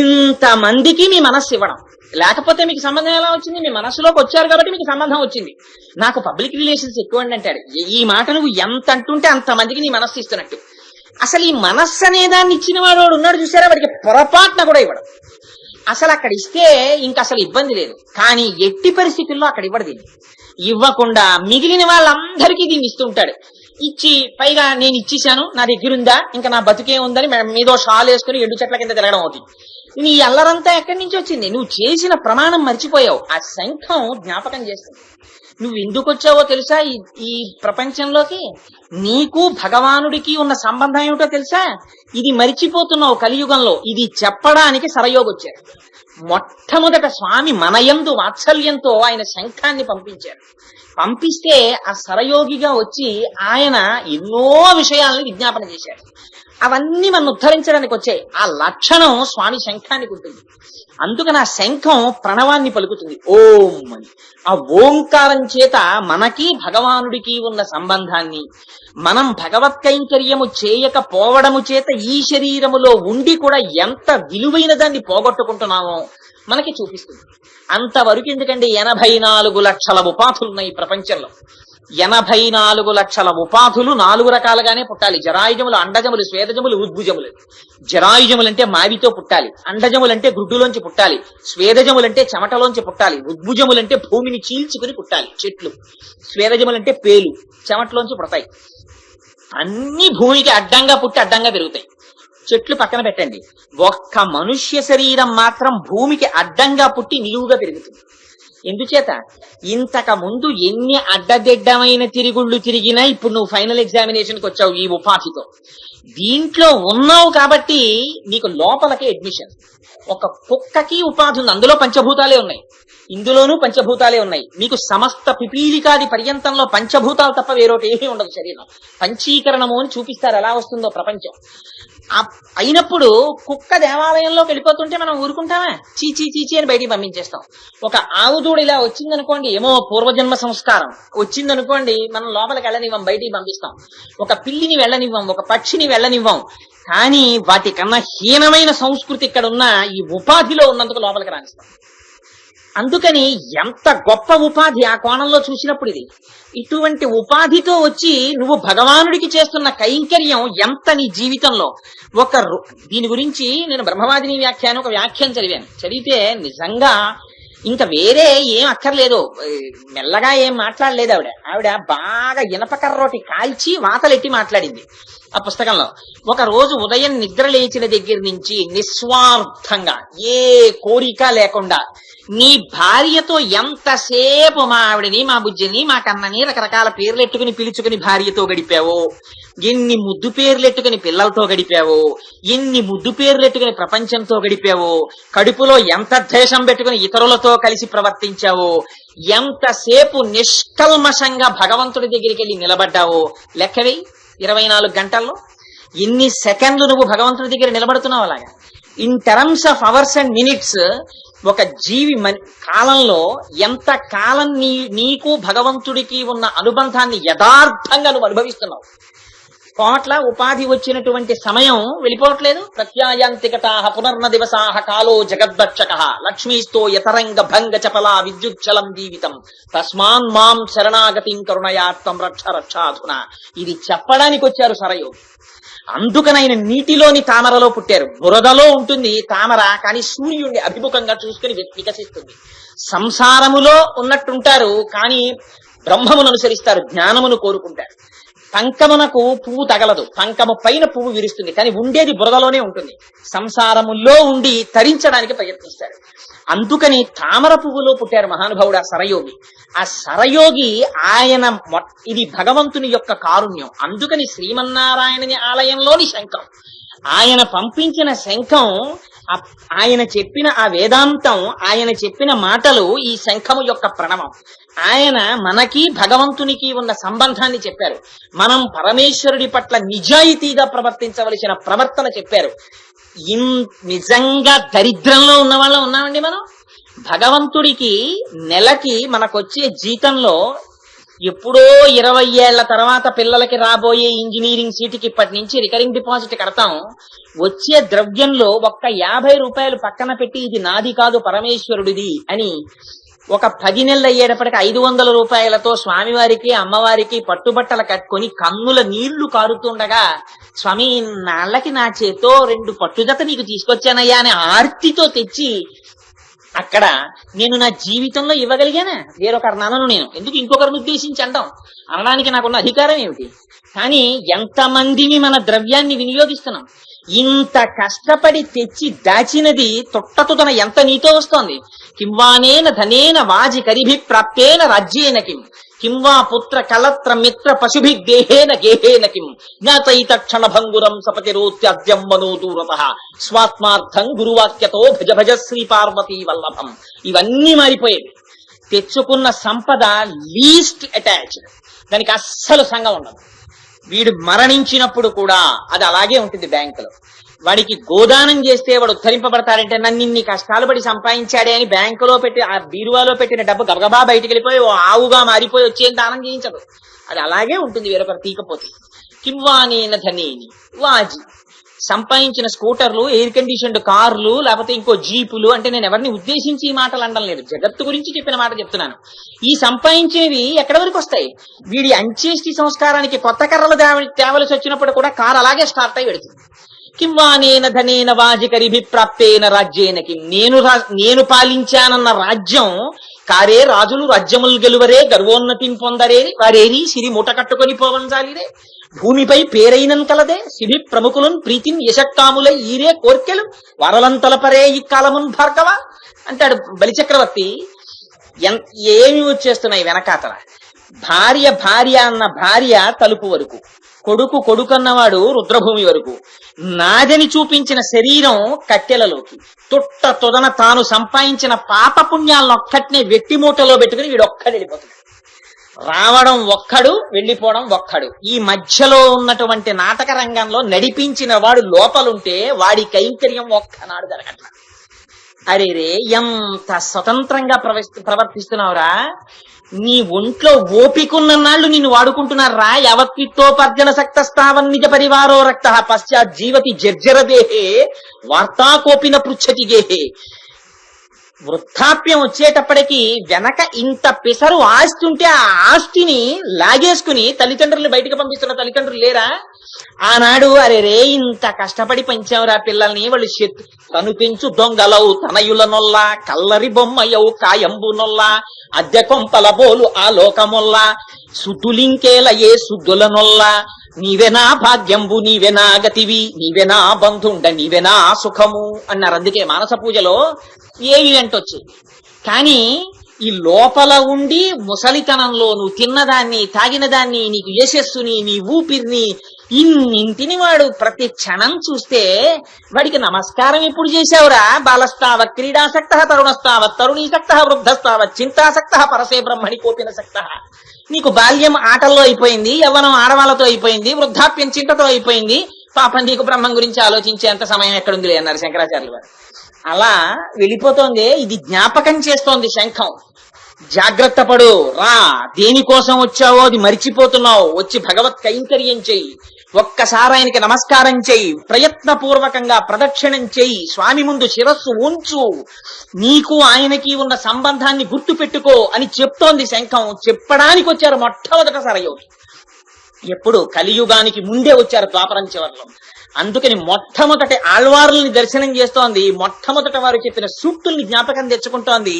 ఇంత మందికి మీ మనస్సు ఇవ్వడం. లేకపోతే మీకు సంబంధం ఎలా వచ్చింది? మీ మనస్సులోకి వచ్చారు కాబట్టి మీకు సంబంధం వచ్చింది. నాకు పబ్లిక్ రిలేషన్స్ ఎక్కువ అంటాడు. ఈ మాట నువ్వు ఎంత అంటుంటే అంత మందికి నీ మనస్సు ఇస్తున్నట్టు. అసలు ఈ మనస్సు అనేదాన్ని ఇచ్చిన వాడు ఉన్నాడు చూసారా, వాడికి పొరపాటున కూడా ఇవ్వడం. అసలు అక్కడ ఇస్తే ఇంక అసలు ఇబ్బంది లేదు. కానీ ఎట్టి పరిస్థితుల్లో అక్కడ ఇవ్వడు. దీన్ని ఇవ్వకుండా మిగిలిన వాళ్ళందరికీ దీన్ని ఇస్తుంటాడు. ఇచ్చి పైగా నేను ఇచ్చేశాను, నా దగ్గరుందా, ఇంకా నా బతుకే ఉందని మీదో షాల్ వేసుకుని ఎండు చెట్ల కింద తిరగడం అవుతుంది. నీ అల్లరంతా ఎక్కడి నుంచి వచ్చింది? నువ్వు చేసిన ప్రమాణం మర్చిపోయావు. ఆ శంఖం జ్ఞాపకం చేస్తుంది. నువ్వు ఎందుకు వచ్చావో తెలుసా ఈ ప్రపంచంలోకి? నీకు భగవానుడికి ఉన్న సంబంధం ఏమిటో తెలుసా? ఇది మరిచిపోతున్నావు కలియుగంలో. ఇది చెప్పడానికి సరయోగొచ్చారు. మొట్టమొదట స్వామి మనయందు వాత్సల్యంతో ఆయన శంఖాన్ని పంపించారు. పంపిస్తే ఆ సరయోగిగా వచ్చి ఆయన ఎన్నో విషయాల్ని విజ్ఞాపన చేశారు. అవన్నీ మనం ఉద్ధరించడానికి వచ్చాయి. ఆ లక్షణం స్వామి శంఖానికి ఉంటుంది. అందుకని ఆ శంఖం ప్రణవాన్ని పలుకుతుంది, ఓం అని. ఆ ఓంకారం చేత మనకి భగవానుడికి ఉన్న సంబంధాన్ని, మనం భగవత్ కైంకర్యము చేయకపోవడము చేత ఈ శరీరములో ఉండి కూడా ఎంత విలువైన దాన్ని పోగొట్టుకుంటున్నామో మనకి చూపిస్తుంది. అంతవరకు ఎందుకండి 84 లక్షల ఉపాధులున్నాయి ఈ ప్రపంచంలో. 84 లక్షల ఉపాధులు 4 రకాలుగానే పుట్టాలి. జరాయుజములు, అండజములు, స్వేదజములు, ఉద్భుజములు. జరాయుజములంటే మావితో పుట్టాలి, అండజములంటే గుడ్డులోంచి పుట్టాలి, స్వేదజములంటే చెమటలోంచి పుట్టాలి, ఉద్భుజములంటే భూమిని చీల్చుకుని పుట్టాలి చెట్లు, స్వేదజములంటే పేలు చెమటలోంచి పుడతాయి. అన్ని భూమికి అడ్డంగా పుట్టి అడ్డంగా పెరుగుతాయి. చెట్లు పక్కన పెట్టండి, ఒక్క మనుష్య శరీరం మాత్రం భూమికి అడ్డంగా పుట్టి నిలువుగా పెరుగుతుంది. ఎందుచేత ఇంతకు ముందు ఎన్ని అడ్డదిడ్డమైన తిరుగుళ్ళు తిరిగినా ఇప్పుడు నువ్వు ఫైనల్ ఎగ్జామినేషన్కి వచ్చావు ఈ ఉపాధితో. దీంట్లో ఉన్నావు కాబట్టి నీకు లోపలికి అడ్మిషన్. ఒక కుక్కకి ఉపాధి ఉంది, అందులో పంచభూతాలే ఉన్నాయి, ఇందులోనూ పంచభూతాలే ఉన్నాయి. మీకు సమస్త పిపీలికాది పర్యంతంలో పంచభూతాలు తప్ప వేరొకటి ఏమీ ఉండదు. శరీరం పంచీకరణము అని చూపిస్తారు ఎలా వస్తుందో ప్రపంచం. అయినప్పుడు కుక్క దేవాలయంలోకి వెళ్ళిపోతుంటే మనం ఊరుకుంటామా? చీచీ చీచీ అని బయటికి పంపించేస్తాం. ఒక ఆవుదూడ ఇలా వచ్చిందనుకోండి, ఏమో పూర్వజన్మ సంస్కారం వచ్చిందనుకోండి, మనం లోపలికి వెళ్ళనివ్వం, బయటికి పంపిస్తాం. ఒక పిల్లిని వెళ్ళనివ్వం, ఒక పక్షిని వెళ్ళనివ్వం. కానీ వాటికన్నా హీనమైన సంస్కృతి ఇక్కడ ఉన్న ఈ ఉపాధిలో ఉన్నందుకు లోపలికి రాణిస్తాం. అందుకని ఎంత గొప్ప ఉపాధి ఆ కోణంలో చూసినప్పుడు ఇది. ఇటువంటి ఉపాధితో వచ్చి నువ్వు భగవానుడికి చేస్తున్న కైంకర్యం ఎంత నీ జీవితంలో దీని గురించి నేను బ్రహ్మవాదిని వ్యాఖ్యానం ఒక వ్యాఖ్యానం చదివితే నిజంగా ఇంకా వేరే ఏం అక్కర్లేదు, మెల్లగా ఏం మాట్లాడలేదు ఆవిడ బాగా ఇనపకర్రోటి కాల్చి వాతలెట్టి మాట్లాడింది ఆ పుస్తకంలో. ఒక రోజు ఉదయం నిద్ర లేచిన దగ్గర నుంచి నిస్వార్థంగా ఏ కోరిక లేకుండా నీ భార్యతో ఎంతసేపు మా ఆవిడని, మా బుజ్జిని, మా కన్నని రకరకాల పేర్లెట్టుకుని పిలుచుకుని భార్యతో గడిపావో, ఎన్ని ముద్దు పేర్లెట్టుకుని పిల్లలతో గడిపావో, ఎన్ని ముద్దు పేర్లెట్టుకుని ప్రపంచంతో గడిపావో, కడుపులో ఎంత ద్వేషం పెట్టుకుని ఇతరులతో కలిసి ప్రవర్తించావో, ఎంతసేపు నిష్కల్మషంగా భగవంతుడి దగ్గరికి వెళ్ళి నిలబడ్డావో లెక్కవి. 24 గంటల్లో ఎన్ని సెకండ్లు నువ్వు భగవంతుడి దగ్గర నిలబడుతున్నావు. అలాగా in terms of hours and minutes ఒక జీవి కాలంలో ఎంత కాలం నీకు భగవంతుడికి ఉన్న అనుబంధాన్ని యథార్థంగా నువ్వు అనుభవిస్తున్నావు. కోట్ల ఉపాధి వచ్చినటువంటి సమయం వెళ్ళిపోవట్లేదు. ప్రత్యాయాంతికతాః పునర్న దివసాః కాలో జగద్భక్షకః లక్ష్మీస్తో యతరంగ భంగ చపలా విద్యుచ్చలం జీవితం తస్మాన్ మాం శరణాగతిం కరుణయాత్వం రక్ష రక్షాధున. ఇది చెప్పడానికి వచ్చారు సరయోగి. అందుకనైన నీటిలోని తామరలో పుట్టారు. బురదలో ఉంటుంది తామర, కానీ సూర్యుడిని అభిముఖంగా చూసుకుని వికసిస్తుంది. సంసారములో ఉన్నట్టుంటారు, కానీ బ్రహ్మమును అనుసరిస్తారు, జ్ఞానమును కోరుకుంటారు. పంకమునకు పువ్వు తగలదు, పంకము పైన పువ్వు విరుస్తుంది, కానీ ఉండేది బురదలోనే ఉంటుంది. సంసారములో ఉండి తరించడానికి ప్రయత్నిస్తారు. అందుకని తామర పువ్వులో పుట్టారు మహానుభావుడు ఆ సరయోగి. ఆ సరయోగి ఆయన ఇది భగవంతుని యొక్క కారుణ్యం. అందుకని శ్రీమన్నారాయణని ఆలయంలోని శంఖం, ఆయన పంపించిన శంఖం, ఆయన చెప్పిన ఆ వేదాంతం, ఆయన చెప్పిన మాటలు ఈ శంఖము యొక్క ప్రణవం. ఆయన మనకి భగవంతునికి ఉన్న సంబంధాన్ని చెప్పారు. మనం పరమేశ్వరుడి పట్ల నిజాయితీగా ప్రవర్తించవలసిన ప్రవర్తన చెప్పారు. నిజంగా దరిద్రంలో ఉన్న వాళ్ళం ఉన్నామండి మనం. భగవంతుడికి నెలకి మనకొచ్చే జీతంలో ఎప్పుడో 20 ఏళ్ల తర్వాత పిల్లలకి రాబోయే ఇంజనీరింగ్ సీటుకి ఇప్పటి నుంచి రికరింగ్ డిపాజిట్ కడతాం. వచ్చే ద్రవ్యంలో ఒక్క 50 రూపాయలు పక్కన పెట్టి ఇది నాది కాదు పరమేశ్వరుడిది అని ఒక 10 నెలలు అయ్యేటప్పటికి 500 రూపాయలతో స్వామివారికి అమ్మవారికి పట్టుబట్టలు కట్టుకొని కన్నుల నీళ్లు కారుతుండగా, స్వామి నాళ్ళకి నా చేతో 2 పట్టుజత నీకు తీసుకొచ్చానయ్యా అని ఆర్తితో తెచ్చి అక్కడ నేను నా జీవితంలో ఇవ్వగలిగానా? వేరొకరిని అనను నేను, ఎందుకు ఇంకొకరిని ఉద్దేశించి అంటాం, అనడానికి నాకున్న అధికారం ఏమిటి? కానీ ఎంతమందిని మన ద్రవ్యాన్ని వినియోగిస్తున్నాం. ఇంత కష్టపడి తెచ్చి దాచినది తొట్టతుదన ఎంత నీతో వస్తోంది. కింవానేన ధనేన వాజి కరిభి ప్రాప్తేన రాజ్యేన కింవా పుత్ర కలత్ర మిత్ర పశుభి దేహేన గేహేన కిం జ్ఞాతైత క్షణ భంగురం సపతిరోత్యద్యం మనోదూరత స్వాత్మార్థం గురువాక్యతో భజ భజ శ్రీ పార్వతీ వల్లభం. ఇవన్నీ మారిపోయేవి. తెచ్చుకున్న సంపద లీస్ట్ అటాచ్డ్, దానికి అస్సలు సంఘం ఉండదు. వీడు మరణించినప్పుడు కూడా అది అలాగే ఉంటుంది బ్యాంకులో. వాడికి గోదానం చేస్తే వాడు ఉద్ధరింపబడతాడంటే నన్ను ఇన్ని కష్టాలు పడి సంపాదించాడే అని బ్యాంకులో పెట్టి ఆ బీరువాలో పెట్టిన డబ్బు గబగబా బయటికి వెళ్ళిపోయి ఓ ఆవుగా మారిపోయి వచ్చేం దానం చేయించదు. అది అలాగే ఉంటుంది వేరొకరు తీకపోతే. కింవానేన ధనేని వాజి, సంపాదించిన స్కూటర్లు, ఎయిర్ కండిషన్డ్ కార్లు, లేకపోతే ఇంకో జీపులు, అంటే నేను ఎవరిని ఉద్దేశించి ఈ మాటలు అనడం లేదు, జగత్తు గురించి చెప్పిన మాట చెప్తున్నాను. ఈ సంపాదించేవి ఎక్కడి వరకు వస్తాయి? వీడి అంచేష్టి సంస్కారానికి కొత్త కర్రలు తేవలసి వచ్చినప్పుడు కూడా కారు అలాగే స్టార్ట్ అయి పెడుతుంది. కింవానేన ధనేన వాజి కరిభి ప్రాప్తేన రాజ్యేన కిం, నేను పాలించానన్న రాజ్యం కారే రాజులు రాజ్యములు గెలువరే గర్వోన్నతిని పొందరే వారేరి సిరి మూట కట్టుకొని పోవంజాలిరే భూమిపై పేరైనం కలదే సిరి ప్రముఖులను ప్రీతిని యశక్కాములై ఈరే కోర్కెలు వరలంతలపరే ఈ కాలమున్ భార్గవ అంటాడు బలిచక్రవర్తి. ఏమి వచ్చేస్తున్నాయి వెనకాతల. భార్య భార్య అన్న భార్య తలుపు వరకు, కొడుకు కొడుకన్నవాడు రుద్రభూమి వరకు, నాదని చూపించిన శరీరం కట్టెలలోకి, తొదన తాను సంపాదించిన పాపపుణ్యాలను ఒక్కటినే వెట్టి మూటలో పెట్టుకుని వీడొక్కడు వెళ్ళిపోతాడు. రావడం ఒక్కడు, వెళ్ళిపోవడం ఒక్కడు. ఈ మధ్యలో ఉన్నటువంటి నాటక రంగంలో నడిపించిన వాడు లోపలుంటే వాడి కైంకర్యం ఒక్కనాడు జరగట్ల. అరే రే, ఎంత స్వతంత్రంగా ప్రవర్తిస్తున్నావురా, నీ ఒంట్లో ఓపికన్నన్నాళ్ళు నిన్ను వాడుకుంటున్నారా. యావత్విత్తోపర్జన సక్తస్తావన్ నిజ పరివారో రక్త పశ్చాత్ జీవతి జర్జర దేహే వార్తాకోపిన పృచ్చతి గేహే. వృద్ధాప్యం వచ్చేటప్పటికి వెనక ఇంత పిసరు ఆస్తి ఉంటే ఆ ఆస్తిని లాగేసుకుని తల్లిదండ్రులు బయటకు పంపిస్తున్న తల్లిదండ్రులు లేరా? ఆనాడు అరే రే ఇంత కష్టపడి పెంచావురా పిల్లల్ని, వాళ్ళు తను పెంచు దొంగలవు తనయుల నొల్ల కల్లరి బొమ్మయవు కాయంబు నొల్ల అద్దె కొంపల బోలు ఆ లోకమొల్ల సుద్దులింకేల ఏ సుద్దుల నొల్ల నీవెనా భాగ్యంబు నీవెనా గతివి నీవెనా బంధుండ నీవెనా సుఖము అన్నారు. అందుకే మానస పూజలో ఏవి వెంటొచ్చి. కానీ ఈ లోపల ఉండి ముసలితనంలో నువ్వు తిన్నదాన్ని తాగిన దాన్ని నీకు యశస్సుని నీ ఊపిరిని ఇన్నింటిని వాడు ప్రతి క్షణం చూస్తే వాడికి నమస్కారం ఎప్పుడు చేశావురా? బాలస్తావత్ క్రీడాసక్త తరుణస్తావత్ తరుణీసక్త వృద్ధస్తావత్ చింతాసక్త పరసే బ్రహ్మణి కోపిన సక్త. నీకు బాల్యం ఆటల్లో అయిపోయింది, యవ్వనం ఆడవాళ్ళతో అయిపోయింది, వృద్ధాప్యం చింతతో అయిపోయింది, పాపం నీకు బ్రహ్మం గురించి ఆలోచించేంత సమయం ఎక్కడుందిలే అన్నారు శంకరాచార్యులు వారు. అలా వెళ్ళిపోతోంది. ఇది జ్ఞాపకం చేస్తోంది శంఖం. జాగ్రత్త పడు రా, దేనికోసం వచ్చావో అది మరిచిపోతున్నావు, వచ్చి భగవత్ కైంకర్యం చెయ్యి, ఒక్కసారి ఆయనకి నమస్కారం చెయ్యి, ప్రయత్నపూర్వకంగా ప్రదక్షిణం చెయ్యి, స్వామి ముందు శిరస్సు ఉంచు, నీకు ఆయనకి ఉన్న సంబంధాన్ని గుర్తు పెట్టుకో అని చెప్తోంది శంఖం. చెప్పడానికి వచ్చారు మొట్టమొదట సరయోగి. ఎప్పుడు? కలియుగానికి ముందే వచ్చారు ద్వాపరం చివర్లో. అందుకని మొట్టమొదటి ఆళ్వారుల్ని దర్శనం చేస్తోంది, మొట్టమొదట వారు చెప్పిన సూక్తుల్ని జ్ఞాపకం తెచ్చుకుంటోంది,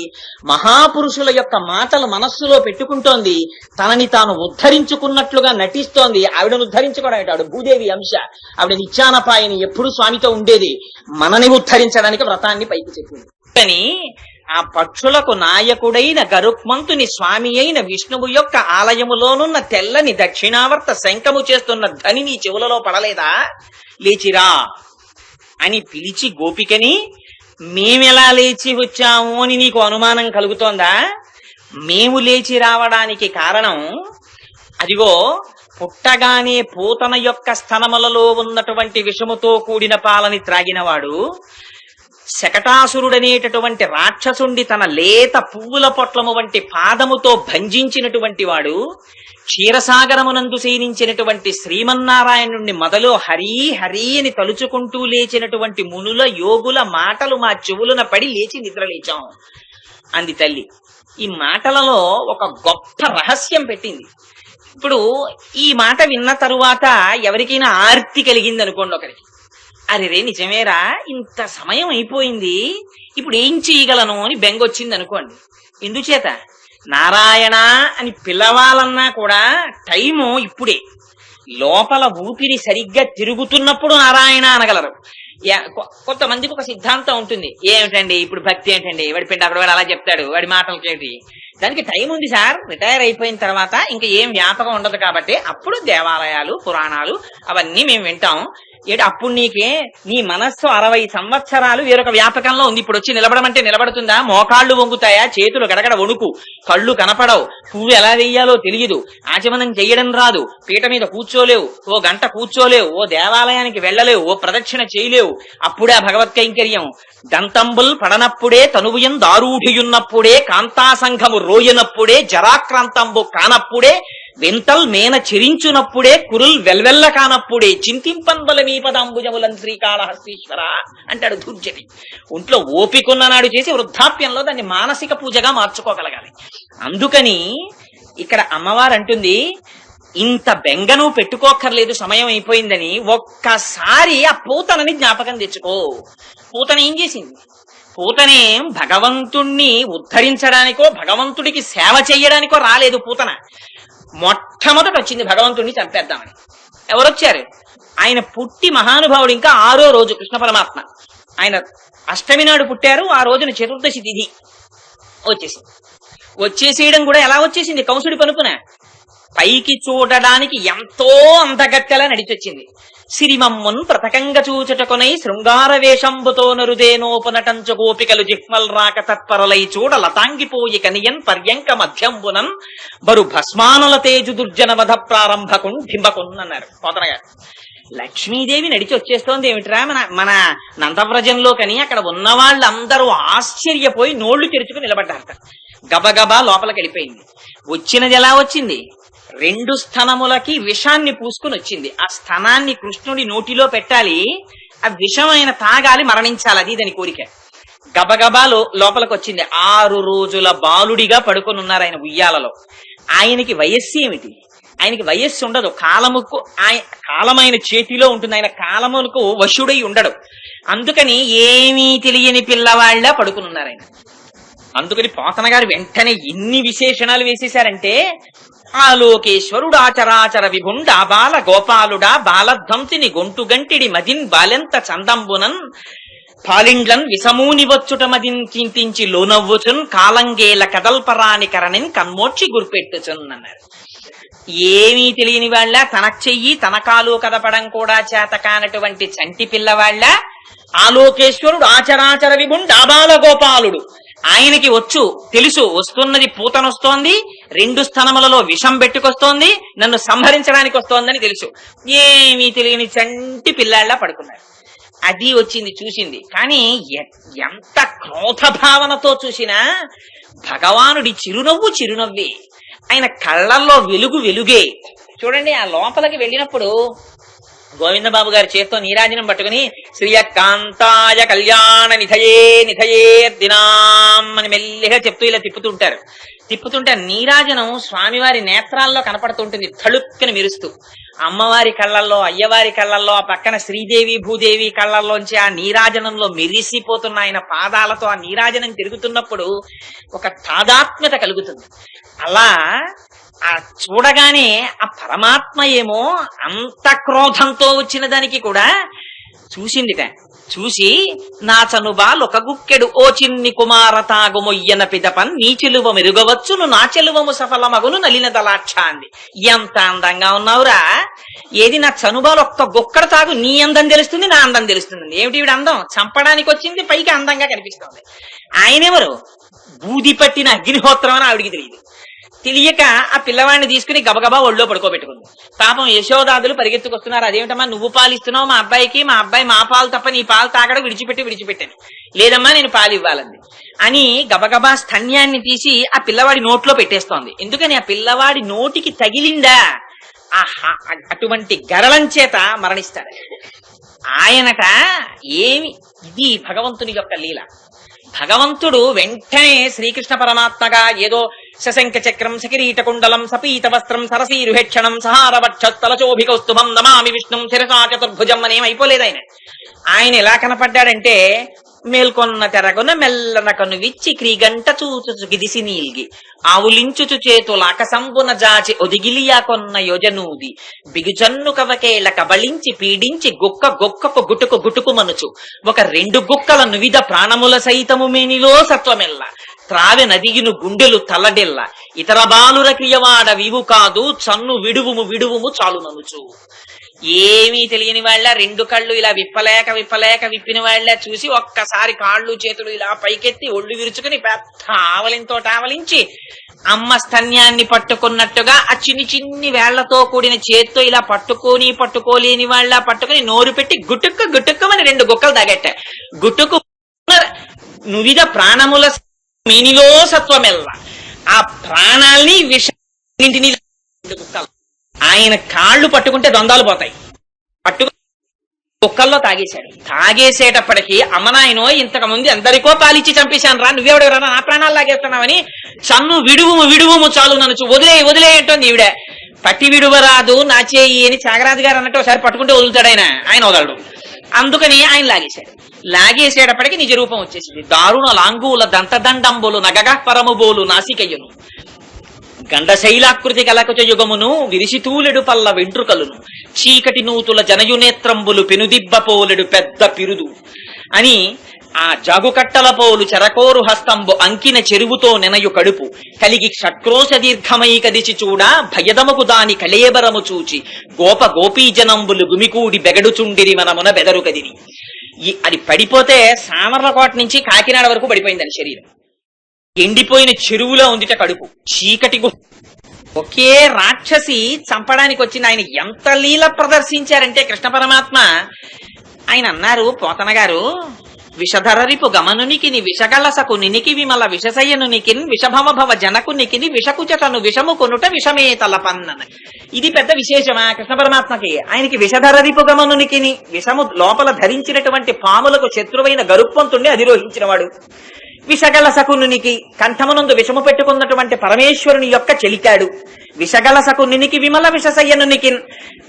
మహాపురుషుల యొక్క మాటలు మనస్సులో పెట్టుకుంటోంది, తనని తాను ఉద్ధరించుకున్నట్లుగా నటిస్తోంది. ఆవిడను ఉద్ధరించుకోవడం ఆవిడ భూదేవి అంశ, ఆవిడ నిత్యానపాయని ఎప్పుడు స్వామితో ఉండేది. మనని ఉద్ధరించడానికి వ్రతాన్ని పైకి చెప్పింది. కానీ ఆ పక్షులకు నాయకుడైన గరుక్మంతుని స్వామి అయిన విష్ణువు యొక్క ఆలయములోనున్న తెల్లని దక్షిణావర్త శంఖము చేస్తున్న ధ్వని నీ చెవులలో పడలేదా? లేచిరా అని పిలిచి గోపికని మేమెలా లేచి వచ్చాము అని నీకు అనుమానం కలుగుతోందా? మేము లేచి రావడానికి కారణం అదిగో పుట్టగానే పూతన యొక్క స్తనములలో ఉన్నటువంటి విషముతో కూడిన పాలని త్రాగినవాడు, శకటాసురుడనేటటువంటి రాక్షసుండి తన లేత పువ్వుల పొట్లము వంటి పాదముతో భంజించినటువంటి వాడు, క్షీరసాగరమునందు శయనించినటువంటి శ్రీమన్నారాయణుణ్ణి మొదలు హరి హరి అని తలుచుకుంటూ లేచినటువంటి మునుల యోగుల మాటలు మా చెవులున పడి లేచి నిద్రలేచాం అంది తల్లి. ఈ మాటలలో ఒక గొప్ప రహస్యం పెట్టింది. ఇప్పుడు ఈ మాట విన్న తరువాత ఎవరికైనా ఆర్తి కలిగింది అనుకోండి, ఒకరికి అరే రే నిజమేరా ఇంత సమయం అయిపోయింది, ఇప్పుడు ఏం చేయగలను అని బెంగొచ్చింది అనుకోండి. ఎందుచేత? నారాయణ అని పిలవాలన్నా కూడా టైము ఇప్పుడే. లోపల ఊపిరి సరిగ్గా తిరుగుతున్నప్పుడు నారాయణ అనగలరు. కొంతమందికి ఒక సిద్ధాంతం ఉంటుంది, ఏమిటండి ఇప్పుడు భక్తి ఏంటండి, వాడి పిండి అక్కడ వాడు అలా చెప్తాడు, వాడి మాటలకి ఏంటి, దానికి టైం ఉంది సార్, రిటైర్ అయిపోయిన తర్వాత ఇంకా ఏం వ్యాపకం ఉండదు కాబట్టి అప్పుడు దేవాలయాలు పురాణాలు అవన్నీ మేము వింటాం. అప్పుడు నీకే నీ మనస్సు 60 సంవత్సరాలు వేరొక వ్యాపకంలో ఉంది. ఇప్పుడు వచ్చి నిలబడమంటే నిలబడుతుందా? మోకాళ్ళు వంగుతాయా? చేతులు గడగడ వణుకు, కళ్ళు కనపడవు, పువ్వు ఎలా వేయాలో తెలియదు, ఆచమనం చెయ్యడం రాదు, పీట మీద కూర్చోలేవు, ఓ గంట కూర్చోలేవు, ఓ దేవాలయానికి వెళ్ళలేవు, ఓ ప్రదక్షిణ చేయలేవు. అప్పుడే ఆ భగవత్ కైంకర్యం. దంతంబుల్ పడనప్పుడే తనువుయం దారూఢియున్నప్పుడే కాంతాసంఘము రోయనప్పుడే జరాక్రాంతంబు కానప్పుడే వెంతల్ మేన చెరించునప్పుడే కురుల్ వెల్వెల్ల కానప్పుడే చింతింపన్బల మీ పదాంబుజములం శ్రీకాళహస్తీశ్వర అంటాడు దుర్జటి. ఒంట్లో ఓపికన్న నాడు చేసి వృద్ధాప్యంలో దాన్ని మానసిక పూజగా మార్చుకోగలగాలి. అందుకని ఇక్కడ అమ్మవారు అంటుంది, ఇంత బెంగను పెట్టుకోక్కర్లేదు సమయం అయిపోయిందని. ఒక్కసారి ఆ పూతనని జ్ఞాపకం తెచ్చుకో. పూతన ఏం చేసింది? పూతనేం భగవంతుణ్ణి ఉద్ధరించడానికో భగవంతుడికి సేవ చెయ్యడానికో రాలేదు పూతన. మొట్టమొదట వచ్చింది భగవంతుణ్ణి చంపేద్దామని. ఎవరొచ్చారు? ఆయన పుట్టి మహానుభావుడు ఇంకా 6వ రోజు కృష్ణ పరమాత్మ. ఆయన అష్టమి నాడు పుట్టారు. ఆ రోజున చతుర్దశి తిథి వచ్చేసింది. వచ్చేసేయడం కూడా ఎలా వచ్చేసింది? కంసుడి పలుపున. పైకి చూడడానికి ఎంతో అందగత్తెలా నడిచొచ్చింది. సిరిమమ్మున్ ప్రతకంగ చూచుటకొనై శృంగార వేషంబుతో నరుదేనోపనటంచు గోపికలు జిహ్మల్ రాక తత్పరలై చూడ లతాంగిపోయి కనియన్ పర్యంక మధ్యంబునం బరు భస్మానల తేజు దుర్జన వధ ప్రారంభకున్ భింబకున్ అన్నారు పోతన గారు. లక్ష్మీదేవి నడిచి వచ్చేస్తోంది ఏమిట్రా మన నందవ్రజంలో కని అక్కడ ఉన్న వాళ్ళందరూ ఆశ్చర్యపోయి నోళ్లు తెరుచుకుని నిలబడ్డారట. గబగబా లోపలికి వెళ్ళిపోయింది. వచ్చినది ఎలా వచ్చింది? 2 స్తనములకి విషాన్ని పూసుకుని వచ్చింది. ఆ స్తనాన్ని కృష్ణుడి నోటిలో పెట్టాలి, ఆ విషం ఆయన తాగాలి, మరణించాలి, అది దాని కోరిక. గబగబా లోపలికి వచ్చింది. 6 రోజుల బాలుడిగా పడుకొని ఉన్నారు ఆయన ఉయ్యాలలో. ఆయనకి వయస్సు ఏమిటి? ఆయనకి వయస్సు ఉండదు. కాలమైన చేతిలో ఉంటుంది. ఆయన కాలములకు వశుడై ఉండడు. అందుకని ఏమీ తెలియని పిల్లవాళ్లా పడుకుని ఉన్నారు ఆయన. అందుకని పోతన గారు వెంటనే ఎన్ని విశేషణాలు వేసేశారంటే, ఆలోకేశ్వరుడు ఆచరాచర విభుండా బాల గోపాలుడా బాలధ్వంసిని గొంటు గంటిడి మదిన్ బాలెంత చందంబునన్ పాలిండ్లన్ విసమూని వచ్చుట మదిన్ చింతించి లోనవ్వుచున్ కాలంగేల కదల్పరాని కరణిన్ కన్మోక్షి గుర్పెట్టుచున్ అన్నారు. ఏమీ తెలియని వాళ్ళ, తన చెయ్యి తన కాలు కదపడం కూడా చేత కానటువంటి చంటి పిల్లవాళ్ల ఆలోకేశ్వరుడు ఆచరాచర విభుండా బాల గోపాలుడు. ఆయనకి తెలుసు వస్తున్నది పూతనొస్తోంది, 2 స్తనములలో విషం పెట్టుకొస్తోంది, నన్ను సంహరించడానికి వస్తోందని తెలుసు. ఏమీ తెలియని చంటి పిల్లాళ్ళ పడుకున్నారు. అది వచ్చింది, చూసింది. కానీ ఎంత క్రోధ భావనతో చూసినా భగవానుడి చిరునవ్వే. ఆయన కళ్ళల్లో వెలుగే. చూడండి, ఆ లోపలికి వెళ్ళినప్పుడు గోవిందబాబు గారి చేత్తో నీరాజనం పట్టుకుని శ్రీయకాంతాయ కళ్యాణ నిధయే దినాం అని మెల్లిగా చెప్తూ ఇలా తిప్పుతుంటే నీరాజనం స్వామివారి నేత్రాల్లో కనపడుతుంటుంది, తళుక్కని మెరుస్తూ. అమ్మవారి కళ్ళల్లో, అయ్యవారి కళ్ళల్లో, ఆ పక్కన శ్రీదేవి భూదేవి కళ్ళల్లోంచి ఆ నీరాజనంలో మెరిసిపోతున్న ఆయన పాదాలతో ఆ నీరాజనం తిరుగుతున్నప్పుడు ఒక తాదాత్మ్యత కలుగుతుంది. అలా ఆ చూడగానే ఆ పరమాత్మ ఏమో అంత క్రోధంతో వచ్చిన దానికి కూడా చూసి నా చనుబాలొక గుక్కెడు ఓ చిన్ని కుమార తాగుమొయ్యన పిదపన్ నీ చెలువ మెరుగవచ్చును నా చెలువము సఫలమగును నలిన దలాక్ష అంది. ఎంత అందంగా ఉన్నావురా, ఏది నా చనుబాలు ఒక్క గుక్కడు తాగు, నీ అందం తెలుస్తుంది, నా అందం తెలుస్తుంది. ఏమిటి వీడి అందం? చంపడానికి వచ్చింది, పైకి అందంగా కనిపిస్తుంది. ఆయనెవరు? బూది పట్టిన అగ్నిహోత్రం అని ఆవిడికి తెలియక ఆ పిల్లవాడిని తీసుకుని గబగబా ఒళ్ళో పడుకోబెట్టుకుంది. పాపం యశోదాదులు పరిగెత్తుకొస్తున్నారు. అదేమిటమ్మా నువ్వు పాలు ఇస్తున్నావు మా అబ్బాయికి, మా అబ్బాయి మా పాలు తప్ప నీ పాలు తాగడం విడిచిపెట్టాను. లేదమ్మా నేను పాలు ఇవ్వాలంది అని గబగబా స్తన్యాన్ని తీసి ఆ పిల్లవాడి నోట్లో పెట్టేస్తోంది. ఎందుకని? ఆ పిల్లవాడి నోటికి తగిలిందా అటువంటి గరళం చేత మరణిస్తాడు ఆయనట. ఇది భగవంతుని యొక్క లీల. భగవంతుడు వెంటనే శ్రీకృష్ణ పరమాత్మగా ఏదో శశంక చక్రం సకిరీట కుండలం సపీత వస్త్రం సరసీరుహేక్షణం సహారవక్షస్తలచోభికౌస్తుభం నమామి విష్ణుం శిరసా చతుర్భుజం అనేం అయిపోలేదు. ఆయన ఎలా కనపడ్డాడంటే, మేల్కొన్న తెరగొన మెల్లన కను విచ్చి క్రీగంట చూచుచు గిదిసి నీల్గి ఆవులించుచు చేతులాక సంబున జాచి ఒదిగిలియా కొన్న యోజనూది బిగుజన్ను కవకేల కబళించి పీడించి గొక్కకు గుటుకు మనుచు ఒక 2 గుక్కల నువిధ ప్రాణముల సైతము మేనిలో సత్వమెల్ల త్రావె నదిగిను గుండెలు తల్లడెల్ల ఇతర బాలుర క్రియవాడ వివు కాదు చన్ను విడువుము చాలుననుచు. ఏమీ తెలియని వాళ్ళ 2 కళ్ళు ఇలా విప్పలేక విప్పిన వాళ్ళ చూసి ఒక్కసారి కాళ్ళు చేతులు ఇలా పైకెత్తి ఒళ్ళు విరుచుకుని పెద్ద ఆవలించి అమ్మ స్తన్యాన్ని పట్టుకున్నట్టుగా ఆ చిన్ని వేళ్లతో కూడిన చేత్తో ఇలా పట్టుకోలేని వాళ్ళ పట్టుకుని నోరు పెట్టి గుట్టుక్కమని 2 గుక్కలు తాగట్ట. గుట్టుకు నువిధ ప్రాణముల మేనిలో సత్వమెల్ల ఆ ప్రాణాల్ని విషంటిని 2 గుక్కలు. ఆయన కాళ్ళు పట్టుకుంటే ద్వందాలు పోతాయి. కుక్కల్లో తాగేసేటప్పటికీ అమ్మనాయనో ఇంతకు ముందు ఎందరికో పాలిచ్చి చంపేశాను రా, నువ్వెవడెవరా నా ప్రాణాలు లాగేస్తున్నావని చన్ను విడువుము చాలు నన్ను వదిలే అంటోంది ఈవిడ. పట్టి విడువరాదు నా చేయి అని త్యాగరాజు గారు అన్నట్టు ఒకసారి పట్టుకుంటే వదులుతాడు ఆయన వదలడు. అందుకని ఆయన లాగేసేటప్పటికి నిజ రూపం వచ్చేసింది. దారుణ లాంగూల దంతదండంబులు నగగ పరముబోలు నాసికయ్యను గండశైలాకృతి కలకచ యుగమును విరిసితూలెడు పల్ల వెంట్రుకలును చీకటి నూతుల జనయునేత్రంబులు పెనుదిబ్బ పోలెడు పెద్ద పిరుదు అని ఆ జాగుకట్టల పోలు చెరకోరు హస్తంబు అంకిన చెరువుతో నెనయు కడుపు కలిగి షట్క్రోశ దీర్ఘమై కదిచి చూడ భయదముకు దాని కళేబరము చూచి గోపీజనంబులు గుమికూడి బెగడుచుండిరి మనమున బెదరు కదిని. అది పడిపోతే సామర్లకోట నుంచి కాకినాడ వరకు పడిపోయిందని శరీరం. ఎండిపోయిన చెరువులో ఉందిట కడుపు. చీకటి ఒకే రాక్షసి చంపడానికి వచ్చింది. ఆయన ఎంత లీల ప్రదర్శించారంటే కృష్ణ పరమాత్మ ఆయన అన్నారు, పోతన గారు, విషధరరిపు గమనునికిని విషగళసకు నినికి విమల విషసయ్యనునికిన్ విషభవ జనకునికిని విషకుచటను విషము కొనుట విషమే తలపన్నన. ఇది పెద్ద విశేషమా కృష్ణ పరమాత్మకి? ఆయనకి విషధరరిపు గమనునికిని విషము లోపల ధరించినటువంటి పాములకు శత్రువైన గరుత్మంతుణ్ణి అధిరోహించిన వాడు, విషగల శకునునికి కంఠమునందు విషము పెట్టుకున్నటువంటి పరమేశ్వరుని యొక్క చెలికాడు, విషగల శకునునికి విమల విషశయ్యనునికి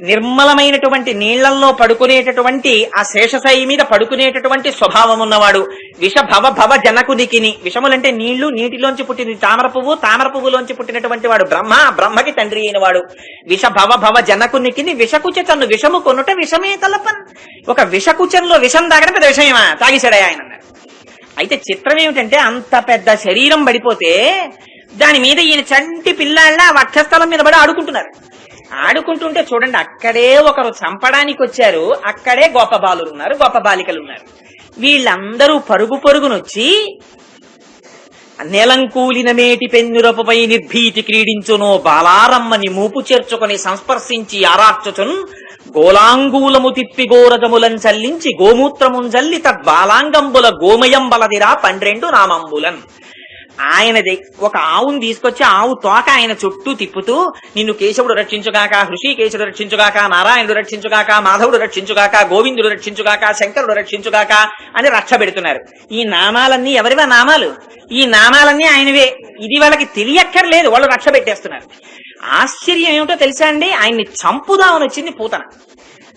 నిర్మలమైనటువంటి నీళ్లల్లో పడుకునేటటువంటి ఆ శేషశయ్య మీద పడుకునేటటువంటి స్వభావం ఉన్నవాడు, విష భవ జనకునికిని విషములంటే నీళ్లు, నీటిలోంచి పుట్టిన తామర పువ్వులోంచి పుట్టినటువంటి వాడు బ్రహ్మకి తండ్రి అయిన వాడు, విష భవ జనకునికిని విషకుచను విషము కొనుట విషమే తలపన్. ఒక విషకుచంలో విషం తాగడం పెద్ద విషయమా? తాగిసాడే ఆయన అన్నారు. అయితే చిత్రం ఏమిటంటే అంత పెద్ద శరీరం పడిపోతే దాని మీద ఈయన చంటి పిల్లాళ్ళ వక్షస్థలం మీద పడి ఆడుకుంటున్నారు. ఆడుకుంటుంటే చూడండి, అక్కడే ఒకరు చంపడానికి వచ్చారు, అక్కడే గొప్ప బాలురు ఉన్నారు, గొప్ప బాలికలు ఉన్నారు. వీళ్ళందరూ పరుగునొచ్చి నేలంకూలిన మేటి పెన్నురపుపై నిర్భీతి క్రీడించునో బాలారమ్మని మూపు చేర్చుకుని సంస్పర్శించి ఆరార్చుచున్ గోలాంగూలము తిప్పి గోరజములను చల్లించి గోమూత్రమున్ చల్లి తద్బాలాంగంబుల గోమయం బలదిరా 12 నామంబులన్. ఆయనది ఒక ఆవును తీసుకొచ్చి ఆవు తోక ఆయన చుట్టూ తిప్పుతూ నిన్ను కేశవుడు రక్షించుగాక, హృషికేశుడు రక్షించుగాక, నారాయణుడు రక్షించుగాక, మాధవుడు రక్షించుగాక, గోవిందుడు రక్షించుగాక, శంకరుడు రక్షించుగాక అని రక్ష పెడుతున్నారు. ఈ నామాలన్నీ ఎవరివా నామాలు? ఈ నామాలన్నీ ఆయనవే. ఇది వాళ్ళకి తెలియక్కర్లేదు, వాళ్ళు రక్ష పెట్టేస్తున్నారు. ఆశ్చర్యం ఏమిటో తెలుసా అండి, ఆయన్ని చంపుదామని వచ్చింది పూతన.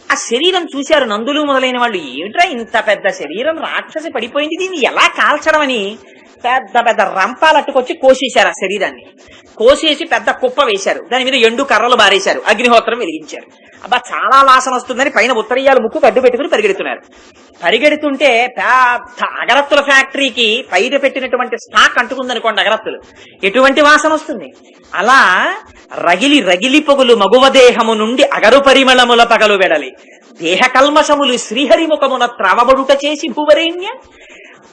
ఆ శరీరం చూశారు నందులు మొదలైన వాళ్ళు, ఏమిట్రా ఇంత పెద్ద శరీరం రాక్షసి పడిపోయింది, దీన్ని ఎలా కాల్చడం అని పెద్ద పెద్ద రంపాలు అట్టుకొచ్చి కోసేశారు. ఆ శరీరాన్ని కోసేసి పెద్ద కుప్ప వేశారు, దాని మీద ఎండు కర్రలు బారేశారు, అగ్నిహోత్రం వెలిగించారు. అబ్బా చాలా వాసన వస్తుందని పైన ఉత్తరీయాలు ముక్కు కడ్డు పెట్టుకుని పరిగెడుతున్నారు. పరిగెడుతుంటే పెద్ద అగరత్తుల ఫ్యాక్టరీకి పైన పెట్టినటువంటి స్టాక్ అంటుకుందనుకోండి అగరత్తులు, ఎటువంటి వాసన వస్తుంది. అలా రగిలి పొగులు మగువదేహము నుండి అగరు పరిమళముల పగలు వెడలి దేహ కల్మషములు శ్రీహరిముఖమున త్రావబడుట చేసి భూవరేణ్య.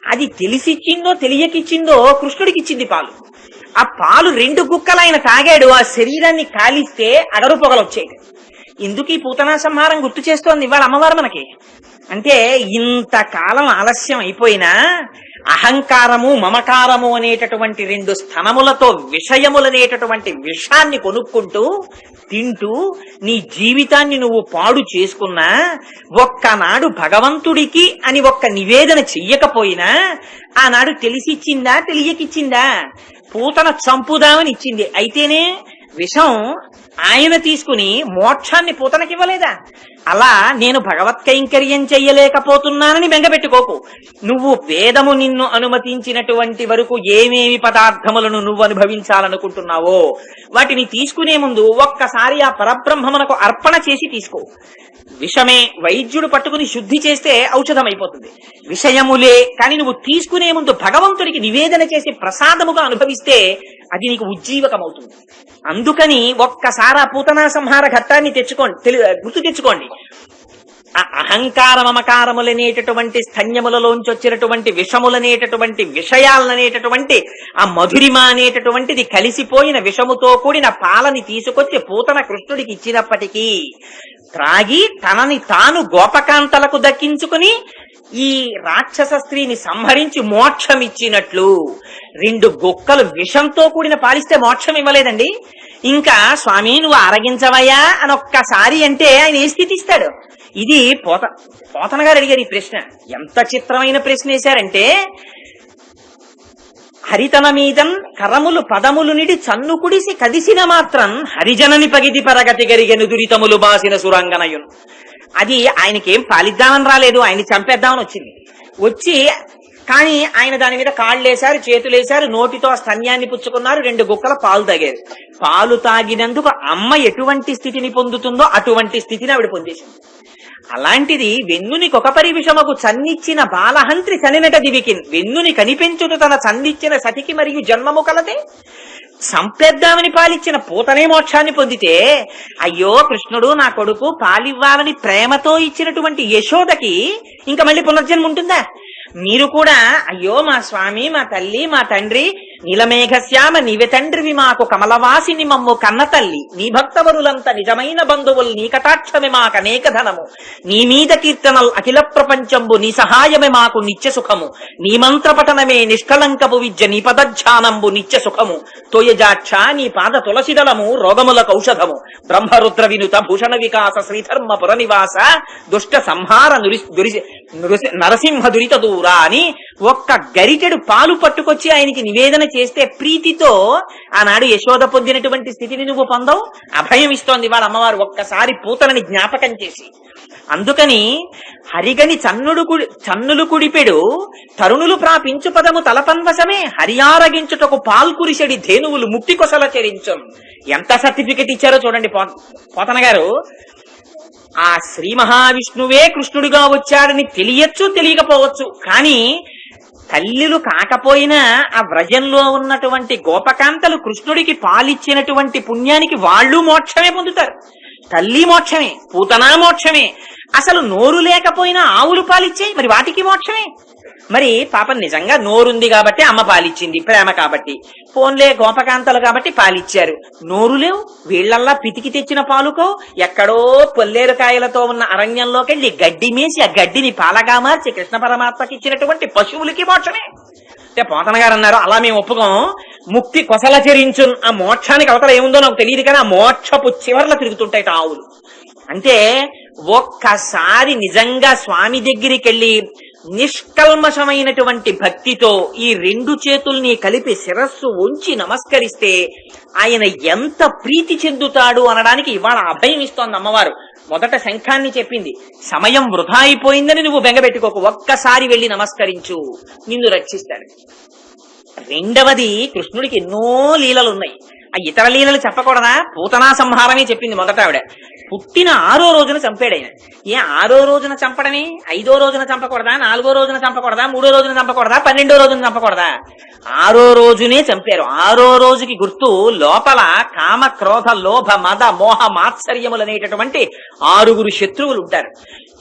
అది తెలిసిచ్చిందో తెలియకిచ్చిందో కృష్ణుడికిచ్చింది పాలు. ఆ పాలు 2 గుక్కలు ఆయన తాగాడు. ఆ శరీరాన్ని కాలిస్తే అగరు పొగలు వచ్చేది. ఇందుకు ఈ పూతనా సంహారం గుర్తు చేస్తోంది ఇవాళ అమ్మవారు మనకి. అంటే ఇంతకాలం ఆలస్యం అయిపోయినా అహంకారము మమకారము అనేటటువంటి 2 స్థనములతో విషయములనేటటువంటి విషాన్ని కొనుక్కుంటూ తింటూ నీ జీవితాన్ని నువ్వు పాడు చేసుకున్నా, ఒక్కనాడు భగవంతుడికి అని ఒక్క నివేదన చెయ్యకపోయినా ఆనాడు తెలిసిచ్చిందా తెలియకిచ్చిందా? పూతన చంపుదామని ఇచ్చింది. అయితేనే విషం ఆయన తీసుకుని మోక్షాన్ని పూతనకివ్వలేదా? అలా నేను భగవత్ కైంకర్యం చెయ్యలేకపోతున్నానని బెంగపెట్టుకోకు. నువ్వు వేదము నిన్ను అనుమతించినటువంటి వరకు ఏమేమి పదార్థములను నువ్వు అనుభవించాలనుకుంటున్నావో వాటిని తీసుకునే ముందు ఒక్కసారి ఆ పరబ్రహ్మమునకు అర్పణ చేసి తీసుకో. విషమే వైద్యుడు పట్టుకుని శుద్ధి చేస్తే ఔషధం అయిపోతుంది. విషయములే కానీ నువ్వు తీసుకునే ముందు భగవంతుడికి నివేదన చేసి ప్రసాదముగా అనుభవిస్తే అది నీకు ఉజ్జీవకమవుతుంది. అందుకని ఒక్కసారి ఆ పూతనా సంహార ఘట్టాన్ని గుర్తు తెచ్చుకోండి. ఆ అహంకార మమకారములనేటటువంటి స్థన్యములలోంచి వచ్చినటువంటి విషములనేటటువంటి విషయాలనేటటువంటి ఆ మధురిమ అనేటటువంటిది కలిసిపోయిన విషముతో కూడిన పాలని తీసుకొచ్చి పూతన కృష్ణుడికి ఇచ్చినప్పటికీ త్రాగి తనని తాను గోపకాంతలకు దక్కించుకుని ఈ రాక్షస స్త్రీని సంహరించి మోక్షం ఇచ్చినట్లు 2 గుక్కలు విషంతో కూడిన పాలిస్తే మోక్షం ఇవ్వలేదండి. ఇంకా స్వామి నువ్వు ఆరగించవయ్యా అని ఒక్కసారి అంటే ఆయన ఏ స్థితి ఇస్తాడు? ఇది పోతన గారు అడిగారు ఈ ప్రశ్న. ఎంత చిత్రమైన ప్రశ్న వేశారంటే, హరితన మీదన్ కరములు పదములు నిడి చన్ను కుడిసి కదిసిన మాత్రం హరిజనని పగిది పరగతి గరిగెను దురితములు బాసిన సురంగనయును. అది ఆయనకేం పాలిద్దామని రాలేదు, ఆయన్ని చంపేద్దామని వచ్చింది. వచ్చి కానీ ఆయన దాని మీద కాళ్ళేశారు, చేతులేశారు, నోటితో ఆ స్తన్యాన్ని పుచ్చుకున్నారు, 2 గుక్కల పాలు తాగారు. పాలు తాగినందుకు అమ్మ ఎటువంటి స్థితిని పొందుతుందో అటువంటి స్థితిని ఆవిడ పొందేసింది. అలాంటిది వెన్నుని కొకపరి విషమకు చన్నిచ్చిన బాలహంత్రి చనినట దివికి వెన్నుని కనిపెంచుట తన చన్నిచ్చిన సతికి మరియు జన్మము కలదే. సంపేద్దామని పాలిచ్చిన పూతనే మోక్షాన్ని పొందితే, అయ్యో కృష్ణుడు నా కొడుకు పాలివ్వాలని ప్రేమతో ఇచ్చినటువంటి యశోదకి ఇంకా మళ్ళీ పునర్జన్మ ఉంటుందా? మీరు కూడా అయ్యో మా స్వామి, మా తల్లి, మా తండ్రి, నీలమేఘశ్యామ నీవే తండ్రివి మాకు, కమలవాసిని మమ్ము కన్న తల్లి, నీ భక్తవరులంత నిజమైన బంధువులు, నీ కటాక్షమే మాకు అనేక ధనము, నీ మీద కీర్తనల్ అఖిల ప్రపంచంబు, నీ సహాయమే మాకు నిత్య సుఖము, నీ మంత్రపఠనమే నిష్కళంకపు విద్య, నీ పదధ్యానంబు నిత్య సుఖము, తోయజాక్ష నీ పాద తులసిదళము రోగములకు ఔషధము, బ్రహ్మరుద్ర వినుత భూషణ వికాస శ్రీధర్మ పురనివాస దుష్ట సంహార నరసింహ దురిత దూర అని ఒక్క గరిటెడు పాలు పట్టుకొచ్చి ఆయనకి నివేదన చేస్తే ప్రీతితో ఆనాడు యశోద పొందినటువంటి స్థితిని నువ్వు పొందవు. అభయం ఇస్తోంది వాళ్ళ అమ్మవారు ఒక్కసారి పూతనని జ్ఞాపకం చేసి. అందుకని హరిగని చన్నులు కుడిపెడు తరుణులు ప్రాపించు పదము తలపన్వశమే, హరియారగించుటకు పాల్కురిసెడి ధేనువులు ముక్తి కొసల చరించం. ఎంత సర్టిఫికెట్ ఇచ్చారో చూడండి పోతన గారు. ఆ శ్రీ మహావిష్ణువే కృష్ణుడిగా వచ్చాడని తెలియచ్చు, తెలియకపోవచ్చు, కానీ తల్లులు కాకపోయినా ఆ వ్రజంలో ఉన్నటువంటి గోపకాంతలు కృష్ణుడికి పాలిచ్చినటువంటి పుణ్యానికి వాళ్ళు మోక్షమే పొందుతారు. తల్లి మోక్షమే, పూతనా మోక్షమే. అసలు నోరు లేకపోయినా ఆవులు పాలిచ్చాయి, మరి వాటికి మోక్షమే. మరి పాపం నిజంగా నోరుంది కాబట్టి అమ్మ పాలిచ్చింది, ప్రేమ కాబట్టి. పోన్లే గోపకాంతలు కాబట్టి పాలిచ్చారు. నోరు లేవు, వీళ్లల్లా పితికి తెచ్చిన పాలుకో, ఎక్కడో పొల్లేరుకాయలతో ఉన్న అరణ్యంలోకి వెళ్ళి గడ్డి మేసి ఆ గడ్డిని పాలగా మార్చి కృష్ణ పరమాత్మకి ఇచ్చినటువంటి పశువులకి మోక్షమే. అంటే పోతన గారు అన్నారు, అలా మేము ఒప్పుకోం, ముక్తి కొసల చరించు. ఆ మోక్షానికి అవతల ఏముందో నాకు తెలియదు, కానీ ఆ మోక్షపు చివర్ల తిరుగుతుంటాయి ఆవులు. అంటే ఒక్కసారి నిజంగా స్వామి దగ్గరికి వెళ్ళి నిష్కల్మషమైనటువంటి భక్తితో ఈ 2 చేతుల్ని కలిపి శిరస్సు ఉంచి నమస్కరిస్తే ఆయన ఎంత ప్రీతి చెందుతాడు అనడానికి ఇవాళ అభయం ఇస్తోంది అమ్మవారు. మొదట శంఖాన్ని చెప్పింది, సమయం వృధా అయిపోయిందని నువ్వు బెంగపెట్టుకోకు, ఒక్కసారి వెళ్లి నమస్కరించు, నిన్ను రక్షిస్తాడు. రెండవది, కృష్ణుడికి ఎన్నో లీలలున్నాయి. ఆ ఇతర లీలలు చెప్పకూడదా? పూతనా సంహారమే చెప్పింది మొదట ఆవిడ. పుట్టిన 6వ రోజున చంపాడు ఆయన. 6వ రోజున చంపడమే? 5వ రోజున చంపకూడదా? 4వ రోజున చంపకూడదా? 3వ రోజున చంపకూడదా? 12వ రోజున చంపకూడదా? 6వ రోజునే చంపారు. 6వ రోజుకి గుర్తు లోపల కామ క్రోధ లోభ మద మోహ మాత్సర్యములనేటటువంటి 6 శత్రువులు ఉంటారు.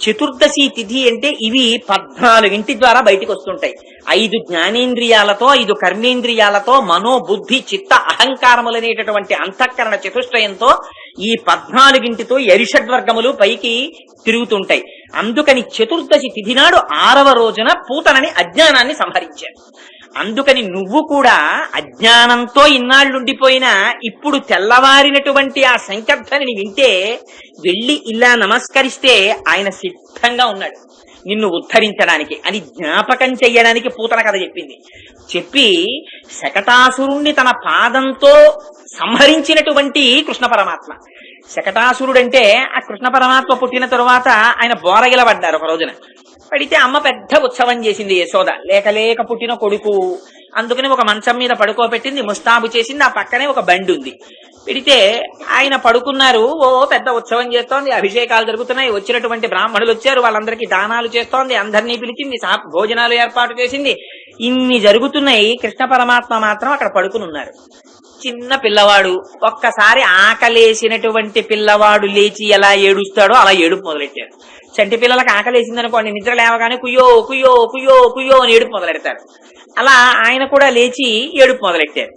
చతుర్దశి తిథి అంటే ఇవి 14 ద్వారా బయటికి వస్తుంటాయి. 5 జ్ఞానేంద్రియాలతో, 5 కర్మేంద్రియాలతో, మనో బుద్ధి చిత్త అహంకారములనేటటువంటి అంతఃకరణ చతుష్టయంతో ఈ 14 ఎరిషడ్వర్గములు పైకి తిరుగుతుంటాయి. అందుకని చతుర్దశి తిథి నాడు 6వ రోజున పూతనని అజ్ఞానాన్ని సంహరించారు. అందుకని నువ్వు కూడా అజ్ఞానంతో ఇన్నాళ్లుండిపోయినా ఇప్పుడు తెల్లవారినటువంటి ఆ సంకర్ధని వింటే వెళ్ళి ఇలా నమస్కరిస్తే ఆయన సిద్ధంగా ఉన్నాడు నిన్ను ఉద్ధరించడానికి అని జ్ఞాపకం చెయ్యడానికి పూతన కథ చెప్పింది. చెప్పి శకటాసురుణ్ణి తన పాదంతో సంహరించినటువంటి కృష్ణ పరమాత్మ. శకటాసురుడంటే ఆ కృష్ణ పరమాత్మ పుట్టిన తరువాత ఆయన బోరగిలబడ్డారు ఒక రోజున. పడితే అమ్మ పెద్ద ఉత్సవం చేసింది యశోద. లేక లేక పుట్టిన కొడుకు, అందుకని ఒక మంచం మీద పడుకోబెట్టింది, ముస్తాబు చేసింది. ఆ పక్కనే ఒక బండి ఉంది. పెడితే ఆయన పడుకున్నారు. ఓ పెద్ద ఉత్సవం చేస్తోంది, అభిషేకాలు జరుగుతున్నాయి, వచ్చినటువంటి బ్రాహ్మణులు వచ్చారు, వాళ్ళందరికీ దానాలు చేస్తోంది, అందరినీ పిలిచింది, భోజనాలు ఏర్పాటు చేసింది. ఇన్ని జరుగుతున్నాయి. కృష్ణ పరమాత్మ మాత్రం అక్కడ పడుకుని ఉన్నారు. చిన్న పిల్లవాడు. ఒక్కసారి ఆకలేసినటువంటి పిల్లవాడు లేచి ఎలా ఏడుస్తాడో అలా ఏడుపు మొదలెట్టారు. చంటి పిల్లలకు ఆకలేసిందనుకోండి, నిద్ర లేవగానే కుయ్యో కుయ్యో కుయ్యో కుయ్యో అని ఏడుపు మొదలెడతారు. అలా ఆయన కూడా లేచి ఏడుపు మొదలెట్టారు.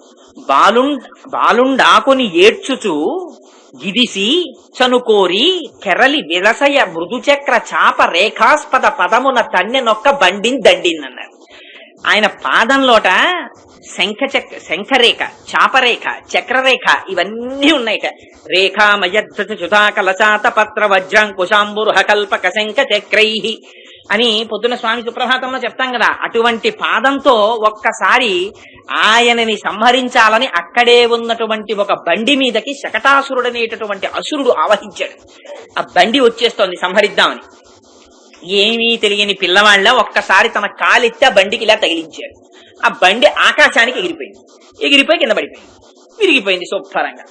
బాలుండాకుని ఏడ్చుచు గిదిసి చనుకోరి కెరలి విలసయ మృదుచక్ర చాప రేఖాస్పద పదమున తన్నెనొక్క దండిందన్నారు. ఆయన పాదంలోట శంఖరేఖ, చాపరేఖ, చక్రరేఖ ఇవన్నీ ఉన్నాయిట. రేఖామయద్ధ చుతా కలచాత పత్ర వజ్రాంకుశాంబురుహ కల్పక శంఖ చక్రై అని పొద్దున స్వామి సుప్రభాతంలో చెప్తాం కదా. అటువంటి పాదంతో ఒక్కసారి ఆయనని సంహరించాలని అక్కడే ఉన్నటువంటి ఒక బండి మీదకి శకటాసురుడనేటటువంటి అసురుడు ఆవహించాడు. ఆ బండి వచ్చేస్తోంది సంహరిద్దామని. ఏమీ తెలియని పిల్లవాళ్ళ ఒక్కసారి తన కాలెత్తి ఆ బండికి ఇలా తగిలించాడు. ఆ బండి ఆకాశానికి ఎగిరిపోయింది. ఎగిరిపోయి కింద పడిపోయింది, విరిగిపోయింది శుభ్రంగా.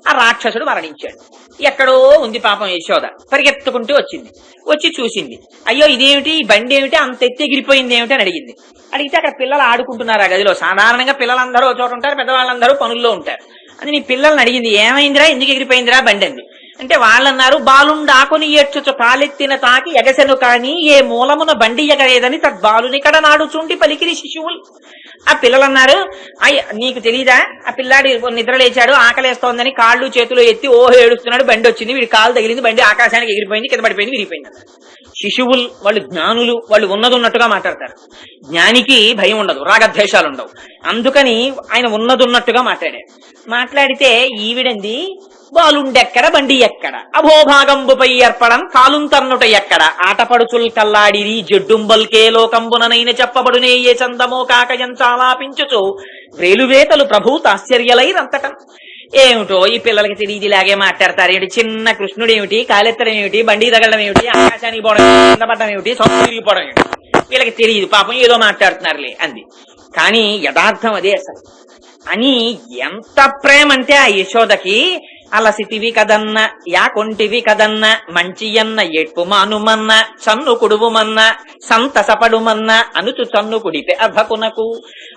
ఆ రాక్షసుడు మరణించాడు. ఎక్కడో ఉంది పాపం యశోద. పరిగెత్తుకుంటూ వచ్చింది. వచ్చి చూసింది, అయ్యో ఇదేమిటి, ఈ బండి ఏమిటి అంత ఎత్తి ఎగిరిపోయింది ఏమిటి అని అడిగింది. అడిగితే అక్కడ పిల్లలు ఆడుకుంటున్నారు ఆ గదిలో. సాధారణంగా పిల్లలందరూ చోట ఉంటారు, పెద్దవాళ్ళందరూ పనుల్లో ఉంటారు. అది నీ పిల్లల్ని అడిగింది, ఏమైందిరా, ఎందుకు ఎగిరిపోయిందిరా బండి అంది. అంటే వాళ్ళన్నారు, బాలుండాకుని ఏడ్చుచు కాలెత్తిన తాకి ఎగసెను కాని ఏ మూలమున బండి ఎగరేదని తద్బాలుని కడ నాడుచుండి పలికిరి శిశువులు. ఆ పిల్లలన్నారు, అయ్య నీకు తెలీదా, ఆ పిల్లాడి నిద్ర లేచాడు, ఆకలేస్తోందని కాళ్ళు చేతులు ఎత్తి ఓహో ఏడుస్తున్నాడు, బండి వచ్చింది, వీడి కాలు తగిలింది, బండి ఆకాశానికి ఎగిరిపోయింది, కింద పడిపోయింది, విరిగిపోయింది. శిశువులు వాళ్ళు జ్ఞానులు, వాళ్ళు ఉన్నదున్నట్టుగా మాట్లాడతారు. జ్ఞానికి భయం ఉండదు, రాగద్వేషాలు ఉండవు. అందుకని ఆయన ఉన్నదున్నట్టుగా మాట్లాడాడు. మాట్లాడితే ఈవిడంది, బాలుండెక్కడ బండి ఎక్కడ, అభోభాగంబుపై ఏర్పడం కాలుంతన్నుట ఎక్కడ, ఆటపడుచుల్ కల్లాడిరి జడ్డుంబల్కే లోకంబుననైన చెప్పబడునే ఏ చందమో కాకయం చాలాపించుచు వేలువేతలు ప్రభు తాశ్చర్యలైరంతటం. ఏమిటో ఈ పిల్లలకి తెలియదు, ఇలాగే మాట్లాడతారు. ఏమిటి చిన్న కృష్ణుడు ఏమిటి, కాలెత్తడం ఏమిటి, బండి తగలడం ఏమిటి, ఆకాశానికి పోవడం ఏమిటి, కింద పడడం ఏమిటి, సొంత తిరిగిపోవడం ఏమిటి, వీళ్ళకి తెలియదు, పాపం ఏదో మాట్లాడుతున్నారులే అంది. కానీ యథార్థం అదే అసలు. అని ఎంత ప్రేమ అంటే ఆ యశోదకి, అలసితివి కదన్న యాకొంటివి కదన్న మంచియన్న ఎట్పు మానుమన్న చన్ను కుడువుమన్న సంతసపడుమన్న అనుచు చన్ను కుడిపే అర్భకునకు.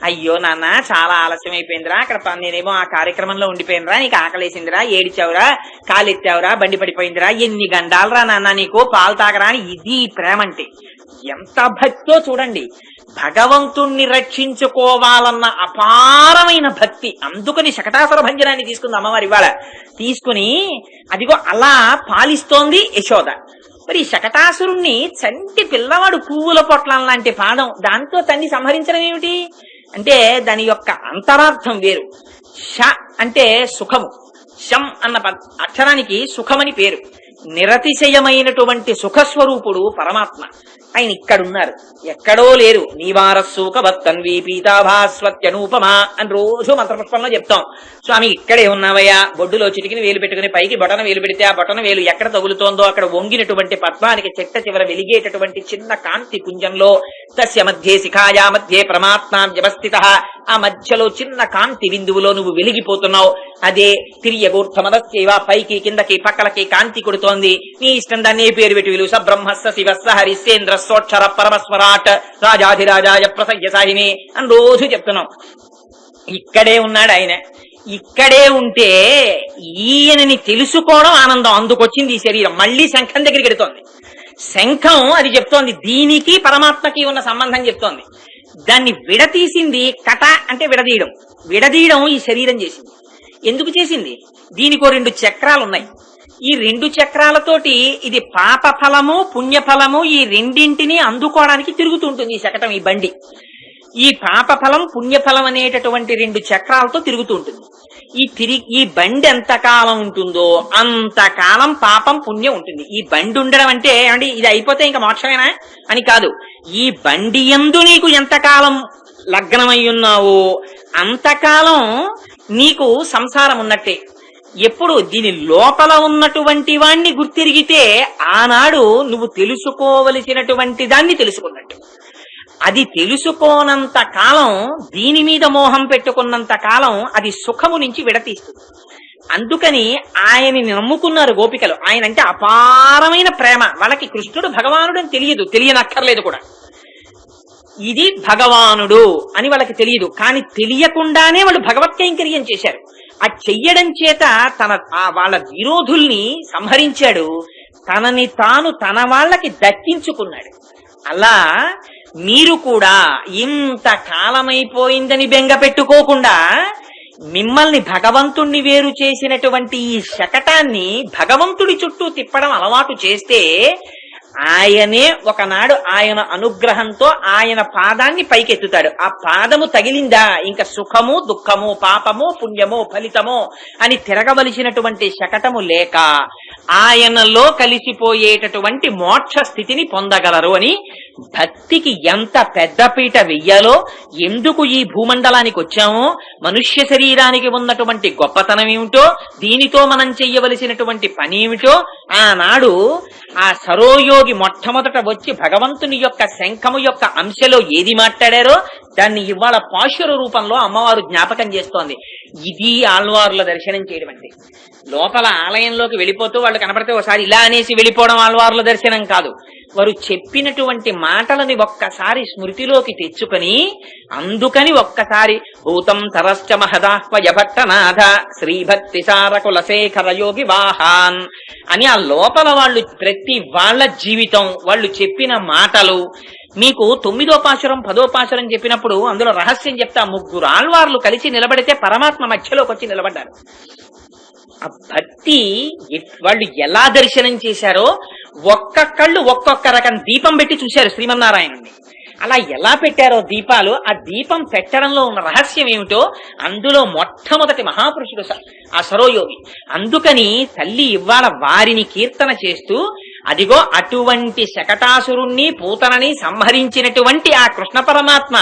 అయ్యో నాన్న చాలా ఆలస్యం అయిపోయిందిరా, అక్కడ నేనేమో ఆ కార్యక్రమంలో ఉండిపోయినరా, నీకు ఆకలేసిందిరా, ఏడిచావురా, కాలెత్తావురా, బండి పడిపోయిందిరా, ఎన్ని గండాలరా నాన్న నీకు, పాలు తాగరా అని. ఇది ప్రేమ అంటే ఎంత భక్తో చూడండి. భగవంతుణ్ణి రక్షించుకోవాలన్న అపారమైన భక్తి. అందుకని శకటాసుర భంజనాన్ని తీసుకుంది అమ్మవారి ఇవాళ. తీసుకుని అదిగో అలా పాలిస్తోంది యశోద. మరి శకటాసురుణ్ణి చంటి పిల్లవాడు పువ్వుల పొట్లం లాంటి పాదం, దాంతో తన్ని సంహరించడం ఏమిటి అంటే దాని యొక్క అంతరార్థం వేరు. ష అంటే సుఖము, శం అన్న అక్షరానికి సుఖమని పేరు. నిరతిశయమైనటువంటి సుఖస్వరూపుడు పరమాత్మ. ఆయన ఇక్కడున్నారు, ఎక్కడో లేరు. నీవారస్సూక భక్తన్వీ పీతాభాస్వత్యనూపమా అని రోజు మంత్రపుష్పంలో చెప్తాం. స్వామి ఇక్కడే ఉన్నావయ్యా. బొడ్డులో చిటికిని వేలు పెట్టుకుని పైకి బొటన వేలు పెడితే ఆ బొటన వేలు ఎక్కడ తగులుతోందో అక్కడ వంగినటువంటి పద్మానికి చెట్ట చివర వెలిగేటటువంటి చిన్న కాంతి పుంజంలో తస్య మధ్యే శిఖాయా మధ్యే పరమాత్మ వ్యవస్థిత, ఆ మధ్యలో చిన్న కాంతి బిందువులో నువ్వు వెలిగిపోతున్నావు. అదే తిరియగూర్ధమదస్యవ, పైకి కిందకి పక్కలకి కాంతి కొడుతోంది. నీ ఇష్టం దాన్ని ఏ పేరు పెట్టి విలువ, సబ్రహ్మస్స శివస్స హరిశ్చేంద్ర సోక్షర పరమస్వరాట్ రాజాధిరాజాయ ప్రసయ్య సాహిని అని రోజు చెప్తున్నాం. ఇక్కడే ఉన్నాడు ఆయన. ఇక్కడే ఉంటే ఈయనని తెలుసుకోవడం ఆనందం. అందుకొచ్చింది ఈ శరీరం. మళ్ళీ శంఖం దగ్గరికి వెడుతోంది. శంఖం అది చెప్తోంది, దీనికి పరమాత్మకి ఉన్న సంబంధం చెప్తోంది. దాన్ని విడతీసింది కట అంటే విడదీయడం. విడదీయడం ఈ శరీరం చేసింది. ఎందుకు చేసింది? దీనికో 2 చక్రాలు ఉన్నాయి. ఈ 2 చక్రాలతోటి ఇది పాప ఫలము పుణ్యఫలము ఈ రెండింటినీ అందుకోవడానికి తిరుగుతుంటుంది ఈ శకటం, ఈ బండి. ఈ పాప ఫలం పుణ్యఫలం అనేటటువంటి 2 చక్రాలతో తిరుగుతూ ఉంటుంది. ఈ బండి ఎంతకాలం ఉంటుందో అంతకాలం పాపం పుణ్యం ఉంటుంది. ఈ బండి ఉండడం అంటే ఏమండి ఇది అయిపోతే ఇంకా మోక్షమేనా అని కాదు. ఈ బండి యందు నీకు ఎంతకాలం లగ్నమై ఉన్నావో అంతకాలం నీకు సంసారం ఉన్నట్టే. ఎప్పుడు దీని లోపల ఉన్నటువంటి వాణ్ణి గుర్తిరిగితే ఆనాడు నువ్వు తెలుసుకోవలసినటువంటి దాన్ని తెలుసుకున్నట్టు. అది తెలుసుకోనంత కాలం, దీని మీద మోహం పెట్టుకున్నంత కాలం అది సుఖము నుంచి విడతీస్తుంది. అందుకని ఆయన్ని నమ్ముకున్నారు గోపికలు. ఆయన అంటే అపారమైన ప్రేమ. వాళ్ళకి కృష్ణుడు భగవానుడు అని తెలియదు, తెలియనక్కర్లేదు కూడా. ఇది భగవానుడు అని వాళ్ళకి తెలియదు. కానీ తెలియకుండానే వాళ్ళు భగవత్కైంకర్యం చేశారు. ఆ చెయ్యడం చేత వాళ్ళ విరోధుల్ని సంహరించాడు, తనని తాను తన వాళ్ళకి దక్కించుకున్నాడు. అలా మీరు కూడా ఇంత కాలమైపోయిందని బెంగ పెట్టుకోకుండా మిమ్మల్ని భగవంతుణ్ణి వేరు చేసినటువంటి ఈ శకటాన్ని భగవంతుడి చుట్టూ తిప్పడం అలవాటు చేస్తే ఆయనే ఒకనాడు ఆయన అనుగ్రహంతో ఆయన పాదాన్ని పైకెత్తుతాడు. ఆ పాదము తగిలిందా ఇంకా సుఖము దుఃఖము పాపము పుణ్యము ఫలితము అని తిరగవలసినటువంటి శకటము లేక ఆయనలో కలిసిపోయేటటువంటి మోక్ష స్థితిని పొందగలరు అని భక్తికి ఎంత పెద్దపీట వెయ్యాలో, ఎందుకు ఈ భూమండలానికి వచ్చామో, మనుష్య శరీరానికి ఉన్నటువంటి గొప్పతనం ఏమిటో, దీనితో మనం చెయ్యవలసినటువంటి పని ఏమిటో ఆనాడు ఆ సరోయోగి మొట్టమొదట వచ్చి భగవంతుని యొక్క శంఖము యొక్క అంశలో ఏది మాట్లాడారో దాన్ని ఇవాళ పాశుర రూపంలో అమ్మవారు జ్ఞాపకం చేస్తోంది. ఇది ఆళ్వారుల దర్శనం చేయడం అంటే. లోపల ఆలయంలోకి వెళ్ళిపోతూ వాళ్ళు కనపడితే ఒకసారి ఇలా అనేసి వెళ్ళిపోవడం ఆళ్వారుల దర్శనం కాదు. వారు చెప్పినటువంటి మాటలని ఒక్కసారి స్మృతిలోకి తెచ్చుకొని, అందుకని ఒక్కసారి భూతం తరశ్చ మహదాహ్వయ భట్టనాథ శ్రీభక్తి సారకులశేఖర యోగి వాహాన్ అని ఆ లోపల వాళ్ళు ప్రతి వాళ్ళ జీవితం, వాళ్ళు చెప్పిన మాటలు, మీకు 9వ పాశురం 10వ పాశురం చెప్పినప్పుడు అందులో రహస్యం చెప్తా. 3 ఆళ్వార్లు కలిసి నిలబడితే పరమాత్మ మధ్యలోకి వచ్చి నిలబడ్డారు. ఆ భక్తి వాళ్ళు ఎలా దర్శనం చేశారో ఒక్కొక్కళ్ళు ఒక్కొక్క రకం దీపం పెట్టి చూశారు శ్రీమన్నారాయణుడిని. అలా ఎలా పెట్టారో దీపాలు, ఆ దీపం పెట్టడంలో ఉన్న రహస్యం ఏమిటో అందులో మొట్టమొదటి మహాపురుషుడు ఆ సరోయోగి. అందుకని తల్లి ఇవాళ వారిని కీర్తన చేస్తూ, అదిగో అటువంటి శకటాసురుణ్ణి పూతనని సంహరించినటువంటి ఆ కృష్ణ పరమాత్మ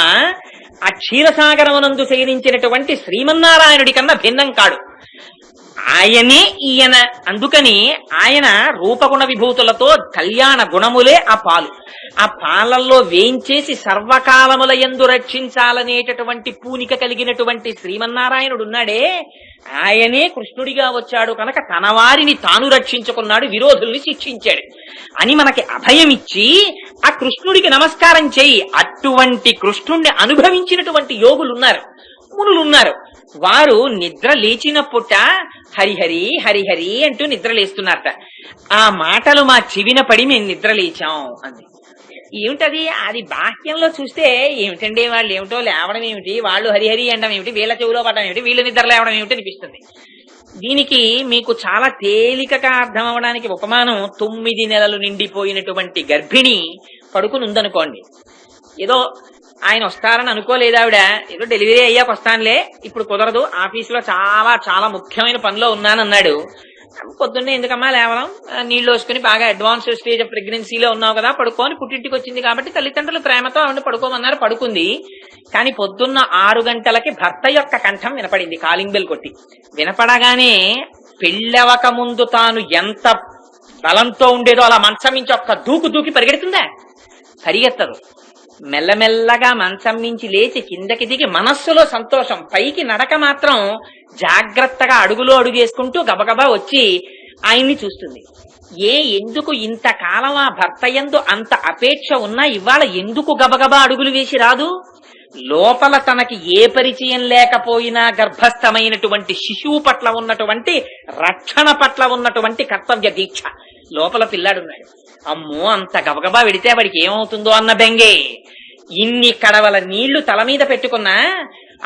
ఆ క్షీరసాగరమునందు శయనించినటువంటి శ్రీమన్నారాయణుడి కన్నా భిన్నం కాడు. ఆయనే ఈయన. అందుకని ఆయన రూపగుణ విభూతులతో కళ్యాణ గుణములే ఆ పాలు. ఆ పాలల్లో వేయించేసి సర్వకాలముల యందు రక్షించాలనేటటువంటి పూనిక కలిగినటువంటి శ్రీమన్నారాయణుడు ఉన్నాడే, ఆయనే కృష్ణుడిగా వచ్చాడు కనుక తన వారిని తాను రక్షించుకున్నాడు, విరోధుల్ని శిక్షించాడు అని మనకి అభయమిచ్చి ఆ కృష్ణుడికి నమస్కారం చేయి. అటువంటి కృష్ణుణ్ణి అనుభవించినటువంటి యోగులున్నారు, మునులున్నారు. వారు నిద్ర లేచినప్పుట హరిహరి హరిహరి అంటూ నిద్ర లేస్తున్నారట. ఆ మాటలు మా చెవిన పడి మేము నిద్ర లేచాం అంది. ఏమిటది? అది బాహ్యంలో చూస్తే ఏమిటండి వాళ్ళు ఏమిటో లేవడం ఏమిటి, వాళ్ళు హరిహరి అనడం ఏమిటి, వీళ్ళ చెవిలో పడడం ఏమిటి, వీళ్ళ నిద్ర లేవడం ఏమిటి అనిపిస్తుంది. దీనికి మీకు చాలా తేలికగా అర్థం అవడానికి ఉపమానం 9 నెలలు నిండిపోయినటువంటి గర్భిణి పడుకుని ఉందనుకోండి. ఏదో ఆయన వస్తారని అనుకోలేదు ఆవిడ, ఏదో డెలివరీ అయ్యాక వస్తానులే, ఇప్పుడు కుదరదు, ఆఫీసులో చాలా చాలా ముఖ్యమైన పనిలో ఉన్నానన్నాడు. పొద్దున్నే ఎందుకమ్మా లేవడం, నీళ్లు వేసుకుని బాగా అడ్వాన్స్ స్టేజ్ ఆఫ్ ప్రెగ్నెన్సీలో ఉన్నావు కదా, పడుకోని పుట్టింటికి వచ్చింది కాబట్టి తల్లిదండ్రులు ప్రేమతో ఆవిడ పడుకోమన్నారు, పడుకుంది. కానీ పొద్దున్న 6 గంటలకి భర్త యొక్క కంఠం వినపడింది, కాలింగ్ బెల్ కొట్టి. వినపడగానే పెళ్ళవక ముందు తాను ఎంత బలంతో ఉండేదో అలా మంచం నుంచి ఒక్క దూకి పరిగెడుతుందా? పరిగెత్తదు. మెల్లమెల్లగా మంచం నుంచి లేచి కిందకి దిగి మనస్సులో సంతోషం, పైకి నడక మాత్రం జాగ్రత్తగా అడుగులో అడుగేసుకుంటూ గబగబా వచ్చి ఆయన్ని చూస్తుంది. ఎందుకు ఇంతకాలం ఆ భర్త యందు అంత అపేక్ష ఉన్నా ఇవాళ ఎందుకు గబగబా అడుగులు వేసి రాదు? లోపల తనకి ఏ పరిచయం లేకపోయినా గర్భస్థమైనటువంటి శిశువు పట్ల ఉన్నటువంటి రక్షణ పట్ల ఉన్నటువంటి కర్తవ్య దీక్ష. లోపల పిల్లాడున్నాడు, అమ్మో అంత గబగబా వెడితే వాడికి ఏమవుతుందో అన్న బెంగే. ఇన్ని కడవల నీళ్లు తల మీద పెట్టుకున్నా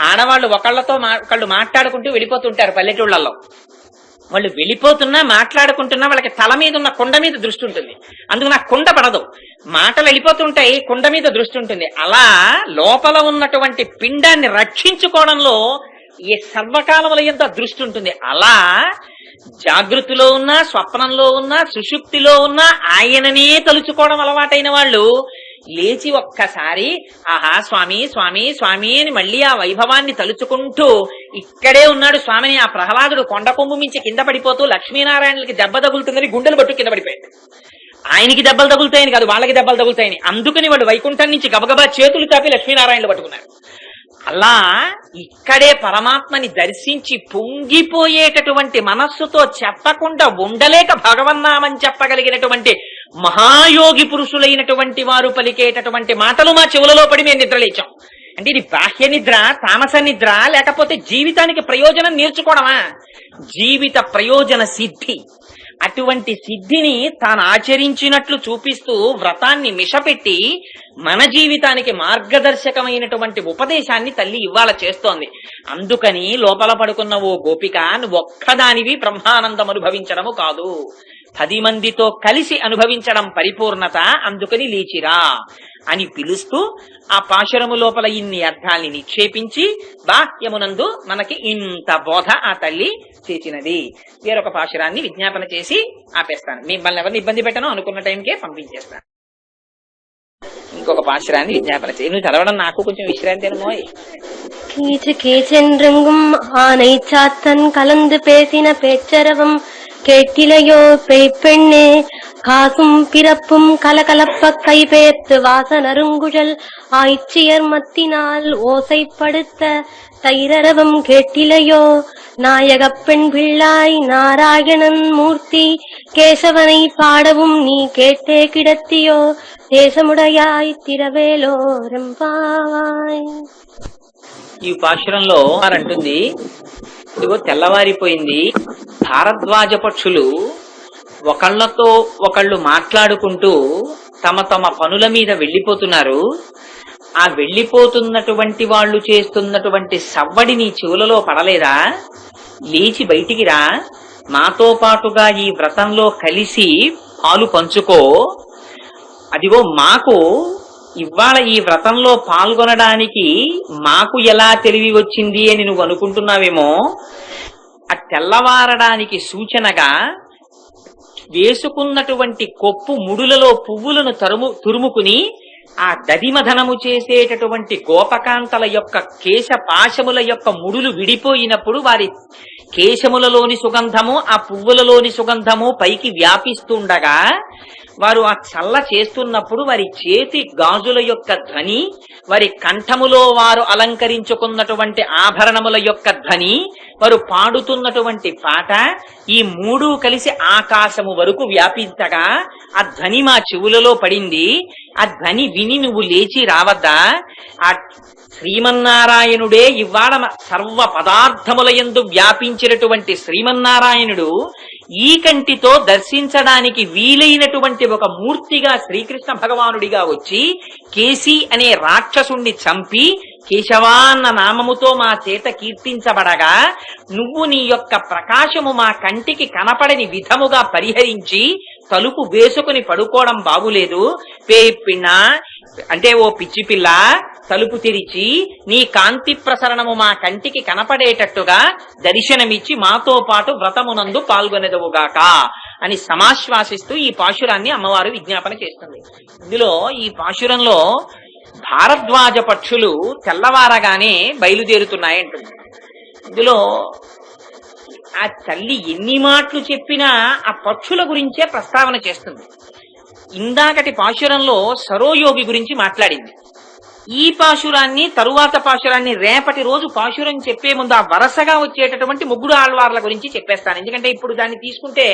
ఆడవాళ్ళు ఒకళ్ళు మాట్లాడుకుంటూ వెళ్ళిపోతుంటారు పల్లెటూళ్లలో. వాళ్ళు వెళ్ళిపోతున్నా మాట్లాడుకుంటున్నా వాళ్ళకి తల మీద ఉన్న కుండ మీద దృష్టి ఉంటుంది, అందుకు నాకు కుండ పడదు. మాటలు వెళ్ళిపోతుంటాయి, కుండ మీద దృష్టి ఉంటుంది. అలా లోపల ఉన్నటువంటి పిండాన్ని రక్షించుకోవడంలో ఈ సర్వకాలముల ఎంత దృష్టి ఉంటుంది. అలా జాగృతిలో ఉన్నా, స్వప్నంలో ఉన్నా, సుషుప్తిలో ఉన్నా ఆయననే తలుచుకోవడం అలవాటైన వాళ్ళు లేచి ఒక్కసారి ఆహా స్వామి స్వామి స్వామి అని మళ్ళీ ఆ వైభవాన్ని తలుచుకుంటూ ఇక్కడే ఉన్నాడు స్వామిని. ఆ ప్రహ్లాదుడు కొండ కొమ్ము మించి కింద పడిపోతూ లక్ష్మీనారాయణలకి దెబ్బ తగులుతుందని గుండెలు పట్టు కింద పడిపోయాడు. ఆయనకి దెబ్బలు తగులుతాయని కాదు, వాళ్ళకి దెబ్బలు తగులుతాయని. అందుకని వాడు వైకుంఠం నుంచి గబగబా చేతులు తాపి లక్ష్మీనారాయణలు పట్టుకున్నారు. అలా ఇక్కడే పరమాత్మని దర్శించి పొంగిపోయేటటువంటి మనస్సుతో చెప్పకుండా ఉండలేక భగవన్నామని చెప్పగలిగినటువంటి మహాయోగి పురుషులైనటువంటి వారు పలికేటటువంటి మాటలు మా చెవులలో పడి మేము నిద్రలేచాం. అంటే ఇది బాహ్య నిద్ర, తామస నిద్ర, లేకపోతే జీవితానికి ప్రయోజనం నేర్చుకోవడమా? జీవిత ప్రయోజన సిద్ధి. అటువంటి సిద్ధిని తాను ఆచరించినట్లు చూపిస్తూ వ్రతాన్ని మిషపెట్టి మన జీవితానికి మార్గదర్శకమైనటువంటి ఉపదేశాన్ని తల్లి ఇవాళ చేస్తోంది. అందుకని లోపల పడుకున్న ఓ గోపిక నువ్వు ఒక్కదానివి బ్రహ్మానందం అనుభవించడము కాదు, 10 మందితో కలిసి అనుభవించడం పరిపూర్ణత, అందుకని లేచిరా అని పిలుస్తూ ఆ పాశురము లోపల ఇన్ని అర్థాల్ని నిక్షేపించి బాహ్యమునందు మనకి ఇంత బోధ ఆ తల్లి చేసినది. వేరొక పాశురాన్ని విజ్ఞాపన చేసి ఆపేస్తాను. మిమ్మల్ని ఎవరిని ఇబ్బంది పెట్టను, అనుకున్న టైంకే పంపించేస్తాను. ఇంకొక పాశురాన్ని విజ్ఞాపన చేయి. నువ్వు చదవడం నాకు కొంచెం విశ్రాంతి అనుమోయ్. கீச்சு கீச்சென்றெங்கும் ஆனை சாத்தன் கலந்து பேசின பேச்சரவம் கேட்டிலையோ பெய்ப்பெண்ணே, காசும் பிறப்பும் கலகலப்ப கைபேர்த்து வாசனருங்குழல் ஆய்ச்சியர் மத்தினால் ஓசைப்படுத்த தைரரவம் கேட்டிலையோ, நாயகப் பெண் பிள்ளாய் நாராயணன் மூர்த்தி கேசவனை பாடவும் நீ கேட்டே கிடத்தியோ, தேசமுடையாய் திரவேலோ రెంపాయ్. ఈ పాశురంలో అంటుంది, ఇదిగో తెల్లవారిపోయింది, భారద్వాజ పక్షులు ఒకళ్ళతో ఒకళ్ళు మాట్లాడుకుంటూ తమ తమ పనుల మీద వెళ్లిపోతున్నారు. ఆ వెళ్లిపోతున్నటువంటి వాళ్ళు చేస్తున్నటువంటి సవ్వడి నీ చెవులలో పడలేదా? లేచి బయటికి రా, మాతో పాటుగా ఈ వ్రతంలో కలిసి పాలు పంచుకో. అదిగో మాకు ఇవాళ ఈ వ్రతంలో పాల్గొనడానికి మాకు ఎలా తెలివి వచ్చింది అని నువ్వు అనుకుంటున్నావేమో. ఆ తెల్లవారడానికి సూచనగా వేసుకున్నటువంటి కొప్పు ముడులలో పువ్వులను తురుముకుని ఆ దదిమధనము చేసేటటువంటి గోపకాంతల యొక్క కేశపాశముల యొక్క ముడులు విడిపోయినప్పుడు వారి కేశములలోని సుగంధము ఆ పువ్వులలోని సుగంధము పైకి వ్యాపిస్తుండగా వారు ఆ చల్ల చేస్తున్నప్పుడు వారి చేతి గాజుల యొక్క ధ్వని, వారి కంఠములో వారు అలంకరించుకున్నటువంటి ఆభరణముల యొక్క ధ్వని, వారు పాడుతున్నటువంటి పాట, ఈ మూడు కలిసి ఆకాశము వరకు వ్యాపించగా ఆ ధ్వని మా చెవులలో పడింది. ఆ ధ్వని విని నువ్వు లేచి రావద్దా? ఆ శ్రీమన్నారాయణుడే ఇవాళ సర్వ పదార్థముల యందు వ్యాపించినటువంటి శ్రీమన్నారాయణుడు ఈ కంటితో దర్శించడానికి వీలైనటువంటి ఒక మూర్తిగా శ్రీకృష్ణ భగవానుడిగా వచ్చి కేసి అనే రాక్షసుణ్ణి చంపి కేశవా అన్న నామముతో మా చేత కీర్తించబడగా నువ్వు నీ యొక్క ప్రకాశము మా కంటికి కనపడని విధముగా పరిహరించి తలుపు వేసుకుని పడుకోవడం బాగులేదు. పేపిన్న అంటే ఓ పిచ్చి పిల్ల, తలుపు తెరిచి నీ కాంతి ప్రసరణము మా కంటికి కనపడేటట్టుగా దర్శనమిచ్చి మాతో పాటు వ్రతమునందు పాల్గొనెదవుగాక అని సమాశ్వాసిస్తూ ఈ పాశురాన్ని అమ్మవారు విజ్ఞాపన చేస్తుంది. ఇందులో ఈ పాశురంలో భారద్వాజ పక్షులు తెల్లవారగానే బయలుదేరుతున్నాయంటుంది. ఇందులో ఆ తల్లి ఎన్ని మాటలు చెప్పినా ఆ పక్షుల గురించే ప్రస్తావన చేస్తుంది. ఇందాకటి పాశురంలో సరోయోగి గురించి మాట్లాడింది. ఈ పాశురాన్ని తరువాత పాశురాన్ని రేపటి రోజు పాశురం చెప్పే ముందు ఆ వరసగా వచ్చేటటువంటి ముగ్గురు ఆళ్వార్ల గురించి చెప్పేస్తాను. ఎందుకంటే ఇప్పుడు దాన్ని తీసుకుంటే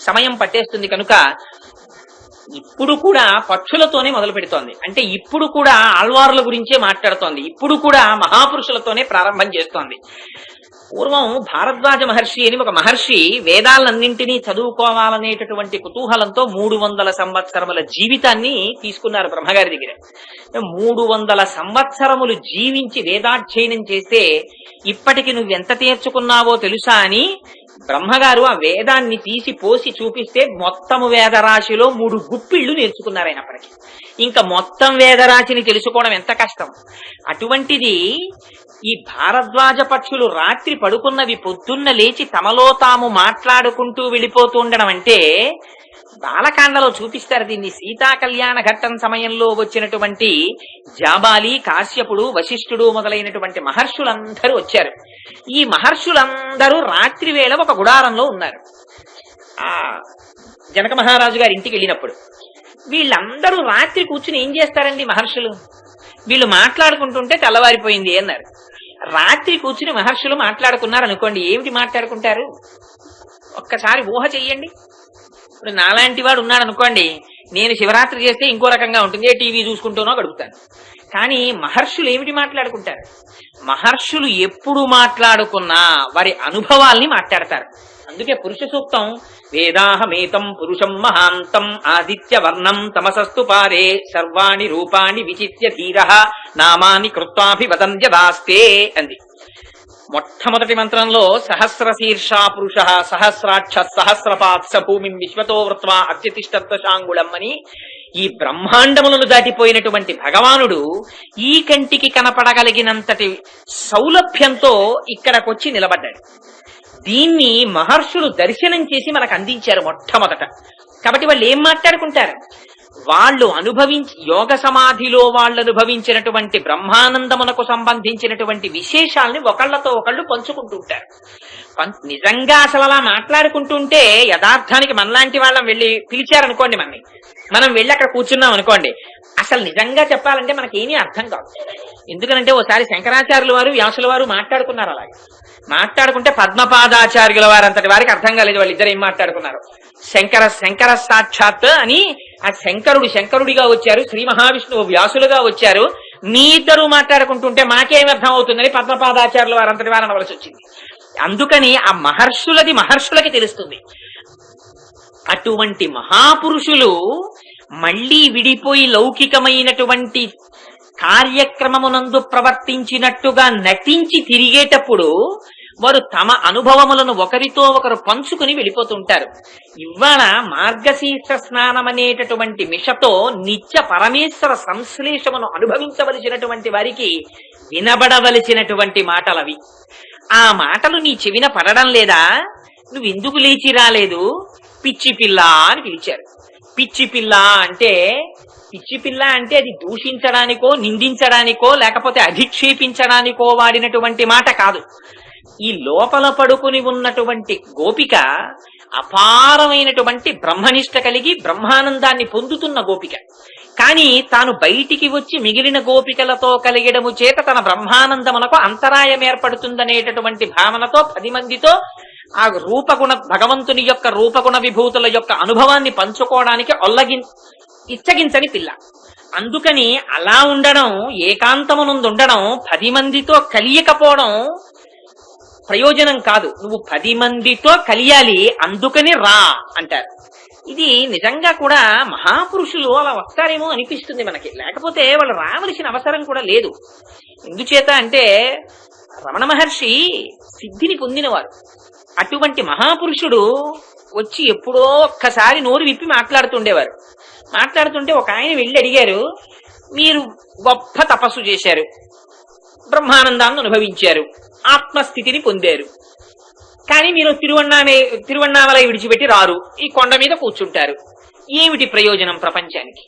సమయం పట్టేస్తుంది కనుక ఇప్పుడు కూడా పక్షులతోనే మొదలు పెడుతోంది. అంటే ఇప్పుడు కూడా ఆళ్వార్ల గురించే మాట్లాడుతోంది. ఇప్పుడు కూడా మహాపురుషులతోనే ప్రారంభం చేస్తోంది. పూర్వం భారద్వాజ మహర్షి అని ఒక మహర్షి వేదాలన్నింటినీ చదువుకోవాలనేటటువంటి కుతూహలంతో 300 సంవత్సరముల జీవితాన్ని తీసుకున్నారు బ్రహ్మగారి దగ్గర. 300 సంవత్సరములు జీవించి వేదాధ్యయనం చేస్తే ఇప్పటికి నువ్వెంత నేర్చుకున్నావో తెలుసా అని బ్రహ్మగారు ఆ వేదాన్ని తీసి పోసి చూపిస్తే మొత్తము వేదరాశిలో 3 గుప్పిళ్లు నేర్చుకున్నారు అయినప్పటికీ. ఇంకా మొత్తం వేదరాశిని తెలుసుకోవడం ఎంత కష్టం. అటువంటిది ఈ భారద్వాజ పక్షులు రాత్రి పడుకున్నవి పొద్దున్న లేచి తమలో తాము మాట్లాడుకుంటూ వెళ్ళిపోతూ ఉండడం అంటే బాలకాండలో చూపిస్తారు దీన్ని. సీతా కళ్యాణ ఘట్టం సమయంలో వచ్చినటువంటి జాబాలి, కాశ్యపుడు, వశిష్ఠుడు మొదలైనటువంటి మహర్షులందరూ వచ్చారు. ఈ మహర్షులందరూ రాత్రి వేళ ఒక గుడారంలో ఉన్నారు. ఆ జనక మహారాజు గారి ఇంటికి వెళ్ళినప్పుడు వీళ్ళందరూ రాత్రి కూర్చుని ఏం చేస్తారండి మహర్షులు? వీళ్ళు మాట్లాడుకుంటుంటే తెల్లవారిపోయింది అన్నారు. రాత్రి కూర్చుని మహర్షులు మాట్లాడుకున్నారు అనుకోండి, ఏమిటి మాట్లాడుకుంటారు? ఒక్కసారి ఊహ చెయ్యండి. ఇప్పుడు నాలాంటి వాడు ఉన్నాడు అనుకోండి, నేను శివరాత్రి చేస్తే ఇంకో రకంగా ఉంటుంది, టీవీ చూసుకుంటూనో గడుపుతాను. కానీ మహర్షులు ఏమిటి మాట్లాడుకుంటారు? మహర్షులు ఎప్పుడు మాట్లాడుకున్నా వారి అనుభవాల్ని మాట్లాడతారు. అందుకే పురుష సూక్తం వేదాహమేతం పురుషం మహాంతం ఆదిత్య వర్ణం తమసస్తు పారే సర్వాణి రూపాణి విచిత్య ధీరః నామాని కృత్వాభివదన్యదాస్తే అంది. మొట్టమొదటి మంత్రంలో సహస్ర శీర్షా పురుష సహస్రాక్ష సహస్రపాత్స భూమి విశ్వతో వృత్వా అత్యతిష్టత్వశాంగుళం అని ఈ బ్రహ్మాండములను దాటిపోయినటువంటి భగవానుడు ఈ కంటికి కనపడగలిగినంతటి సౌలభ్యంతో ఇక్కడకొచ్చి నిలబడ్డాడు. దీన్ని మహర్షులు దర్శనం చేసి మనకు అందించారు మొట్టమొదట. కాబట్టి వాళ్ళు ఏం మాట్లాడుకుంటారు? వాళ్ళు యోగ సమాధిలో వాళ్ళు అనుభవించినటువంటి బ్రహ్మానందమునకు సంబంధించినటువంటి విశేషాల్ని ఒకళ్ళతో ఒకళ్ళు పంచుకుంటుంటారు. నిజంగా అసలు అలా మాట్లాడుకుంటుంటే యథార్థానికి మనలాంటి వాళ్ళం వెళ్ళి పిలిచారనుకోండి, మనం వెళ్ళి అక్కడ కూర్చున్నాం అనుకోండి, అసలు నిజంగా చెప్పాలంటే మనకేమీ అర్థం కాదు. ఎందుకనంటే ఓసారి శంకరాచార్యుల వారు వ్యాసుల వారు మాట్లాడుకున్నారు. అలాగే మాట్లాడుకుంటే పద్మపాదాచార్యుల వారు అంతటి వారికి అర్థం కాలేదు వాళ్ళిద్దరు ఏం మాట్లాడుకున్నారు. శంకర సాక్షాత్ అని ఆ శంకరుడిగా వచ్చారు, శ్రీ మహావిష్ణువు వ్యాసులుగా వచ్చారు, మీ ఇద్దరు మాట్లాడుకుంటుంటే మాకేమి అర్థం అవుతుందని పద్మపాదాచార్యుల వారు అంతటి వారు అనవలసి వచ్చింది. అందుకని ఆ మహర్షులకి తెలుస్తుంది. అటువంటి మహాపురుషులు మళ్లీ విడిపోయి లౌకికమైనటువంటి కార్యక్రమమునందు ప్రవర్తించినట్టుగా నటించి తిరిగేటప్పుడు వారు తమ అనుభవములను ఒకరితో ఒకరు పంచుకుని వెళ్ళిపోతుంటారు. ఇవాళ మార్గశీర్ష స్నానం అనేటటువంటి మిషతో నిత్య పరమేశ్వర సంశ్లేషమును అనుభవించవలసినటువంటి వారికి వినబడవలసినటువంటి మాటలవి. ఆ మాటలు నీ చెవిన పడడం లేదా? నువ్వెందుకు లేచి రాలేదు? పిచ్చి పిల్ల అని పిలిచారు. పిచ్చి పిల్ల అంటే అది దూషించడానికో నిందించడానికో లేకపోతే అధిక్షేపించడానికో వాడినటువంటి మాట కాదు. ఈ లోపల పడుకుని ఉన్నటువంటి గోపిక అపారమైనటువంటి బ్రహ్మనిష్ట కలిగి బ్రహ్మానందాన్ని పొందుతున్న గోపిక. కానీ తాను బయటికి వచ్చి మిగిలిన గోపికలతో కలిగడము చేత తన బ్రహ్మానందమునకు అంతరాయం ఏర్పడుతుందనేటటువంటి భావనతో 10 మందితో ఆ భగవంతుని యొక్క రూపగుణ విభూతుల యొక్క అనుభవాన్ని పంచుకోవడానికి ఇచ్చగించని పిల్ల. అందుకని అలా ఉండడం, ఏకాంతమునందుండడం, 10 మందితో కలియకపోవడం ప్రయోజనం కాదు. నువ్వు 10 మందితో కలియాలి, అందుకని రా అంటారు. ఇది నిజంగా కూడా మహాపురుషులు అలా వస్తారేమో అనిపిస్తుంది మనకి. లేకపోతే వాళ్ళు రావలసిన అవసరం కూడా లేదు. ఎందుచేత అంటే రమణ మహర్షి సిద్ధిని పొందినవారు. అటువంటి మహాపురుషుడు వచ్చి ఎప్పుడో ఒక్కసారి నోరు విప్పి మాట్లాడుతుండేవారు. మాట్లాడుతుంటే ఒక ఆయన వెళ్ళి అడిగారు, మీరు గొప్ప తపస్సు చేశారు, బ్రహ్మానందాన్ని అనుభవించారు, ఆత్మస్థితిని పొందారు, కానీ మీరు తిరువన్నామలై విడిచిపెట్టి రారు, ఈ కొండ మీద కూర్చుంటారు, ఏమిటి ప్రయోజనం ప్రపంచానికి?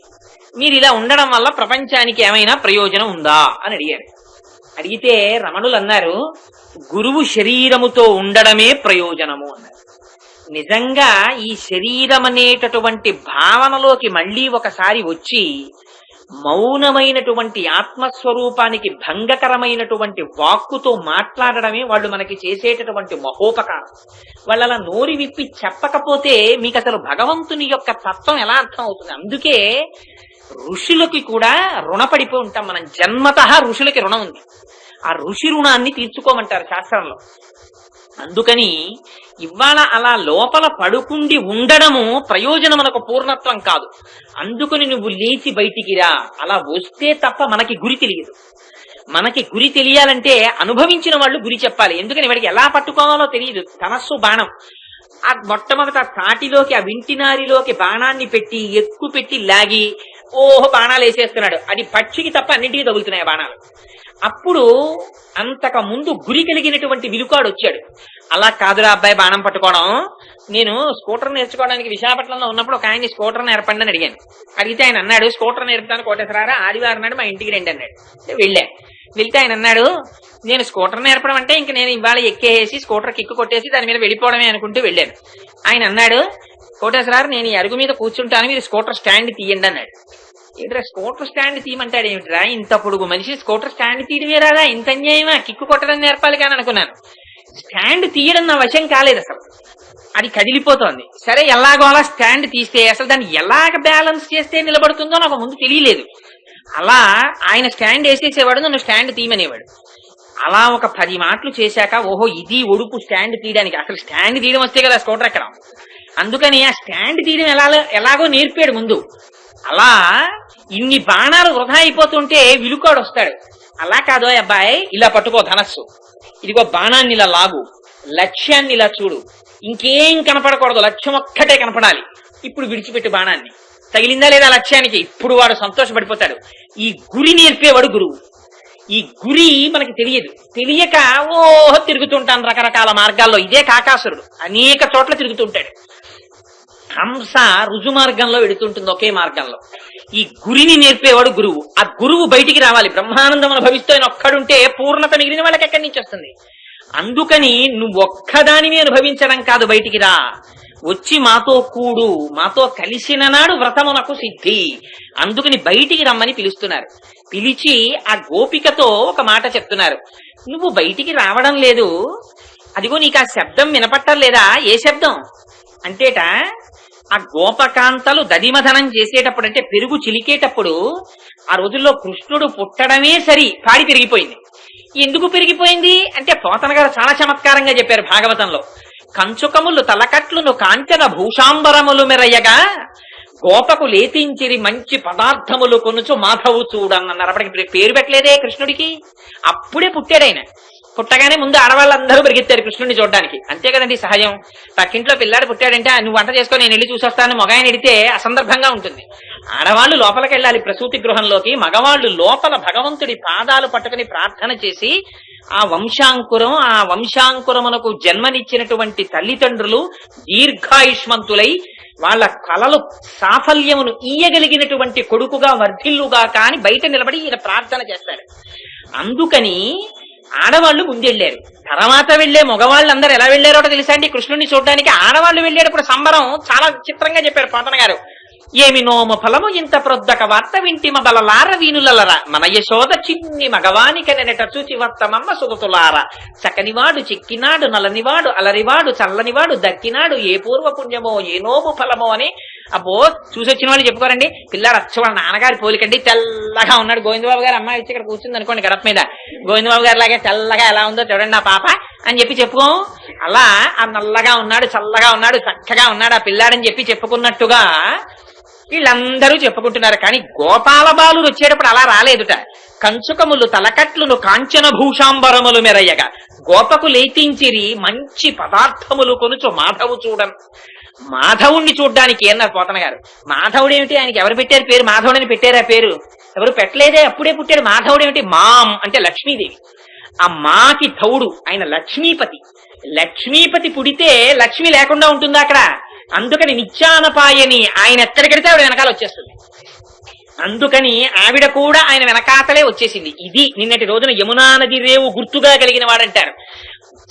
మీరు ఇలా ఉండడం వల్ల ప్రపంచానికి ఏమైనా ప్రయోజనం ఉందా అని అడిగారు. అడిగితే రమణులు అన్నారు, గురువు శరీరముతో ఉండడమే ప్రయోజనము అన్నారు. నిజంగా ఈ శరీరం అనేటటువంటి భావనలోకి మళ్లీ ఒకసారి వచ్చి మౌనమైనటువంటి ఆత్మస్వరూపానికి భంగకరమైనటువంటి వాక్కుతో మాట్లాడడమే వాళ్ళు మనకి చేసేటటువంటి మహోపకారం. వాళ్ళ నోరి విప్పి చెప్పకపోతే మీకు అసలు భగవంతుని యొక్క తత్వం ఎలా అర్థం అవుతుంది? అందుకే ఋషులకి కూడా రుణపడిపోయి ఉంటాం మనం. జన్మతః ఋషులకి రుణం ఉంది. ఆ ఋషి రుణాన్ని తీర్చుకోమంటారు శాస్త్రంలో. అందుకని ఇవాళ అలా లోపల పడుకుండి ఉండడము ప్రయోజనమునకు పూర్ణత్వం కాదు. అందుకని నువ్వు లేచి బయటికి రా. అలా వస్తే తప్ప మనకి గురి తెలియదు. మనకి గురి తెలియాలంటే అనుభవించిన వాళ్ళు గురి చెప్పాలి. ఎందుకని వాడికి ఎలా పట్టుకోవాలో తెలియదు. ధనస్సు బాణం, ఆ మొట్టమొదట తాటిలోకి ఆ వింటినారిలోకి బాణాన్ని పెట్టి ఎక్కువ పెట్టి లాగి బాణాలు వేసేస్తున్నాడు. అది పక్షికి తప్ప అన్నింటికి తగులుతున్నాయి బాణాలు. అప్పుడు అంతకు ముందు గురి కలిగినటువంటి విలుకాడు వచ్చాడు. అలా కాదురా అబ్బాయి బాణం పట్టుకోవడం, నేను స్కూటర్ నేర్చుకోవడానికి విశాఖపట్నంలో ఉన్నప్పుడు ఒక ఆయన్ని స్కూటర్ నేర్పండి అని అడిగాను. అడిగితే ఆయన అన్నాడు, స్కూటర్ నేర్పుతాను కోటేశ్వరారా, ఆదివారం నాడు మా ఇంటికి రండి అన్నాడు. వెళ్తే ఆయన అన్నాడు, నేను స్కూటర్ నేర్పడం అంటే ఇంక నేను ఇవాళ ఎక్కేసి స్కూటర్ కిక్కు కొట్టేసి దాని మీద వెళ్ళిపోవడమే అనుకుంటూ వెళ్ళాను. ఆయన అన్నాడు, కోటేశ్వరారు నేను ఈ అరుగు మీద కూర్చుంటాను, మీరు స్కూటర్ స్టాండ్ తీయండి అన్నాడు. ఏంట్రా స్కూటర్ స్టాండ్ తీయమంటాడు ఏమిట్రా, ఇంత పొడుగు మనిషి స్కూటర్ స్టాండ్ తీయడమే రాదా, ఇంత అన్యాయమా, కిక్కు కొట్టడం నేర్పాలి కానీ అనుకున్నాను. స్టాండ్ తీయడం నా వశం కాలేదు అసలు, అది కదిలిపోతోంది. సరే ఎలాగో అలా స్టాండ్ తీస్తే అసలు దాన్ని ఎలాగ బ్యాలెన్స్ చేస్తే నిలబడుతుందో నాకు ముందు తెలియలేదు. అలా ఆయన స్టాండ్ వేసేసేవాడు, నన్ను స్టాండ్ తీయమనేవాడు. అలా ఒక 10 మాటలు చేశాక ఓహో ఇది ఒడుపు స్టాండ్ తీయడానికి, అసలు స్టాండ్ తీయడం వస్తే కదా స్కూటర్ ఎక్కడం. అందుకని ఆ స్టాండ్ తీయడం ఎలాగో నేర్పాడు ముందు. అలా ఇన్ని బాణాలు వృధా అయిపోతుంటే విలుకాడు వస్తాడు. అలా కాదో అబ్బాయి ఇలా పట్టుకో ధనస్సు, ఇదిగో బాణాన్ని ఇలా లాగు, లక్ష్యాన్ని ఇలా చూడు, ఇంకేం కనపడకూడదు, లక్ష్యం ఒక్కటే కనపడాలి. ఇప్పుడు విడిచిపెట్టు బాణాన్ని. తగిలిందా లేదా లక్ష్యానికి? ఇప్పుడు వాడు సంతోషపడిపోతాడు. ఈ గురి నేర్పేవాడు గురువు. ఈ గురి మనకి తెలియదు, తెలియక తిరుగుతుంటాను రకరకాల మార్గాల్లో. ఇదే కాకాసురుడు అనేక చోట్ల తిరుగుతుంటాడు. హంస రుజు మార్గంలో వెడుతుంటుంది ఒకే మార్గంలో. ఈ గురిని నేర్పేవాడు గురువు. ఆ గురువు బయటికి రావాలి. బ్రహ్మానందం అనుభవిస్తూ ఆయన ఒక్కడుంటే పూర్ణత మిగిలిన వాళ్ళకి ఎక్కడి నుంచి వస్తుంది? అందుకని నువ్వు ఒక్కదానిని అనుభవించడం కాదు, బయటికి రా, వచ్చి మాతో కూడు, మాతో కలిసిన నాడు వ్రతమునకు సిద్ధి. అందుకని బయటికి రమ్మని పిలుస్తున్నారు. పిలిచి ఆ గోపికతో ఒక మాట చెప్తున్నారు. నువ్వు బయటికి రావడం లేదు, అదిగో నీకు ఆ శబ్దం వినపట్టం లేదా? ఏ శబ్దం అంటేట, ఆ గోపకాంతలు దదిమధనం చేసేటప్పుడు, అంటే పెరుగు చిలికేటప్పుడు, ఆ రోజుల్లో కృష్ణుడు పుట్టడమే సరి పాడి పెరిగిపోయింది. ఎందుకు పెరిగిపోయింది అంటే పోతన గారు చాలా చమత్కారంగా చెప్పారు భాగవతంలో. కంచుకములు తలకట్లును కాంచన భూషాంబరములు మెరయ్యగా గోపకు లేతించిరి మంచి పదార్థములు కొనుచు మాధవు చూడన్నారు. అప్పటికి పేరు పెట్టలేదే కృష్ణుడికి, అప్పుడే పుట్టాడు ఆయన. పుట్టగానే ముందు ఆడవాళ్ళందరూ పరిగెత్తారు కృష్ణుడిని చూడడానికి. అంతే కదండి సహజం. పక్కింట్లో పిల్లాడు పుట్టాడంటే నువ్వు వంట చేసుకొని నేను వెళ్ళి చూసొస్తాను మొగాయన ఎడితే అసందర్భంగా ఉంటుంది. ఆడవాళ్లు లోపలికి వెళ్ళాలి ప్రసూతి గృహంలోకి, మగవాళ్లు లోపల భగవంతుడి పాదాలు పట్టుకుని ప్రార్థన చేసి ఆ వంశాంకురమునకు జన్మనిచ్చినటువంటి తల్లిదండ్రులు దీర్ఘాయుష్మంతులై వాళ్ళ కలలు సాఫల్యమును ఇయ్యగలిగినటువంటి కొడుకుగా వర్ధిల్లుగా కాని బయట నిలబడి ఈయన ప్రార్థన చేస్తారు. అందుకని ఆడవాళ్లు ముందెళ్లారు. తర్వాత వెళ్లే మగవాళ్ళందరూ ఎలా వెళ్లారో తెలుసా అండి కృష్ణుడిని చూడడానికి? ఆడవాళ్లు వెళ్లేటప్పుడు సంబరం చాలా చిత్రంగా చెప్పారు పోతన గారు. ఏమి నోమ ఫలము ఇంత ప్రొద్దక వార్త వింటి మబలలార వీనులలరా మన యశోద చిన్ని మగవానిక నెనట చూచి వత్తమమ్మ సుగతులారా చక్కనివాడు చిక్కినాడు నలనివాడు అలరివాడు చల్లనివాడు దక్కినాడు ఏ పూర్వ పుణ్యమో ఏ నోము ఫలమో అని. అబ్బో చూసొచ్చిన వాళ్ళు చెప్పుకోరండి, పిల్లాడు అచ్చ వాళ్ళ నాన్నగారి పోలికండి, తెల్లగా ఉన్నాడు. గోవిందబాబు గారు అమ్మాయి వచ్చి ఇక్కడ కూర్చుంది అనుకోండి గడప మీద, గోవిందబాబు గారి లాగే తెల్లగా ఎలా ఉందో చూడండి ఆ పాప అని చెప్పి చెప్పుకోం. అలా ఆ నల్లగా ఉన్నాడు, చల్లగా ఉన్నాడు, చక్కగా ఉన్నాడు ఆ పిల్లాడని చెప్పి చెప్పుకున్నట్టుగా వీళ్ళందరూ చెప్పుకుంటున్నారు. కానీ గోపాల బాలురు వచ్చేటప్పుడు అలా రాలేదుట. కంచుకములు తలకట్లును కాంచన భూషాంబరములు మెరయ్యగా గోపకు లేతించిరి మంచి పదార్థములు కొనుచు మాధవు చూడం. మాధవుణ్ణి చూడ్డానికి అన్నారు పోతన గారు. మాధవుడు ఏమిటి? ఆయనకి ఎవరు పెట్టారు పేరు? మాధవుడని పెట్టారు. ఆ పేరు ఎవరు పెట్టలేదే, అప్పుడే పుట్టాడు. మాధవుడు ఏమిటి? మాం అంటే లక్ష్మీదేవి. ఆ మాకి ధౌడు ఆయన లక్ష్మీపతి. లక్ష్మీపతి పుడితే లక్ష్మి లేకుండా ఉంటుందా అక్కడ? అందుకని నిత్యానపాయని ఆయన ఎక్కడికెడితే ఆవిడ వెనకాల వచ్చేస్తుంది. అందుకని ఆవిడ కూడా ఆయన వెనకాతలే వచ్చేసింది. ఇది నిన్నటి రోజున యమునా నది రేవు గుర్తుగా కలిగిన వాడంటారు.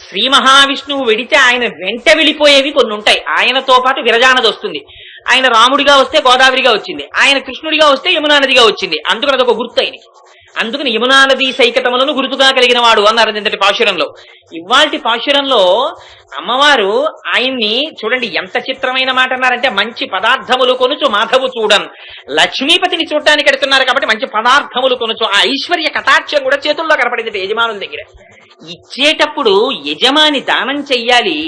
శ్రీ మహావిష్ణువు వెడితే ఆయన వెంట వెళ్ళిపోయేవి కొన్ని ఉంటాయి. ఆయనతో పాటు విరజానది వస్తుంది. ఆయన రాముడిగా వస్తే గోదావరిగా వచ్చింది, ఆయన కృష్ణుడిగా వస్తే యమునా నదిగా వచ్చింది. అందుకని అదొక గుర్తు ఆయనకి. అందుకని యమునా నదీ సైకతములను గుర్తుగా కలిగిన వాడు అన్నారు నిన్నటి పాశురంలో. ఇవాల్టి పాశురంలో అమ్మవారు ఆయన్ని చూడండి ఎంత చిత్రమైన మాట అన్నారంటే మంచి పదార్థములు కొనుచు మాధవు చూడన్. లక్ష్మీపతిని చూడటానికి ఎడుతున్నారు కాబట్టి మంచి పదార్థములు కొనుచు. ఆ ఐశ్వర్య కటాక్షం కూడా చేతుల్లో కనపడింది యజమానుల దగ్గర. ఇచ్చేటప్పుడు యజమాని దానం చెయ్యాలి,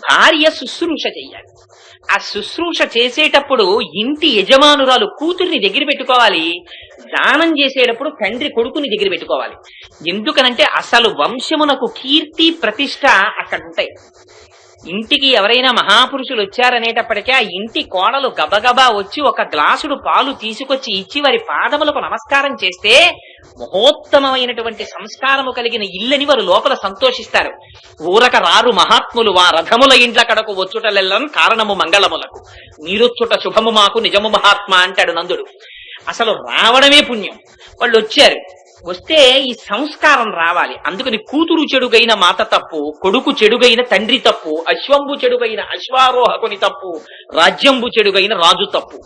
భార్య శుశ్రూష చెయ్యాలి. ఆ శుశ్రూష చేసేటప్పుడు ఇంటి యజమానురాలు కూతుర్ని దగ్గర పెట్టుకోవాలి, దానం చేసేటప్పుడు తండ్రి కొడుకుని దగ్గర పెట్టుకోవాలి. ఎందుకనంటే అసలు వంశమునకు కీర్తి ప్రతిష్ట అక్కడ ఉంటాయి. ఇంటికి ఎవరైనా మహాపురుషులు వచ్చారనేటప్పటికీ ఆ ఇంటి కోడలు గబగబా వచ్చి ఒక గ్లాసుడు పాలు తీసుకొచ్చి ఇచ్చి వారి పాదములకు నమస్కారం చేస్తే మహోత్తమమైనటువంటి సంస్కారము కలిగిన ఇల్లని వారు లోపల సంతోషిస్తారు. ఊరక రారు మహాత్ములు వా రథముల ఇండ్ల కడకు వచ్చుటలెల్లం కారణము మంగళములకు నీరొచ్చుట శుభము మాకు నిజము మహాత్మ అంటాడు నందుడు. అసలు రావడమే పుణ్యం. వాళ్ళు వచ్చారు, వస్తే ఈ సంస్కారం రావాలి. అందుకని కూతురు చెడుగైన మాత తప్పు, కొడుకు చెడుగైన తండ్రి తప్పు, అశ్వంబు చెడుగైన అశ్వారోహకుని తప్పు, రాజ్యంబు చెడుగైన రాజు తప్పు.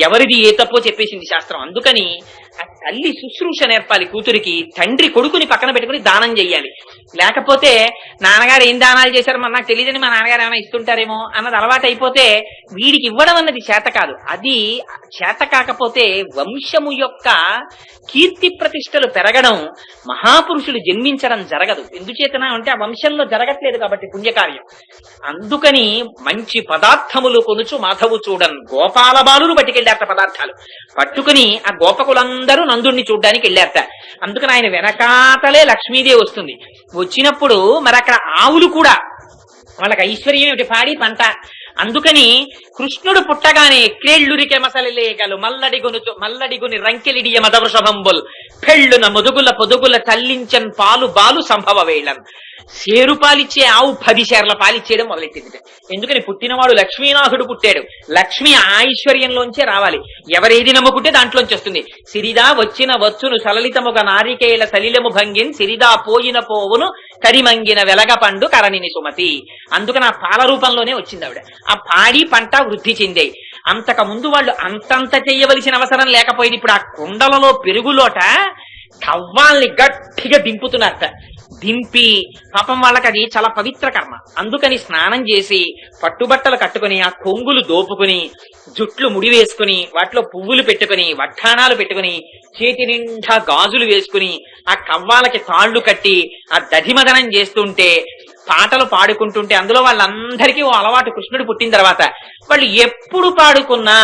ఎవరిది ఏ తప్పో చెప్పేసింది శాస్త్రం. అందుకని ఆ తల్లి శుశ్రూష నేర్పాలి కూతురికి, తండ్రి కొడుకుని పక్కన పెట్టుకుని దానం చెయ్యాలి. లేకపోతే నాన్నగారు ఏం దానాలు చేశారో మరి నాకు తెలియదని మా నాన్నగారు ఏమైనా ఇస్తుంటారేమో అన్నది అలవాటు అయిపోతే వీడికి ఇవ్వడం అన్నది చేత కాదు. అది చేత కాకపోతే వంశము యొక్క కీర్తి ప్రతిష్టలు పెరగడం, మహాపురుషులు జన్మించడం జరగదు. ఎందుచేతన అంటే ఆ వంశంలో జరగట్లేదు కాబట్టి పుణ్యకార్యం. అందుకని మంచి పదార్థములు కొనుచు మాధవు చూడన్ గోపాల బాలురు పట్టుకెళ్ళారట పదార్థాలు. పట్టుకుని ఆ గోపకులందరూ నందుణ్ణి చూడ్డానికి వెళ్ళారట. అందుకని ఆయన వెనకాతలే లక్ష్మీదేవి వస్తుంది. వచ్చినప్పుడు మరి అక్కడ ఆవులు కూడా వాళ్ళకి ఐశ్వర్యం ఏమిటి, పాడి పంట. అందుకని కృష్ణుడు పుట్టగానే క్రేళ్లురికే మసలిలేగలు మల్లడిగుని రంకెలిడియ మదవృషభంబుల్ పెళ్ళున ముదుగుల పొదుగుల చల్లించన్ పాలు బాలు సంభవ వేళన్. సేరు పాలిచ్చే ఆవు 10 సేర్ల పాలిచ్చేయడం మొదలెట్టింది. ఎందుకని పుట్టినవాడు లక్ష్మీనాథుడు పుట్టాడు. లక్ష్మి ఐశ్వర్యంలోంచే రావాలి. ఎవరేది నమ్ముకుంటే దాంట్లోంచి వస్తుంది. సిరిదా వచ్చిన వచ్చును సలలితముగ నారికేళ సలిలము భంగిన్ సిరిదా పోయిన పోవును కరిమంగిన వెలగ పండు కరణిని సుమతి. అందుకని ఆ పాల రూపంలోనే వచ్చింది ఆవిడ. ఆ పాడి పంట వృద్ధి చెందాయి. అంతకు ముందు వాళ్ళు అంతంత చెయ్యవలసిన అవసరం లేకపోయింది. ఇప్పుడు ఆ కుండలలో పెరుగులోట కవ్వాల్ని గట్టిగా దింపుతున్నారట. దింపి పాపం వాళ్ళకి అది చాలా పవిత్ర కర్మ. అందుకని స్నానం చేసి పట్టుబట్టలు కట్టుకుని ఆ కొంగులు దోపుకుని జుట్లు ముడి వేసుకుని వాటిలో పువ్వులు పెట్టుకుని వడ్డాణాలు పెట్టుకుని చేతి నిండా గాజులు వేసుకుని ఆ కవ్వాలకి తాళ్లు కట్టి ఆ దధిమదనం చేస్తుంటే పాటలు పాడుకుంటుంటే అందులో వాళ్ళందరికీ ఓ అలవాటు. కృష్ణుడు పుట్టిన తర్వాత వాళ్ళు ఎప్పుడు పాడుకున్నా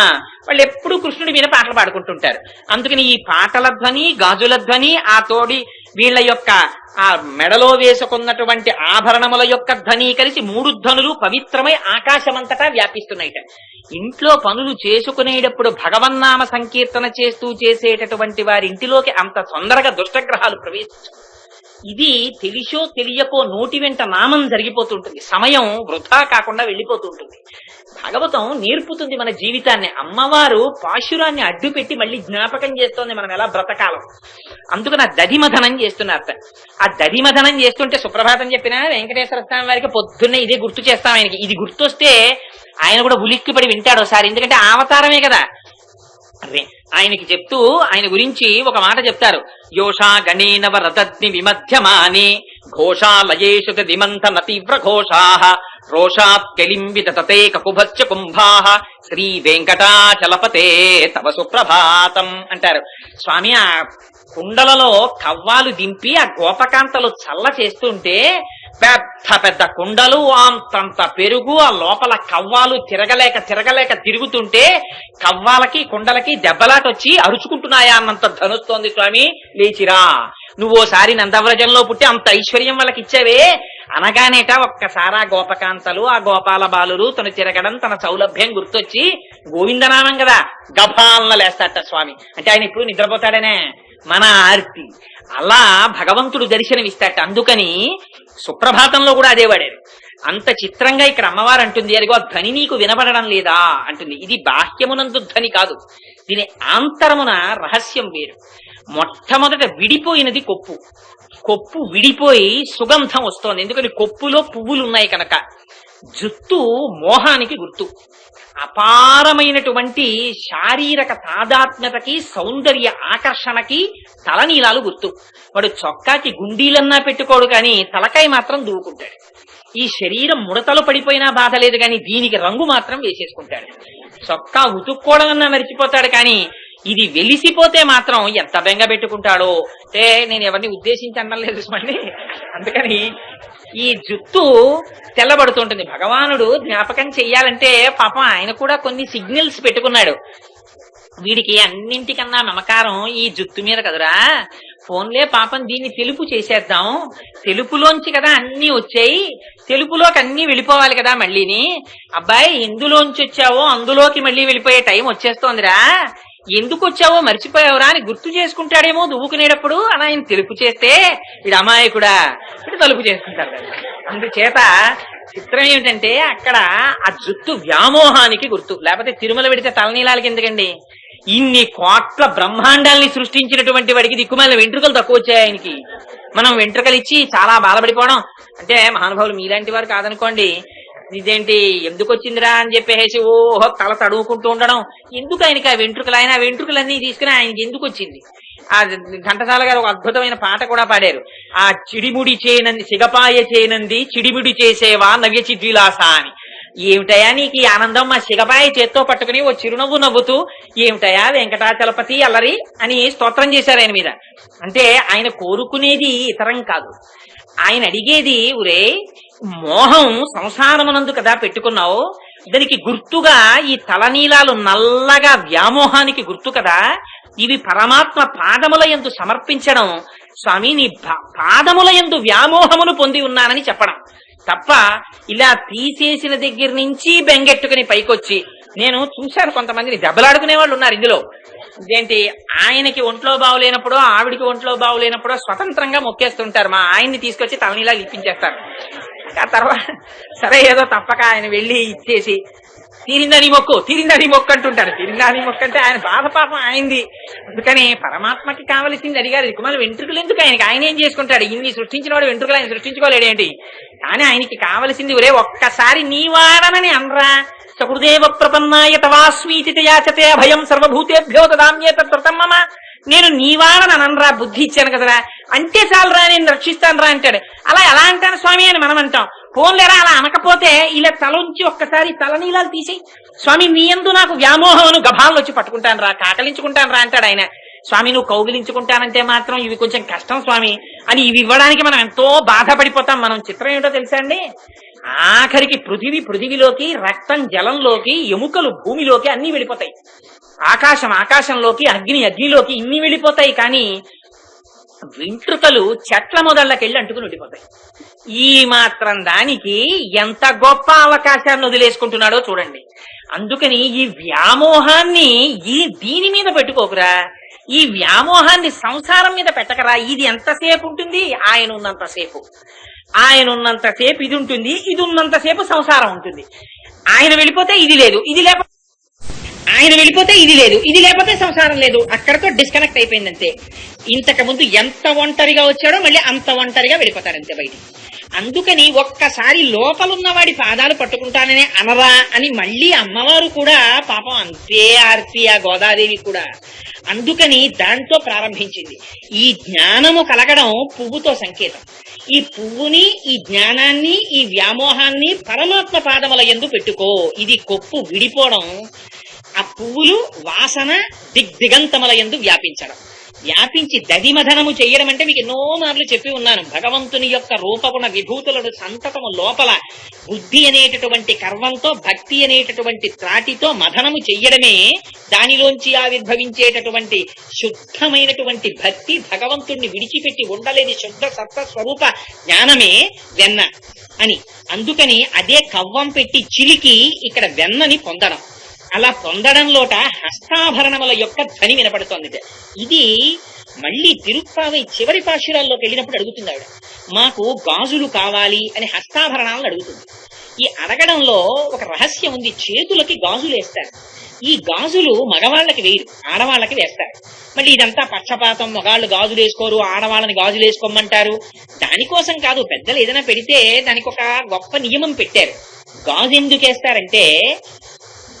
వాళ్ళు ఎప్పుడు కృష్ణుడి మీద పాటలు పాడుకుంటుంటారు. అందుకని ఈ పాటల ధ్వని, గాజుల ధ్వని, ఆ తోడి వీళ్ళ యొక్క ఆ మెడలో వేసుకున్నటువంటి ఆభరణముల యొక్క ధ్వని కలిసి 3 ధ్వనులు పవిత్రమై ఆకాశమంతటా వ్యాపిస్తున్నాయిట. ఇంట్లో పనులు చేసుకునేటప్పుడు భగవన్నామ సంకీర్తన చేస్తూ చేసేటటువంటి వారి ఇంటిలోకి అంత తొందరగా దుష్టగ్రహాలు ప్రవేశించవు. ఇది తెలిసో తెలియకో నోటి వెంట నామం జరిగిపోతుంటుంది. సమయం వృధా కాకుండా వెళ్ళిపోతుంటుంది. భాగవతం నేర్పుతుంది మన జీవితాన్ని. అమ్మవారు పాశురాన్ని అడ్డుపెట్టి మళ్ళీ జ్ఞాపకం చేస్తోంది మనం ఎలా బ్రతకాలం. అందుకని ఆ దధిమథనం చేస్తున్నారట. ఆ దధిమథనం చేస్తుంటే సుప్రభాతం చెప్పినా వెంకటేశ్వర స్వామి వారికి పొద్దున్నే ఇదే గుర్తు చేస్తాం. ఆయనకి ఇది గుర్తొస్తే ఆయన కూడా ఉలిక్కిపడి వింటాడు ఒకసారి. ఎందుకంటే అవతారమే కదా. ఆయనకి చెప్తూ ఆయన గురించి ఒక మాట చెప్తారు. యోషా గణేనవ రతగ్ని విమధ్యమాని ఘోషాలయేషు దిమంతన తీవ్ర ఘోషాః రోషాత్ కెలింబిత తతే కకుభస్య కుంభాః శ్రీ వెంకటాచలపతే తవ సుప్రభాతం అంటారు. స్వామి ఆ కుండలలో కవ్వాలు దింపి ఆ గోపకాంతలు చల్ల చేస్తుంటే పెద్ద పెద్ద కుండలు, అంతంత పెరుగు, ఆ లోపల కవ్వాలు తిరగలేక తిరుగుతుంటే కవ్వాలకి కుండలకి దెబ్బలాటొచ్చి అరుచుకుంటున్నాయా అన్నంత ధనుస్తోంది. స్వామి లేచిరా, నువ్వోసారి నందవ్రజంలో పుట్టి అంత ఐశ్వర్యం వాళ్ళకి ఇచ్చావే అనగానేట ఒక్కసారి ఆ గోపకాంతలు, ఆ గోపాల బాలురు తను తిరగడం, తన సౌలభ్యం గుర్తొచ్చి గోవిందనామం కదా గభాలన లేస్తాట స్వామి. అంటే ఆయన ఇప్పుడు నిద్రపోతాడనే మన ఆర్తి. అలా భగవంతుడు దర్శనమిస్తాట. అందుకని సుప్రభాతంలో కూడా అదే వాడారు. అంత చిత్రంగా ఇక్కడ అమ్మవారు అంటుంది, అదిగో ధ్వని నీకు వినబడడం లేదా అంటుంది. ఇది బాహ్యమునందు ధ్వని కాదు, దీని ఆంతరమున రహస్యం వేరు. మొట్టమొదట విడిపోయినది కొప్పు విడిపోయి సుగంధం వస్తోంది. ఎందుకని కొప్పులో పువ్వులు ఉన్నాయి కనుక. జుత్తు మోహానికి గుర్తు. అపారమైనటువంటి శారీరక తాదాత్మ్యతకి, సౌందర్య ఆకర్షణకి తలనీలాలు గుర్తు. వాడు చొక్కాకి గుండీలన్నా పెట్టుకోడు కానీ తలకాయ మాత్రం దూకుంటాడు. ఈ శరీరం ముడతలు పడిపోయినా బాధ లేదు కానీ దీనికి రంగు మాత్రం వేసేసుకుంటాడు. చొక్కా ఉతుక్కోవడం అన్నా మరిచిపోతాడు కానీ ఇది వెలిసిపోతే మాత్రం ఎంత బెంగ పెట్టుకుంటాడో. అంటే నేను ఎవరిని ఉద్దేశించి అనడం లేదు చూసుకోండి. అందుకని ఈ జుత్తు తెల్లబడుతుంటుంది. భగవానుడు జ్ఞాపకం చెయ్యాలంటే పాపం ఆయన కూడా కొన్ని సిగ్నల్స్ పెట్టుకున్నాడు. వీడికి అన్నింటికన్నా మమకారం ఈ జుత్తు మీద కదరా, ఫోన్లే పాపం దీన్ని తెలుపు చేసేద్దాం, తెలుపులోంచి కదా అన్ని వచ్చాయి, తెలుపులోకి అన్ని వెళ్ళిపోవాలి కదా మళ్ళీని. అబ్బాయి ఎందులోంచి వచ్చావో అందులోకి మళ్ళీ వెళ్ళిపోయే టైం వచ్చేస్తోందిరా, ఎందుకు వచ్చావో మర్చిపోయావురా అని గుర్తు చేసుకుంటాడేమో దువ్వుకునేటప్పుడు. అలా ఆయన తెలుపు చేస్తే వీడు అమాయకుడా వీడు తలుపు చేసుకుంటాడు కదా. అందుచేత చిత్రం ఏమిటంటే అక్కడ ఆ జుత్తు వ్యామోహానికి గుర్తు. లేకపోతే తిరుమల పెడితే తలనీలాలకి ఎందుకండి? ఇన్ని కోట్ల బ్రహ్మాండాల్ని సృష్టించినటువంటి వాడికి దిక్కుమాలిన వెంట్రుకలు తక్కువ వచ్చాయి ఆయనకి. మనం వెంట్రుకలు ఇచ్చి చాలా బాధపడిపోవడం అంటే, మహానుభావులు మీలాంటి వారు కాదనుకోండి, ఇదేంటి ఎందుకు వచ్చిందిరా అని చెప్పేసి ఓహో తల తడువుకుంటూ ఉండడం. ఎందుకు ఆయనకి ఆ వెంట్రుకలు? ఆయన ఆ వెంట్రుకలన్నీ తీసుకుని ఆయనకి ఎందుకు వచ్చింది? ఆ ఘంటసాల గారు ఒక అద్భుతమైన పాట కూడా పాడారు. ఆ చిడిముడి చేనంది సిగపాయ చేనంది చిడిముడి చేసేవా నవ్య చిద్విలాస అని. ఏమిటయా నీకు ఈ ఆనందం? మా సిగబాయి చేత్తో పట్టుకుని ఓ చిరునవ్వు నవ్వుతూ ఏమిటయా వెంకటాచలపతి అల్లరి అని స్తోత్రం చేశారు ఆయన మీద. అంటే ఆయన కోరుకునేది ఇతరం కాదు, ఆయన అడిగేది ఒరే మోహం సంసారమునందు కదా పెట్టుకున్నావు, దానికి గుర్తుగా ఈ తలనీలాలు నల్లగా వ్యామోహానికి గుర్తు కదా, ఇవి పరమాత్మ పాదముల యందు సమర్పించడం, స్వామి నీ పాదముల యందు వ్యామోహమును పొంది ఉన్నానని చెప్పడం తప్ప ఇలా తీసేసిన దగ్గర నుంచి బెంగెట్టుకుని పైకొచ్చి. నేను చూశాను కొంతమందిని దెబ్బలాడుకునే వాళ్ళు ఉన్నారు ఇందులో. ఏంటి ఆయనకి ఒంట్లో బాగులేనప్పుడో ఆవిడికి ఒంట్లో బాగులేనప్పుడో స్వతంత్రంగా మొక్కేస్తుంటారు, మా ఆయన్ని తీసుకొచ్చి తలనీలా ఇప్పించేస్తారు. ఆ తర్వాత సరే ఏదో తప్పక ఆయన వెళ్ళి ఇచ్చేసి తీరిందని మొక్కు అంటుంటాడు. తీరిందని మొక్కు అంటే ఆయన బాధ పాపం ఆయనది. అందుకని పరమాత్మకి కావలసింది అడిగారు. కుమారు వెంట్రుకలు ఎందుకు ఆయనకి? ఆయన ఏం చేసుకుంటాడు? ఇన్ని సృష్టించిన వాడు వెంట్రుకలు ఆయన సృష్టించుకోలేడేంటి? కానీ ఆయనకి కావలసింది ఒరే ఒక్కసారి నీవాడనని అనరా. సకృదేవ ప్రపన్నాయ తవాస్మీతి యాచతే అభయం సర్వభూతేభ్యో దదామ్యేతత్వ్రతం మమ. నేను నీవాడని అనరా, బుద్ధి ఇచ్చాను కదరా, అంటే చాలరా నేను రక్షిస్తాను రా అంటాడు. అలా ఎలా అంటాను స్వామి అని మనం అంటాం. పోన్లేరా అలా అనకపోతే ఇలా తలంచి ఒక్కసారి తలనీలాలు తీసేయి స్వామి, నీ యందు నాకు వ్యామోహమును గభాలను వచ్చి పట్టుకుంటాను రా, కాకలించుకుంటాను రా అంటాడు ఆయన. స్వామి నువ్వు కౌగిలించుకుంటానంటే మాత్రం ఇవి కొంచెం కష్టం స్వామి అని ఇవి ఇవ్వడానికి మనం ఎంతో బాధపడిపోతాం. మనం చిత్రం ఏమిటో తెలుసా అండి, ఆఖరికి పృథివిలోకి, రక్తం జలంలోకి, ఎముకలు భూమిలోకి అన్ని వెళ్ళిపోతాయి, ఆకాశంలోకి, అగ్నిలోకి ఇన్ని వెళ్ళిపోతాయి. కానీ వెంట్రుకలు చెట్ల మొదళ్ళకెళ్ళి అంటుకుని ఉండిపోతాయి. ఈ మాత్రం దానికి ఎంత గొప్ప అవకాశాన్ని వదిలేసుకుంటున్నాడో చూడండి. అందుకని ఈ వ్యామోహాన్ని దీని మీద పెట్టుకోకురా, ఈ వ్యామోహాన్ని సంసారం మీద పెట్టకరా. ఇది ఎంతసేపు ఉంటుంది? ఆయన ఉన్నంతసేపు ఇది ఉంటుంది, ఇది ఉన్నంతసేపు సంసారం ఉంటుంది. ఆయన వెళ్ళిపోతే ఇది లేదు, ఇది లేకపోతే ఆయన వెళ్ళిపోతే ఇది లేదు, ఇది లేకపోతే సంసారం లేదు. అక్కడతో డిస్కనెక్ట్ అయిపోయిందంతే. ఇంతకు ముందు ఎంత ఒంటరిగా వచ్చాడో మళ్ళీ అంత ఒంటరిగా వెళ్ళిపోతాడంతే బయటికి. అందుకని ఒక్కసారి లోపలున్నవాడి పాదాలు పట్టుకుంటాననే అనరా అని మళ్ళీ అమ్మవారు కూడా పాపం అంతే ఆర్తి, ఆ గోదాదేవి కూడా. అందుకని దాంతో ప్రారంభించింది. ఈ జ్ఞానము కలగడం పువ్వుతో సంకేతం. ఈ పువ్వుని, ఈ జ్ఞానాన్ని, ఈ వ్యామోహాన్ని పరమాత్మ పాదముల యందు పెట్టుకో. ఇది కొప్పు విడిపోవడం, ఆ పువ్వులు వాసన దిగ్దిగంతముల యందు వ్యాపించి దధిమధనము చెయ్యడం అంటే మీకు ఎన్నో మార్లు చెప్పి ఉన్నాను. భగవంతుని యొక్క రూపగుణ విభూతులను సంతతము లోపల బుద్ధి అనేటటువంటి కర్వంతో, భక్తి అనేటటువంటి త్రాటితో మధనము చెయ్యడమే దానిలోంచి ఆవిర్భవించేటటువంటి శుద్ధమైనటువంటి భక్తి. భగవంతుణ్ణి విడిచిపెట్టి ఉండలేని శుద్ధ సత్వ స్వరూప జ్ఞానమే వెన్న అని. అందుకని అదే కవ్వం పెట్టి చిలికి ఇక్కడ వెన్నని పొందడం. అలా పొందడంలోట హస్తాభరణముల యొక్క ధ్వని వినపడుతోంది. ఇది మళ్ళీ తిరుప్పావై చివరి పాశురాల్లోకి వెళ్ళినప్పుడు అడుగుతుంది ఆవిడ, మాకు గాజులు కావాలి అని హస్తాభరణాలను అడుగుతుంది. ఈ అడగడంలో ఒక రహస్యం ఉంది. చేతులకి గాజులు వేస్తారు. ఈ గాజులు మగవాళ్ళకి వేయరు, ఆడవాళ్ళకి వేస్తారు. మళ్ళీ ఇదంతా పక్షపాతం, మగాళ్ళు గాజులు వేసుకోరు, ఆడవాళ్ళని గాజులు వేసుకోమంటారు. దానికోసం కాదు, పెద్దలు ఏదైనా పెడితే దానికి ఒక గొప్ప నియమం పెట్టారు. గాజు ఎందుకు వేస్తారంటే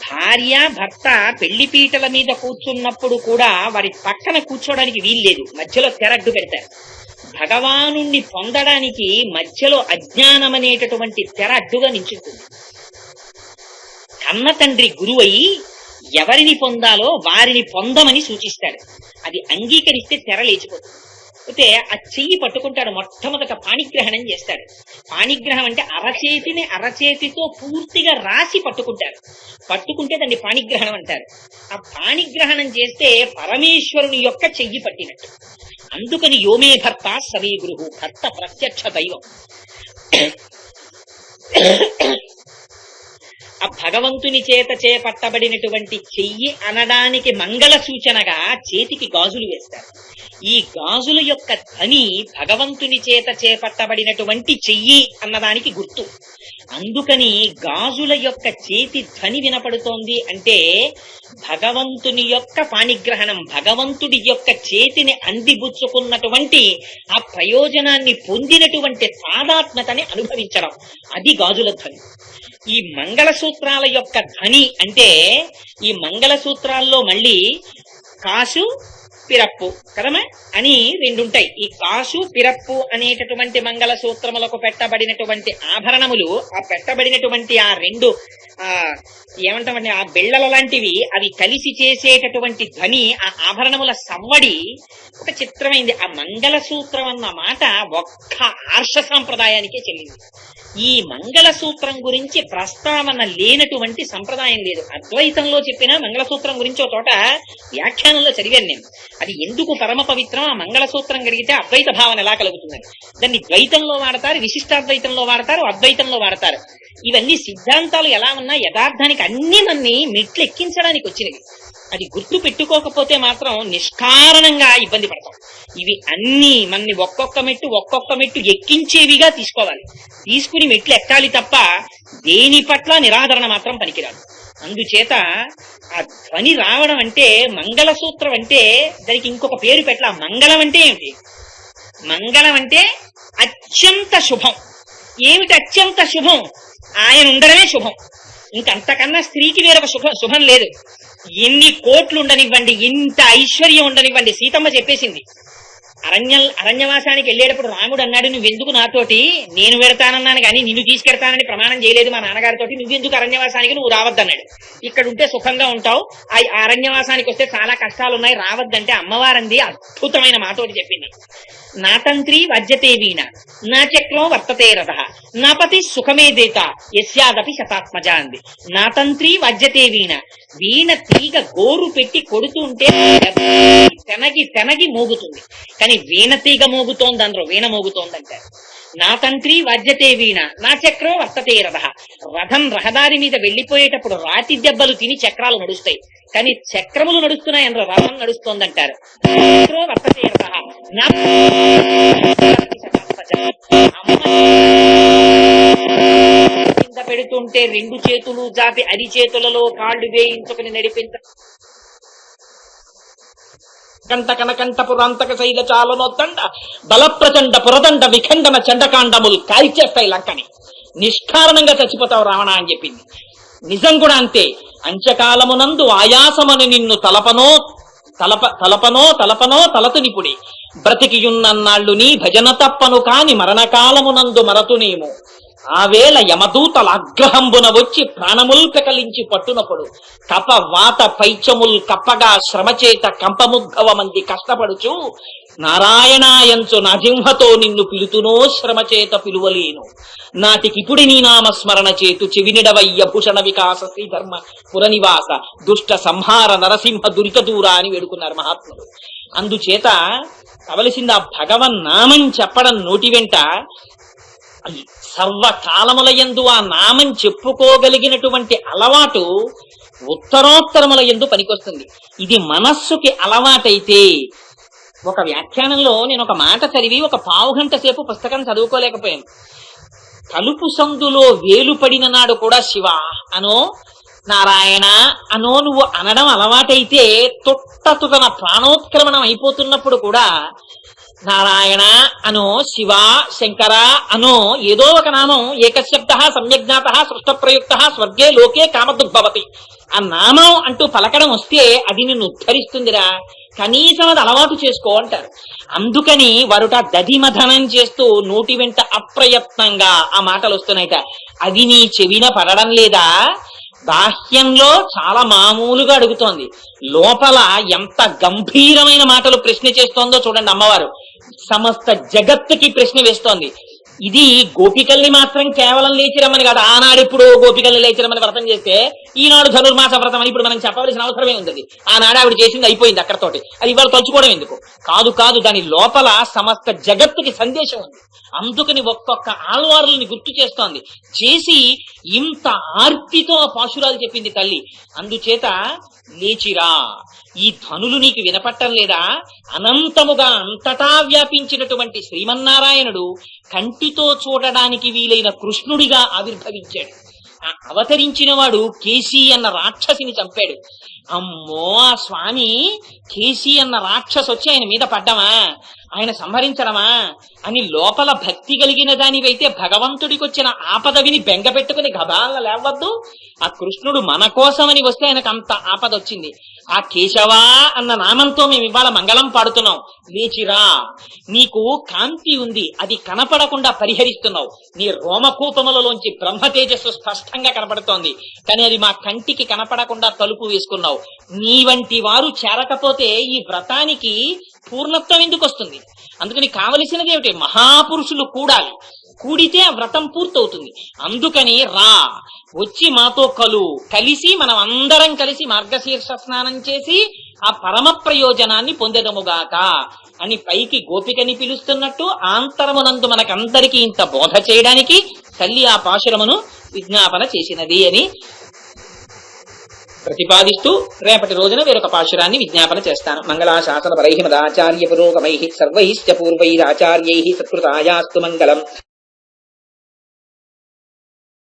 భార్య భర్త పెళ్లి పీటల మీద కూర్చున్నప్పుడు కూడా వారి పక్కన కూర్చోడానికి వీల్లేదు, మధ్యలో తెరడ్డు పెడతారు. భగవానుణ్ణి పొందడానికి మధ్యలో అజ్ఞానం అనేటటువంటి తెర అడ్డుగా నించుంటుంది. కన్న తండ్రి గురువై ఎవరిని పొందాలో వారిని పొందమని సూచిస్తాడు. అది అంగీకరిస్తే తెర లేచిపోతుంది. అయితే ఆ చెయ్యి పట్టుకుంటాడు, మొట్టమొదట పాణిగ్రహణం చేస్తాడు. పాణిగ్రహం అంటే అరచేతిని అరచేతితో పూర్తిగా రాసి పట్టుకుంటారు. పట్టుకుంటే దాన్ని పాణిగ్రహణం అంటారు. ఆ పాణిగ్రహణం చేస్తే పరమేశ్వరుని యొక్క చెయ్యి పట్టినట్టు. అందుకని యోమే భర్త సవే గురువు, భర్త ప్రత్యక్ష దైవం. ఆ భగవంతుని చేత చేపట్టబడినటువంటి చెయ్యి అనడానికి మంగళ సూచనగా చేతికి గాజులు వేస్తారు. ఈ గాజుల యొక్క ధ్వని భగవంతుని చేత చేపట్టబడినటువంటి చెయ్యి అన్నదానికి గుర్తు. అందుకని గాజుల యొక్క చేతి ధ్వని వినపడుతోంది అంటే భగవంతుని యొక్క పాణిగ్రహణం, భగవంతుడి యొక్క చేతిని అందిపుచ్చుకున్నటువంటి ఆ ప్రయోజనాన్ని పొందినటువంటి తాదాత్మ్యతని అనుభవించడం, అది గాజుల ధ్వని. ఈ మంగళసూత్రాల యొక్క ధ్వని అంటే ఈ మంగళసూత్రాల్లో మళ్ళీ కాసు, పిరప్పు కదమ్మా అని రెండుంటాయి. ఈ కాసు పిరప్పు అనేటటువంటి మంగళ సూత్రములకు పెట్టబడినటువంటి ఆభరణములు, ఆ పెట్టబడినటువంటి ఆ రెండు ఏమంటామంటే ఆ బిళ్ళల లాంటివి, అవి కలిసి చేసేటటువంటి ధ్వని, ఆ ఆభరణముల సవ్వడి ఒక చిత్రమైంది. ఆ మంగళసూత్రం అన్న మాట ఒక్క ఆర్ష సాంప్రదాయానికే చెల్లింది. ఈ మంగళసూత్రం గురించి ప్రస్తావన లేనటువంటి సంప్రదాయం లేదు. అద్వైతంలో చెప్పిన మంగళసూత్రం గురించి ఒక చోట వ్యాఖ్యానంలో చదివాను నేను. అది ఎందుకు పరమ పవిత్రం, ఆ మంగళసూత్రం కలిగితే అద్వైత భావన ఎలా కలుగుతుందని. దాన్ని ద్వైతంలో వాడతారు, విశిష్టాద్వైతంలో వాడతారు, అద్వైతంలో వాడతారు. ఇవన్నీ సిద్ధాంతాలు ఎలా ఉన్నా యథార్థానికి అన్ని మన్ని మెట్లు ఎక్కించడానికి వచ్చినవి. అది గుర్తు పెట్టుకోకపోతే మాత్రం నిష్కారణంగా ఇబ్బంది పడతాం. ఇవి అన్ని మన్ని ఒక్కొక్క మెట్టు ఎక్కించేవిగా తీసుకోవాలి. తీసుకుని మెట్లు ఎక్కాలి తప్ప దేని పట్ల నిరాదరణ మాత్రం పనికిరాదు. అందుచేత ఆ ధ్వని రావడం అంటే, మంగళసూత్రం అంటే దానికి ఇంకొక పేరు పెట్టాల. మంగళం అంటే ఏమిటి? మంగళం అంటే అత్యంత శుభం. ఏమిటి అత్యంత శుభం? ఆయన ఉండడమే శుభం. ఇంకంతకన్నా స్త్రీకి వేరొక శుభం లేదు. ఎన్ని కోట్లు ఉండనివ్వండి, ఇంత ఐశ్వర్యం ఉండనివ్వండి. సీతమ్మ చెప్పేసింది, అరణ్యవాసానికి వెళ్ళేటప్పుడు రాముడు అన్నాడు, నువ్వెందుకు నాతోటి, నేను వెడతానన్నాను కానీ నిన్ను తీసుకెడతానని ప్రమాణం చేయలేదు మా నాన్నగారితోటి, నువ్వెందుకు అరణ్యవాసానికి, నువ్వు రావద్దన్నాడు. ఇక్కడ ఉంటే సుఖంగా ఉంటావు, ఆ అరణ్యవాసానికి వస్తే చాలా కష్టాలున్నాయి, రావద్దంటే అమ్మవారంది అద్భుతమైన మాతోటి చెప్పింది. నా తంత్రి వజ్యతే వీణ, నా చక్రం వర్తతే రథ, నా పతి సుఖమే దేత యస్యాదపి శతాత్మజ అంది. నా తంత్రి వజ్యతే వీణ, వీణ తీగ గోరు పెట్టి కొడుతుంటే తెనగి మోగుతుంది, కానీ వీణ తీగ మోగుతోంది అందరూ, వీణ మోగుతోందంటారు. నా తంత్రి వజ్యతే వీణ, నా చక్రం వర్తతే రథ. రథం రహదారి మీద వెళ్లిపోయేటప్పుడు రాతి దెబ్బలు తిని చక్రాలు నడుస్తాయి, కానీ చక్రములు నడుస్తున్నాయి అందరూ, రథం నడుస్తోందంటారు. వర్తతే రథ, నా కింద పెడుతుంటే రెండు చేతులు జాపి అరిచేతులలో కాళ్ళు వేయించుకుని నడిపించ కంట కనకంట పురాంతక శైల చాలనొత్తండ బలప్రచండ పురదండ విఖండన చండకాండములు కాల్చేస్తాయి లంకని. నిష్కారణంగా చచ్చిపోతావు రావణ అని చెప్పింది. నిజం కూడా అంతే. అంత్యకాలమునందు ఆయాసమని నిన్ను తలపనో తలతునిపుడి బ్రతికియున్నన్నాళ్ళు నీ భజన తప్పను కాని మరణకాలమునందు మరతునేమో. ఆవేళ యమదూతల అగ్రహంబున వచ్చి ప్రాణముల్ పెకలించి పట్టునప్పుడు కప వాత పైచముల్ కప్పగా శ్రమచేత కంపముద్భవమంది కష్టపడుచు నారాయణాయంచు నజింహతో నిన్ను పిలుతునో శ్రమచేత పిలువలేను. నాటికిపుడి నీ నామస్మరణ చేతు చెవినిడవయ్య భూషణ వికాస శ్రీధర్మ పురనివాస దుష్ట సంహార నరసింహ దురిత దూర అని వేడుకున్నారు మహాత్ములు. అందుచేత కావలసింది ఆ భగవన్నామం చెప్పడం నోటి వెంట సర్వకాలములయందు ఆ నామం చెప్పుకోగలిగినటువంటి అలవాటు ఉత్తరోత్తరముల యందు పనికొస్తుంది. ఇది మనస్సుకి అలవాటైతే, ఒక వ్యాఖ్యానంలో నేను ఒక మాట చదివి ఒక పావుగంట సేపు పుస్తకం చదువుకోలేకపోయాను. కలుపు సందులో వేలు పడిన నాడు కూడా శివ అనో నారాయణ అనో నువ్వు అనడం అలవాటైతే తొట్టతున ప్రాణోత్క్రమణం అయిపోతున్నప్పుడు కూడా నారాయణ అనో శివ శంకర అనో ఏదో ఒక నామం ఏకశబ్ద సమ్యజ్ఞాత సృష్ట ప్రయుక్త స్వర్గే లోకే కామదుర్భవతి ఆ నామం అంటూ పలకడం వస్తే అది నిన్ను ఉద్ధరిస్తుందిరా, కనీసం అది అలవాటు చేసుకో అంటారు. అందుకని వారుట దధిమధనం చేస్తూ నోటి వెంట అప్రయత్నంగా ఆ మాటలు వస్తున్నాయిట. అవి నీ చెవిన పడడం లేదా? బాహ్యంలో చాలా మామూలుగా అడుగుతోంది, లోపల ఎంత గంభీరమైన మాటలు ప్రశ్న చేస్తోందో చూడండి అమ్మవారు. సమస్త జగత్తుకి ప్రశ్న వేస్తోంది. ఇది గోపికల్ని మాత్రం కేవలం లేచిరమ్మని కాదు. ఆనాడెప్పుడు గోపికల్ని లేచిరమ్మని వ్రతం చేస్తే ఈనాడు ధనుర్మాస వ్రతం అని ఇప్పుడు మనం చెప్పవలసిన అవసరమే ఉంది. ఆనాడు ఆవిడ చేసింది అయిపోయింది అక్కడతోటి, అది ఇవాళ తలుచుకోవడం ఎందుకు? కాదు, దాని లోపల సమస్త జగత్తుకి సందేశం ఉంది. అందుకని ఒక్కొక్క ఆళ్వారుల్ని గుర్తు చేస్తోంది. చేసి ఇంత ఆర్తితో పాశురాలు చెప్పింది తల్లి. అందుచేత లేచిరా, ఈ ధ్వనులు నీకు వినపట్టం లేదా? అనంతముగా అంతటా వ్యాపించినటువంటి శ్రీమన్నారాయణుడు కంటితో చూడడానికి వీలైన కృష్ణుడిగా ఆవిర్భవించాడు. ఆ అవతరించిన వాడు కేసీ అన్న రాక్షసిని చంపాడు. అమ్మో, ఆ స్వామి కేసీ అన్న రాక్షసు వచ్చి ఆయన మీద పడ్డమా, ఆయన సంహరించడమా అని లోపల భక్తి కలిగిన దానివైతే భగవంతుడికి వచ్చిన ఆపద విని బెంగ పెట్టుకుని గబాల లేవద్దు. ఆ కృష్ణుడు మన కోసమని వస్తే ఆయనకు అంత ఆపద వచ్చింది. ఆ కేశవా అన్న నామంతో మేము ఇవాళ మంగళం పాడుతున్నాం. లేచిరా, నీకు కాంతి ఉంది, అది కనపడకుండా పరిహరిస్తున్నావు. నీ రోమకూపములలోంచి బ్రహ్మ తేజస్సు స్పష్టంగా కనపడుతోంది, కానీ అది మా కంటికి కనపడకుండా తలుపు వేసుకున్నావు. నీ వంటి వారు చేరకపోతే ఈ వ్రతానికి పూర్ణత్వం ఎందుకు వస్తుంది? అందుకని కావలసినది ఏమిటి? మహాపురుషులు కూడాలి, కూడితే ఆ వ్రతం పూర్తవుతుంది. అందుకని రా, వచ్చి మాతో కలిసి మనం అందరం కలిసి మార్గశీర్ష స్నానం చేసి ఆ పరమ ప్రయోజనాన్ని పొందెదముగాక అని పైకి గోపికని పిలుస్తున్నట్టు ఆంతరమునందు మనకందరికీ ఇంత బోధ చేయడానికి తల్లి ఆ పాశురమును విజ్ఞాపన చేసినది అని ప్రతిపాదిస్తూ రేపటి రోజున వేరొక పాశురాన్ని విజ్ఞాపన చేస్తాను. మంగళాశాసన పరైః మదాచార్య పురోగమైః సర్వైశ్చ పూర్వైరాచార్యైః సత్కృతాయాస్తు మంగళం.